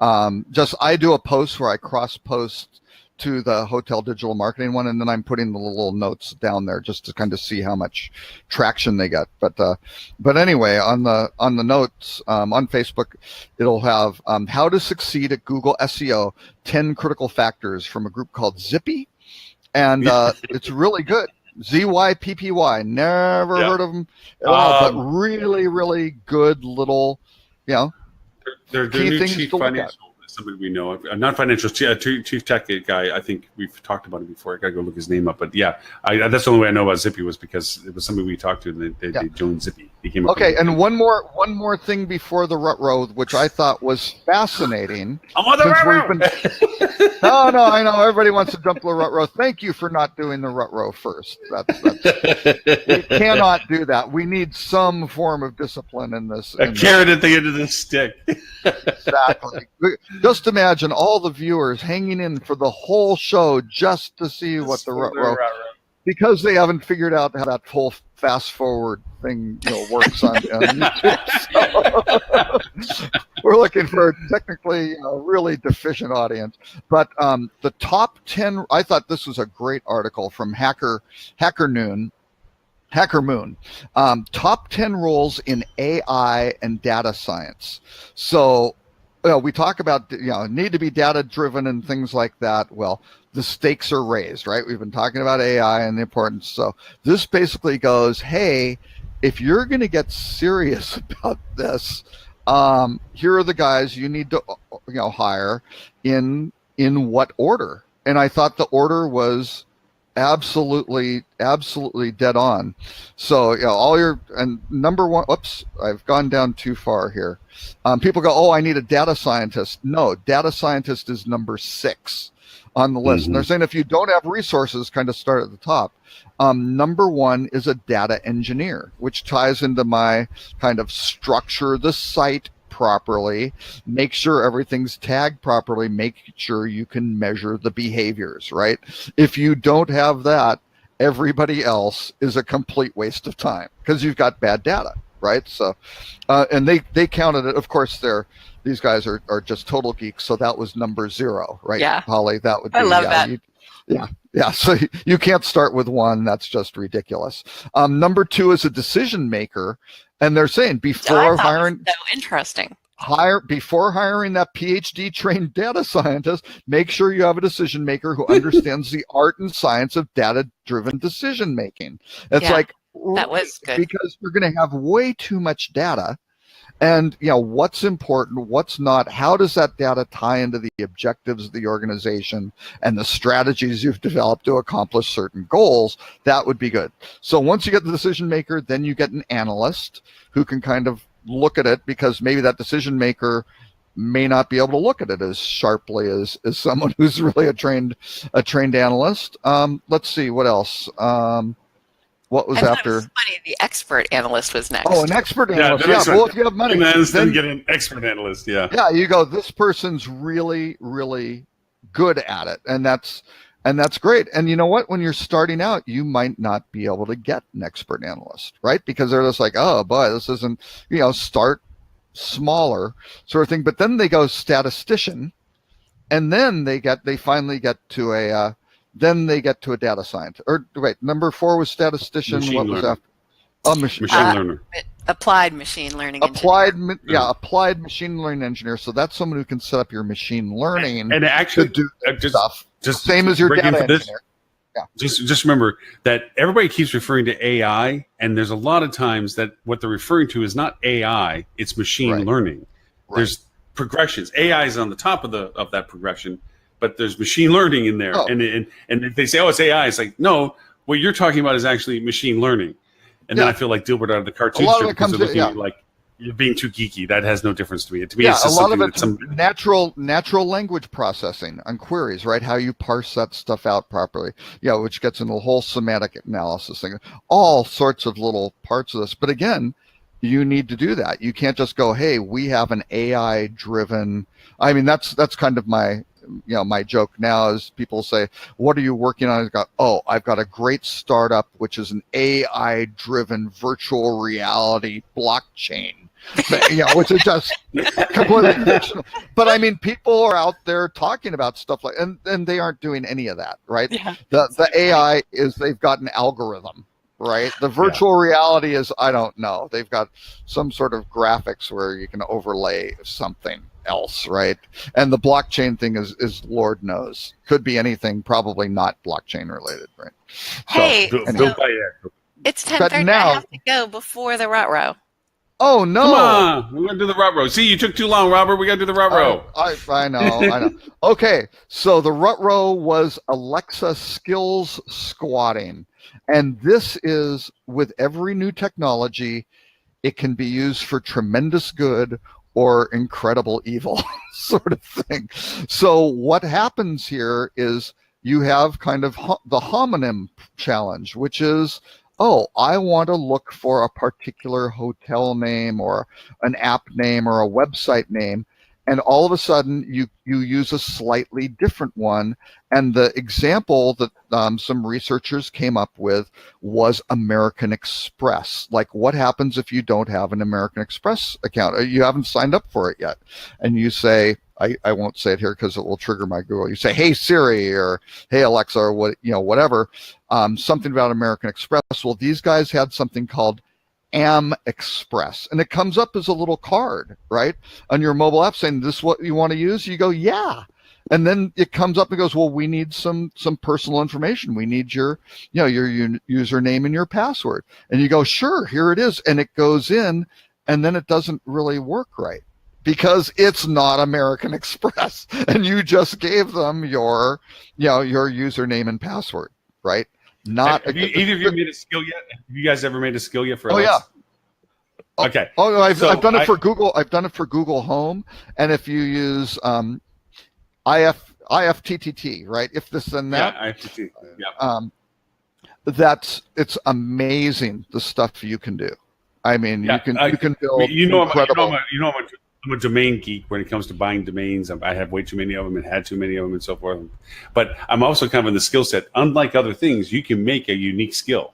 I do a post where I cross post to the hotel digital marketing one, and then I'm putting the little notes down there just to kind of see how much traction they get. But anyway, on the notes on Facebook, it'll have how to succeed at Google SEO, 10 critical factors from a group called Zippy, and it's really good. ZYPPY, never heard of them at all, but really, really good little, they're key new things chief to look financial, somebody we know, not financial, chief tech guy. I think we've talked about him before. I gotta go look his name up, but yeah, that's the only way I know about Zippy was because it was somebody we talked to, and they joined Zippy. He came up. Okay, and one more thing before the rut row, which I thought was fascinating. I'm on the rut row. No, I know everybody wants to jump the rut row. Thank you for not doing the rut row first. We cannot do that. We need some form of discipline in this. A carrot at the end of the stick. Exactly. Just imagine all the viewers hanging in for the whole show just to see what the rut row, because they haven't figured out how that whole fast forward thing works on YouTube. So, we're looking for technically a really deficient audience. But the top 10, I thought this was a great article from Hacker Moon. Top 10 roles in AI and data science. So we talk about need to be data driven and things like that. Well, the stakes are raised, right? We've been talking about AI and the importance. So this basically goes, hey, if you're going to get serious about this, here are the guys you need to hire in what order. And I thought the order was absolutely dead on. So and number one, oops, I've gone down too far here. People go, oh, I need a data scientist. No, data scientist is number 6 on the list. And they're saying if you don't have resources, kind of start at the top. Number 1 is a data engineer, which ties into my kind of structure the site properly, make sure everything's tagged properly, make sure you can measure the behaviors, right? If you don't have that, everybody else is a complete waste of time because you've got bad data, right? So, and they counted it. Of course, these guys are just total geeks. So that was number 0, right? Yeah, Holly, that would be. I love that. Yeah. So you can't start with 1. That's just ridiculous. Number 2 is a decision maker. And they're saying before hiring. So interesting. before hiring that PhD trained data scientist, make sure you have a decision maker who understands the art and science of data driven decision making. It's like, that was good, because you're going to have way too much data. And what's important, what's not, how does that data tie into the objectives of the organization and the strategies you've developed to accomplish certain goals? That would be good. So once you get the decision maker, then you get an analyst who can kind of look at it, because maybe that decision maker may not be able to look at it as sharply as someone who's really a trained analyst. Let's see, what else? What was after? It was funny. The expert analyst was next. Oh, an expert analyst. Yeah. Well, if you have money, then get an expert analyst. Yeah. Yeah. You go, this person's really, really good at it, and that's great. And you know what? When you're starting out, you might not be able to get an expert analyst, right? Because they're just like, oh boy, this isn't. Start smaller sort of thing. But then they go statistician, and then they finally get to a. Then they get to a data scientist. Or wait, number 4 was statistician. Machine what learner. was after? Oh, machine learner. Applied machine learning. Applied machine learning engineer. So that's someone who can set up your machine learning and actually to do stuff. Just same as your data engineer. Yeah. Just remember that everybody keeps referring to AI, and there's a lot of times that what they're referring to is not AI; it's machine learning. Right. There's progressions. AI is on the top of that progression. But there's machine learning in there, and if they say, "Oh, it's AI," it's like, no, what you're talking about is actually machine learning. And then I feel like Dilbert out of the cartoon strip because they're looking at you like you're being too geeky. That has no difference to me. To me, it's just a lot of it's natural language processing on queries, right? How you parse that stuff out properly, which gets into the whole semantic analysis thing. All sorts of little parts of this, but again, you need to do that. You can't just go, "Hey, we have an AI driven." I mean, that's kind of my joke now is people say, "What are you working on?" I've got a great startup, which is an AI driven virtual reality blockchain, which is just completely fictional. But I mean, people are out there talking about stuff like, and they aren't doing any of that, right? Yeah. The AI is, they've got an algorithm, right? The virtual reality is, I don't know. They've got some sort of graphics where you can overlay something else, right? And the blockchain thing is Lord knows, could be anything, probably not blockchain related, right? Hey, anyway. It's 10:30. I have to go before the Ruh-Roh. Oh no! Come on, we're gonna do the Ruh-Roh. See, you took too long, Robert. We gotta do the Ruh-Roh. I know. Okay, so the Ruh-Roh was Alexa skills squatting, and this is, with every new technology, it can be used for tremendous good or incredible evil sort of thing. So what happens here is you have kind of the homonym challenge, which is, I want to look for a particular hotel name or an app name or a website name. And all of a sudden you use a slightly different one. And the example that some researchers came up with was American Express. Like, what happens if you don't have an American Express account? You haven't signed up for it yet. And you say, I won't say it here because it will trigger my Google. You say, "Hey Siri," or "Hey Alexa," or whatever, something about American Express. Well, these guys had something called Am Express, and it comes up as a little card, right, on your mobile app saying, "This is what you want to use?" You go, "Yeah." And then it comes up and goes, "Well, we need some personal information. We need your username and your password." And you go, "Sure, here it is." And it goes in, and then it doesn't really work right because it's not American Express, and you just gave them your username and password, right? Not have either of you made a skill yet? Have you guys ever made a skill yet for Alexa? Yeah. Okay. Oh no, I've done it for Google. I've done it for Google Home, and if you use IFTTT, right? If this and that. Yeah, IFTTT. Yeah. It's amazing the stuff you can do. I mean, you can build. I'm a domain geek when it comes to buying domains. I have way too many of them and had too many of them and so forth. But I'm also kind of in the skill set. Unlike other things, you can make a unique skill.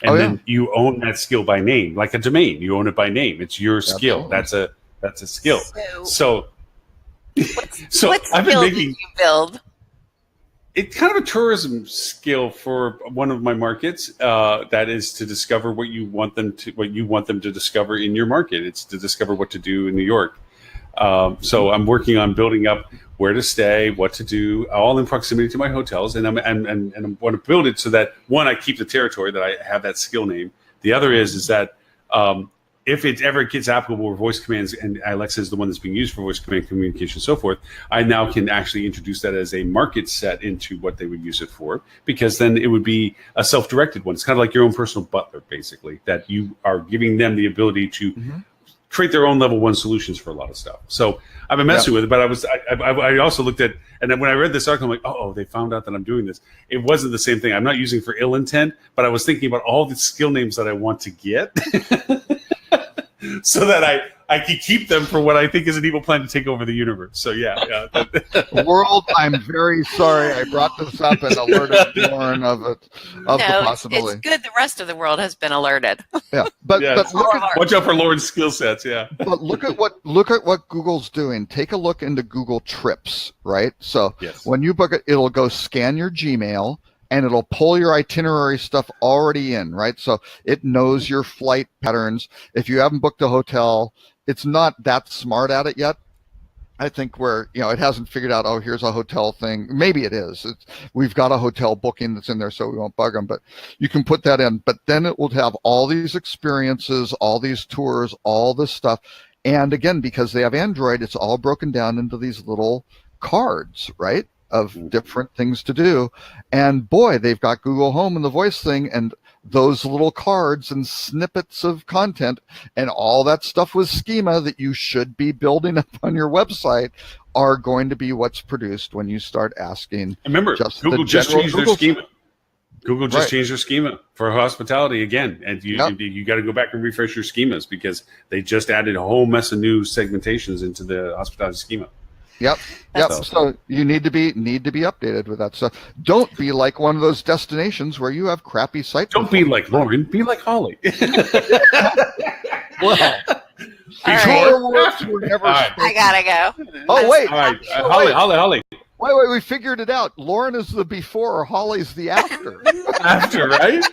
And then you own that skill by name, like a domain. You own it by name. It's your skill. That's a skill. So what I've been skill making. did you build? It's kind of a tourism skill for one of my markets. That is to discover what you want them to discover in your market. It's to discover what to do in New York. So I'm working on building up where to stay, what to do, all in proximity to my hotels, and I want to build it so that one, I keep the territory, that I have that skill name. The other is that if it ever gets applicable where voice commands, and Alexa is the one that's being used for voice command communication and so forth, I now can actually introduce that as a market set into what they would use it for, because then it would be a self-directed one. It's kind of like your own personal butler, basically, that you are giving them the ability to create their own level 1 solutions for a lot of stuff. So I've been messing with it, but I also looked at, and then when I read this article, I'm like, oh, they found out that I'm doing this. It wasn't the same thing. I'm not using for ill intent, but I was thinking about all the skill names that I want to get so that I can keep them for what I think is an evil plan to take over the universe. So yeah. World, I'm very sorry I brought this up and alerted Lauren of the possibility. It's good the rest of the world has been alerted. Yeah, but watch out for Lauren's skill sets. Yeah, but look at what Google's doing. Take a look into Google Trips, right? So when you book it, it'll go scan your Gmail, and it'll pull your itinerary stuff already in, right? So it knows your flight patterns. If you haven't booked a hotel, it's not that smart at it yet. I think it hasn't figured out, oh, here's a hotel thing. Maybe it is. We've got a hotel booking that's in there, so we won't bug them. But you can put that in. But then it will have all these experiences, all these tours, all this stuff. And again, because they have Android, it's all broken down into these little cards, right, of different things to do. And boy, they've got Google Home and the voice thing, and those little cards and snippets of content and all that stuff with schema that you should be building up on your website are going to be what's produced when you start asking. Remember, Google just changed their schema. Google just changed their schema for hospitality again, and you got to go back and refresh your schemas because they just added a whole mess of new segmentations into the hospitality schema. Yep. So you need to be updated with that stuff. Don't be like one of those destinations where you have crappy site. Don't be like Lauren. Be like Holly. Well, before words were never. I gotta go. Oh wait. All right, Holly. Wait. We figured it out. Lauren is the before. Holly's the after. After, right?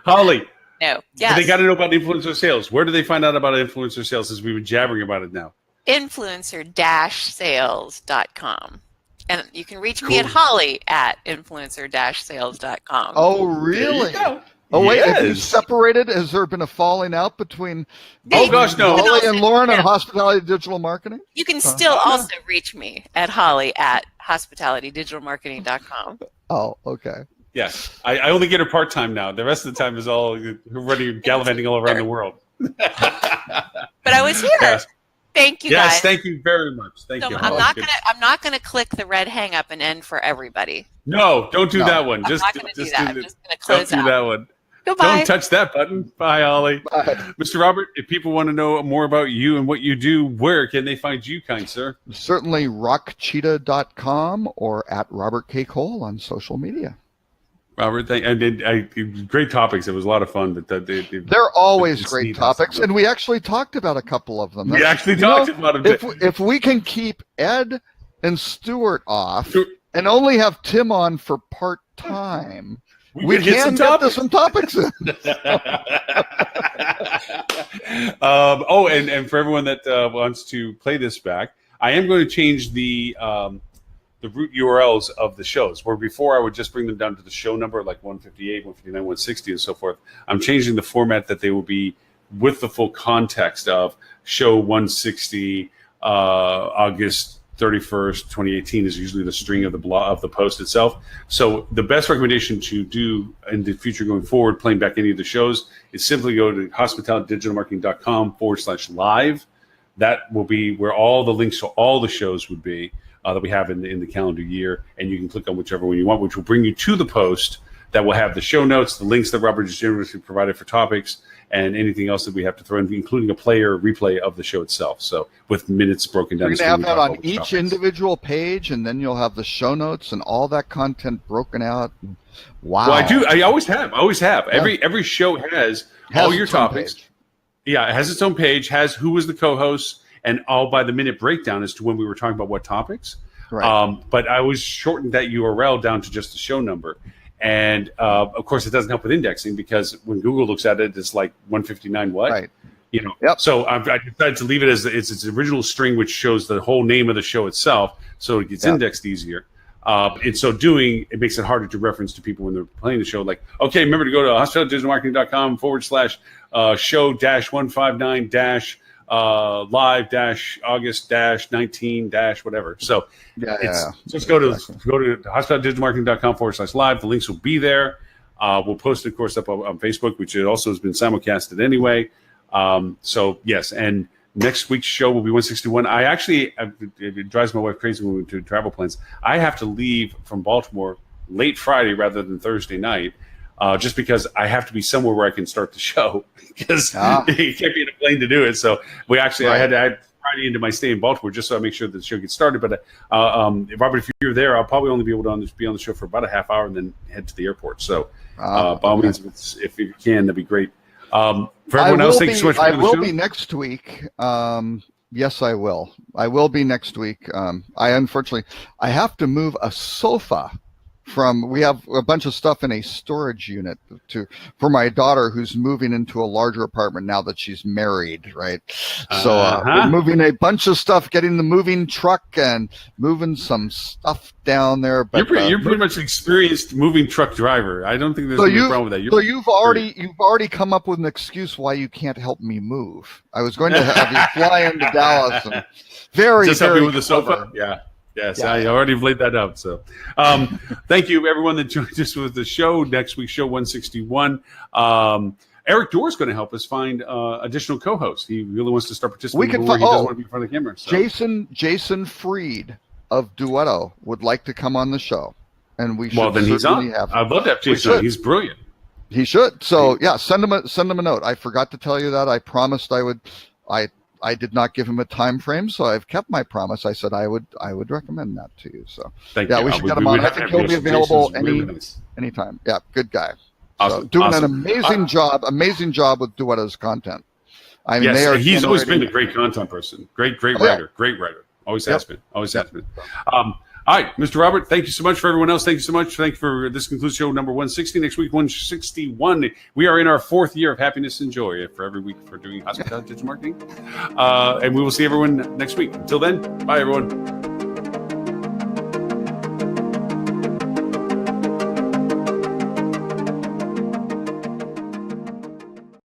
Holly. No. Yes. They got to know about influencer sales. Where do they find out about influencer sales? Since we've been jabbering about it now. Influencer-sales.com. And you can reach me at Holly at influencer-sales.com. Oh, really? Oh, wait. Have you separated? Has there been a falling out between Holly and Lauren on Hospitality Digital Marketing? You can still also reach me at Holly at hospitalitydigitalmarketing.com. Oh, okay. Yeah. I only get her part-time now. The rest of the time is all running, gallivanting all around the world. But I was here. Yes. Thank you, guys. Yes, thank you very much. Thank you. I'm not gonna click the red hang up and end for everybody. No, don't do that one. I'm not gonna do that. I'm just gonna close out. Don't do that one. Goodbye. Don't touch that button. Bye, Ollie. Bye. Mr. Robert, if people want to know more about you and what you do, where can they find you, kind sir? Certainly rockcheetah.com or at Robert K. Cole on social media. Robert, great topics. It was a lot of fun. They're always great topics, and we actually talked about a couple of them. We actually talked about them. If we can keep Ed and Stuart off and only have Tim on for part-time, we can get to some topics in. And for everyone that wants to play this back, I am going to change the root URLs of the shows, where before I would just bring them down to the show number, like 158, 159, 160, and so forth. I'm changing the format that they will be with the full context of show 160, August 31st, 2018 is usually the string of the post itself. So the best recommendation to do in the future going forward, playing back any of the shows, is simply go to hospitalitydigitalmarketing.com/live. That will be where all the links to all the shows would be. That we have in the calendar year, and you can click on whichever one you want, which will bring you to the post that will have the show notes, the links that Robert just generously provided for topics, and anything else that we have to throw in, including a replay of the show itself. So with minutes broken down. You're going to have that on each individual page, and then you'll have the show notes and all that content broken out. Wow. Well, I do. I always have. Yeah. Every show has all your topics. Page. Yeah, it has its own page, has who was the co-host, and all by the minute breakdown as to when we were talking about what topics. Right. But I always shortened that URL down to just the show number. And of course, it doesn't help with indexing because when Google looks at it, it's like 159 what? Right. You know, Yep. so I decided to leave it as its original string, which shows the whole name of the show itself, so it gets indexed easier. In so doing, it makes it harder to reference to people when they're playing the show. Like, okay, remember to go to hospitaldigitalmarketing.com/show-159-live-august-19- whatever. So just go to hospitaldigitalmarketing.com/live. The links will be there. We'll post it, of course, up on Facebook, which also has been simulcasted anyway. So yes, and next week's show will be 161. It drives my wife crazy when we do travel plans. I have to leave from Baltimore late Friday rather than Thursday night, just because I have to be somewhere where I can start the show because you can't be in a plane to do it. So I had to add Friday into my stay in Baltimore just so I make sure that the show gets started. But Robert, if you're there, I'll probably only be able to be on the show for about a half hour and then head to the airport. So by all means, if you can, that'd be great. For everyone else, thank you so much for I the will show. be next week. Yes, I will. I will be next week. I have to move a sofa we have a bunch of stuff in a storage unit for my daughter who's moving into a larger apartment now that she's married, right? So we're moving a bunch of stuff, getting the moving truck and moving some stuff down there. But you're pretty much an experienced moving truck driver. I don't think there's any problem with that. You've already come up with an excuse why you can't help me move. I was going to have you fly into Dallas and just help me with the sofa. Yeah. Yes, I already laid that out. So thank you, everyone that joined us with the show. Next week's show, 161. Eric Dorr is going to help us find additional co-hosts. He really wants to start participating. He doesn't want to be in front of the camera. So. Jason Fried of Duetto would like to come on the show. And we should then he's on. I'd love to have Jason on. He's brilliant. He should. So, send him a note. I forgot to tell you that. I promised I would. I did not give him a time frame, so I've kept my promise. I said I would recommend that to you. So thank you. We should get him on. I think he'll be available anytime. Yeah, good guy. Awesome. So doing an amazing job with Duetto's content. I mean, he's always been a great content person. Great writer. Great writer. Always has been. All right, Mr. Robert, thank you so much. For everyone else, thank you so much. Thank you for this concludes show number 160. Next week, 161. We are in our 4th year of happiness and joy for every week for doing hospitality digital marketing. And we will see everyone next week. Until then, bye, everyone.